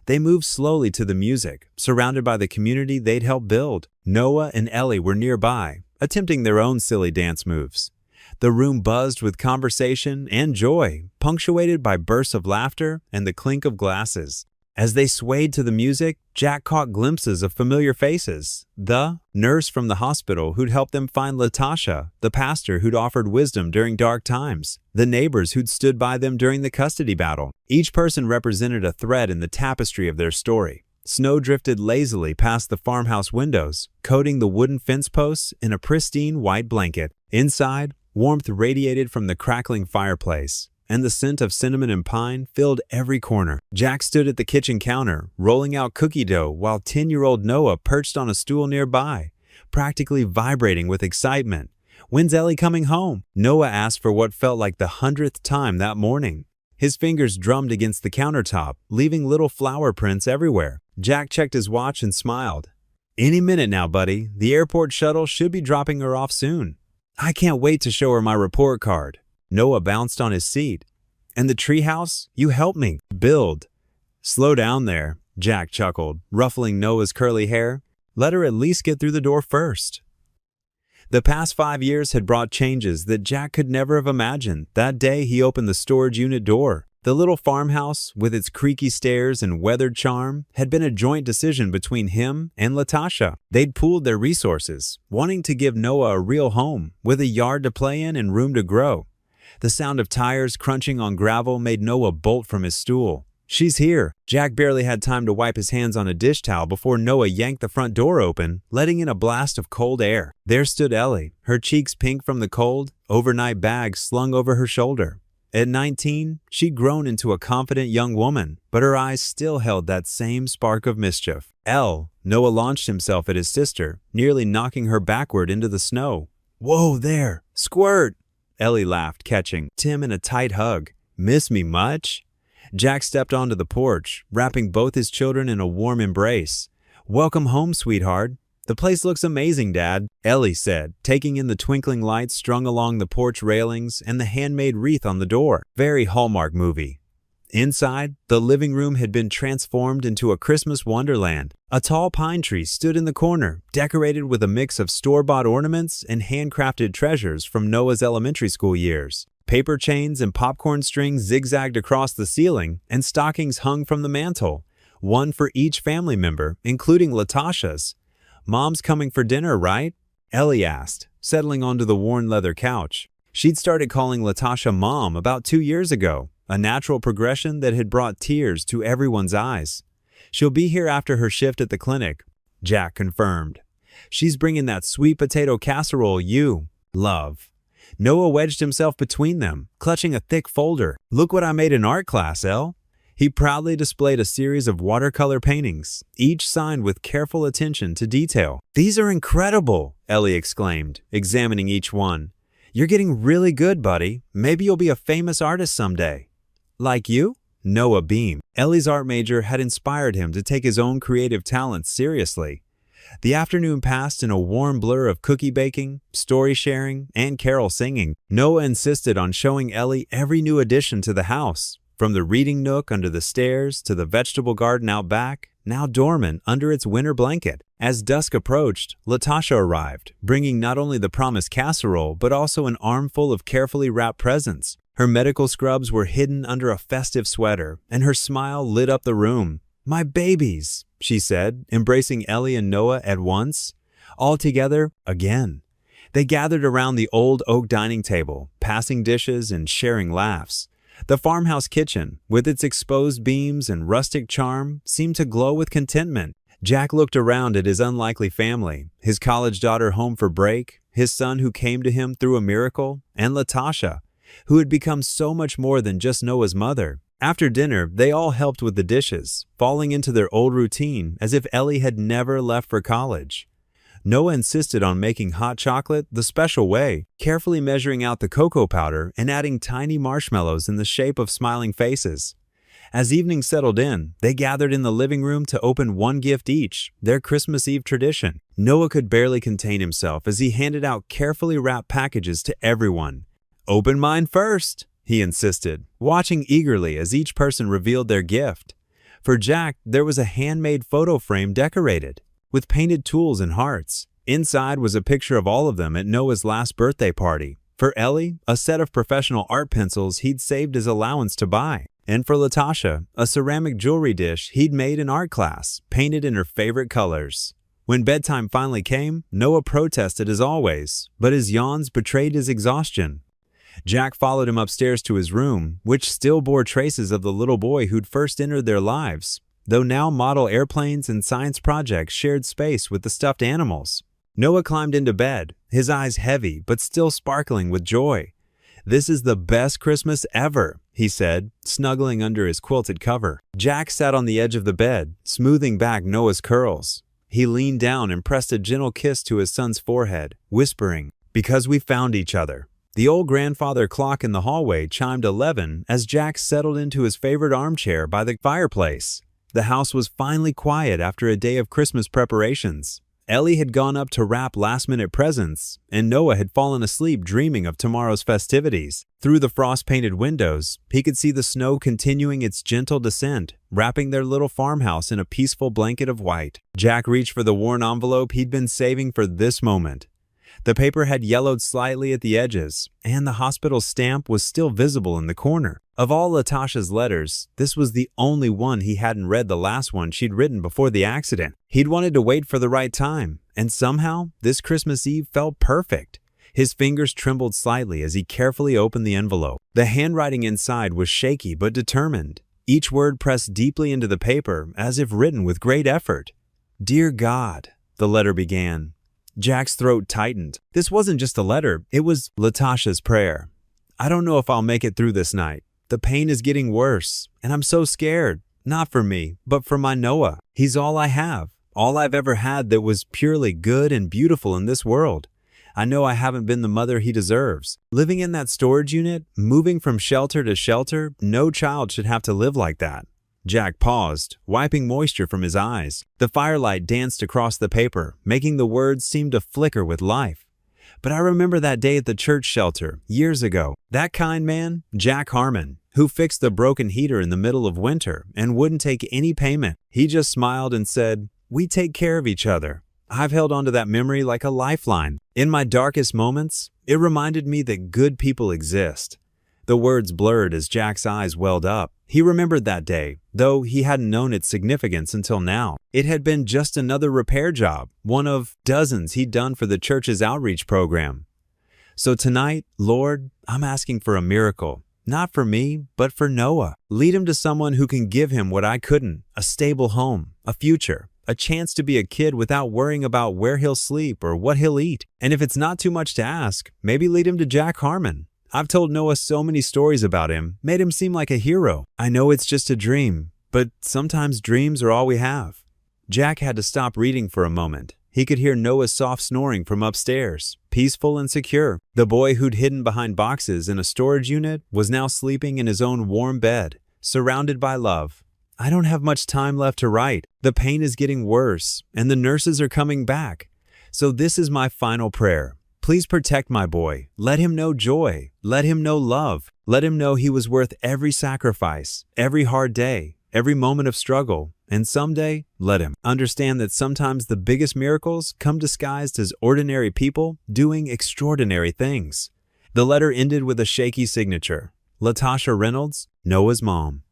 They moved slowly to the music, surrounded by the community they'd helped build. Noah and Ellie were nearby, attempting their own silly dance moves. The room buzzed with conversation and joy, punctuated by bursts of laughter and the clink of glasses. As they swayed to the music, Jack caught glimpses of familiar faces. The nurse from the hospital who'd helped them find Latasha, the pastor who'd offered wisdom during dark times, the neighbors who'd stood by them during the custody battle. Each person represented a thread in the tapestry of their story. Snow drifted lazily past the farmhouse windows, coating the wooden fence posts in a pristine white blanket. Inside, warmth radiated from the crackling fireplace, and the scent of cinnamon and pine filled every corner. Jack stood at the kitchen counter, rolling out cookie dough while 10-year-old Noah perched on a stool nearby, practically vibrating with excitement. "When's Ellie coming home?" Noah asked for what felt like the 100th time that morning. His fingers drummed against the countertop, leaving little flower prints everywhere. Jack checked his watch and smiled. "Any minute now, buddy. The airport shuttle should be dropping her off soon." "I can't wait to show her my report card." Noah bounced on his seat. "And the treehouse? You helped me build." "Slow down there," Jack chuckled, ruffling Noah's curly hair. "Let her at least get through the door first." The past 5 years had brought changes that Jack could never have imagined. That day he opened the storage unit door. The little farmhouse, with its creaky stairs and weathered charm, had been a joint decision between him and Latasha. They'd pooled their resources, wanting to give Noah a real home, with a yard to play in and room to grow. The sound of tires crunching on gravel made Noah bolt from his stool. "She's here." Jack barely had time to wipe his hands on a dish towel before Noah yanked the front door open, letting in a blast of cold air. There stood Ellie, her cheeks pink from the cold, overnight bag slung over her shoulder. At 19, she'd grown into a confident young woman, but her eyes still held that same spark of mischief. Noah launched himself at his sister, nearly knocking her backward into the snow. "Whoa there! Squirt!" Ellie laughed, catching Tim in a tight hug. "Miss me much?" Jack stepped onto the porch, wrapping both his children in a warm embrace. "Welcome home, sweetheart." "The place looks amazing, Dad," Ellie said, taking in the twinkling lights strung along the porch railings and the handmade wreath on the door. Very Hallmark movie. Inside, the living room had been transformed into a Christmas wonderland. A tall pine tree stood in the corner, decorated with a mix of store-bought ornaments and handcrafted treasures from Noah's elementary school years. Paper chains and popcorn strings zigzagged across the ceiling, and stockings hung from the mantel, one for each family member, including Latasha's. "Mom's coming for dinner, right?" Ellie asked, settling onto the worn leather couch. She'd started calling Latasha Mom about 2 years ago, a natural progression that had brought tears to everyone's eyes. "She'll be here after her shift at the clinic," Jack confirmed. "She's bringing that sweet potato casserole you love." Noah wedged himself between them, clutching a thick folder. "Look what I made in art class, Elle." He proudly displayed a series of watercolor paintings, each signed with careful attention to detail. "These are incredible," Ellie exclaimed, examining each one. "You're getting really good, buddy. Maybe you'll be a famous artist someday." "Like you?" Noah beamed. Ellie's art major had inspired him to take his own creative talents seriously. The afternoon passed in a warm blur of cookie baking, story sharing, and carol singing. Noah insisted on showing Ellie every new addition to the house, from the reading nook under the stairs to the vegetable garden out back, now dormant under its winter blanket. As dusk approached, Latasha arrived, bringing not only the promised casserole, but also an armful of carefully wrapped presents. Her medical scrubs were hidden under a festive sweater, and her smile lit up the room. "My babies," she said, embracing Ellie and Noah at once. All together, again. They gathered around the old oak dining table, passing dishes and sharing laughs. The farmhouse kitchen, with its exposed beams and rustic charm, seemed to glow with contentment. Jack looked around at his unlikely family, his college daughter home for break, his son who came to him through a miracle, and Latasha, who had become so much more than just Noah's mother. After dinner, they all helped with the dishes, falling into their old routine as if Ellie had never left for college. Noah insisted on making hot chocolate the special way, carefully measuring out the cocoa powder and adding tiny marshmallows in the shape of smiling faces. As evening settled in, they gathered in the living room to open one gift each, their Christmas Eve tradition. Noah could barely contain himself as he handed out carefully wrapped packages to everyone. "Open mine first," he insisted, watching eagerly as each person revealed their gift. For Jack, there was a handmade photo frame decorated, with painted tools and hearts. Inside was a picture of all of them at Noah's last birthday party. For Ellie, a set of professional art pencils he'd saved his allowance to buy. And for Latasha, a ceramic jewelry dish he'd made in art class, painted in her favorite colors. When bedtime finally came, Noah protested as always, but his yawns betrayed his exhaustion. Jack followed him upstairs to his room, which still bore traces of the little boy who'd first entered their lives, though now model airplanes and science projects shared space with the stuffed animals. Noah climbed into bed, his eyes heavy but still sparkling with joy. "This is the best Christmas ever," he said, snuggling under his quilted cover. Jack sat on the edge of the bed, smoothing back Noah's curls. He leaned down and pressed a gentle kiss to his son's forehead, whispering, "Because we found each other." The old grandfather clock in the hallway chimed 11 as Jack settled into his favorite armchair by the fireplace. The house was finally quiet after a day of Christmas preparations. Ellie had gone up to wrap last-minute presents, and Noah had fallen asleep dreaming of tomorrow's festivities. Through the frost-painted windows, he could see the snow continuing its gentle descent, wrapping their little farmhouse in a peaceful blanket of white. Jack reached for the worn envelope he'd been saving for this moment. The paper had yellowed slightly at the edges, and the hospital stamp was still visible in the corner. Of all Latasha's letters, this was the only one he hadn't read the last one she'd written before the accident. He'd wanted to wait for the right time, and somehow, this Christmas Eve felt perfect. His fingers trembled slightly as he carefully opened the envelope. The handwriting inside was shaky but determined, each word pressed deeply into the paper as if written with great effort. "Dear God," the letter began. Jack's throat tightened. This wasn't just a letter, it was Latasha's prayer. "I don't know if I'll make it through this night. The pain is getting worse, and I'm so scared. Not for me, but for my Noah. He's all I have, all I've ever had that was purely good and beautiful in this world. I know I haven't been the mother he deserves. Living in that storage unit, moving from shelter to shelter, no child should have to live like that." Jack paused, wiping moisture from his eyes. The firelight danced across the paper, making the words seem to flicker with life. "But I remember that day at the church shelter, years ago. That kind man, Jack Harmon, who fixed the broken heater in the middle of winter and wouldn't take any payment. He just smiled and said, 'We take care of each other.' I've held on to that memory like a lifeline. In my darkest moments, it reminded me that good people exist." The words blurred as Jack's eyes welled up. He remembered that day, though he hadn't known its significance until now. It had been just another repair job, one of dozens he'd done for the church's outreach program. "So tonight, Lord, I'm asking for a miracle. Not for me, but for Noah. Lead him to someone who can give him what I couldn't, a stable home, a future, a chance to be a kid without worrying about where he'll sleep or what he'll eat. And if it's not too much to ask, maybe lead him to Jack Harmon. I've told Noah so many stories about him, made him seem like a hero. I know it's just a dream, but sometimes dreams are all we have." Jack had to stop reading for a moment. He could hear Noah's soft snoring from upstairs, peaceful and secure. The boy who'd hidden behind boxes in a storage unit was now sleeping in his own warm bed, surrounded by love. "I don't have much time left to write. The pain is getting worse, and the nurses are coming back. So this is my final prayer. Please protect my boy. Let him know joy. Let him know love. Let him know he was worth every sacrifice, every hard day, every moment of struggle. And someday, let him understand that sometimes the biggest miracles come disguised as ordinary people doing extraordinary things." The letter ended with a shaky signature. Latasha Reynolds, Noah's mom.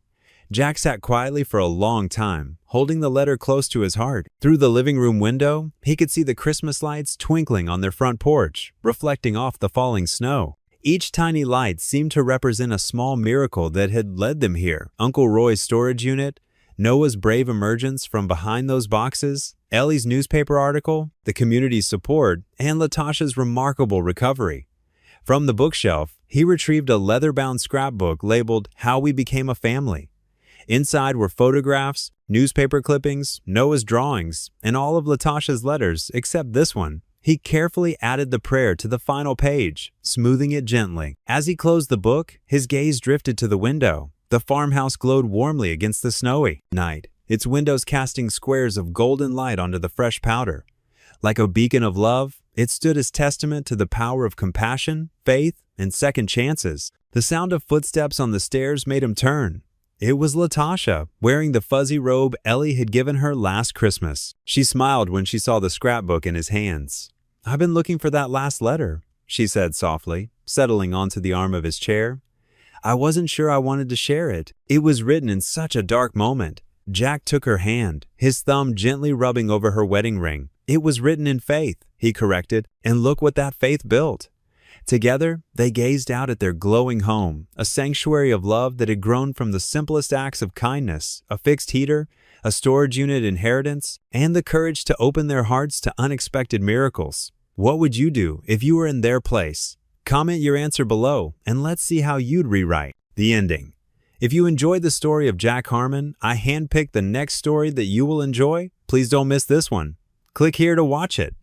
Jack sat quietly for a long time, holding the letter close to his heart. Through the living room window, he could see the Christmas lights twinkling on their front porch, reflecting off the falling snow. Each tiny light seemed to represent a small miracle that had led them here. Uncle Roy's storage unit, Noah's brave emergence from behind those boxes, Ellie's newspaper article, the community's support, and Latasha's remarkable recovery. From the bookshelf, he retrieved a leather-bound scrapbook labeled How We Became a Family. Inside were photographs, newspaper clippings, Noah's drawings, and all of Latasha's letters except this one. He carefully added the prayer to the final page, smoothing it gently. As he closed the book, his gaze drifted to the window. The farmhouse glowed warmly against the snowy night, its windows casting squares of golden light onto the fresh powder. Like a beacon of love, it stood as testament to the power of compassion, faith, and second chances. The sound of footsteps on the stairs made him turn. It was Latasha, wearing the fuzzy robe Ellie had given her last Christmas. She smiled when she saw the scrapbook in his hands. "I've been looking for that last letter," she said softly, settling onto the arm of his chair. "I wasn't sure I wanted to share it. It was written in such a dark moment." Jack took her hand, his thumb gently rubbing over her wedding ring. "It was written in faith," he corrected, "and look what that faith built." Together, they gazed out at their glowing home, a sanctuary of love that had grown from the simplest acts of kindness, a fixed heater, a storage unit inheritance, and the courage to open their hearts to unexpected miracles. What would you do if you were in their place? Comment your answer below, and let's see how you'd rewrite the ending. If you enjoyed the story of Jack Harmon, I handpicked the next story that you will enjoy. Please don't miss this one. Click here to watch it.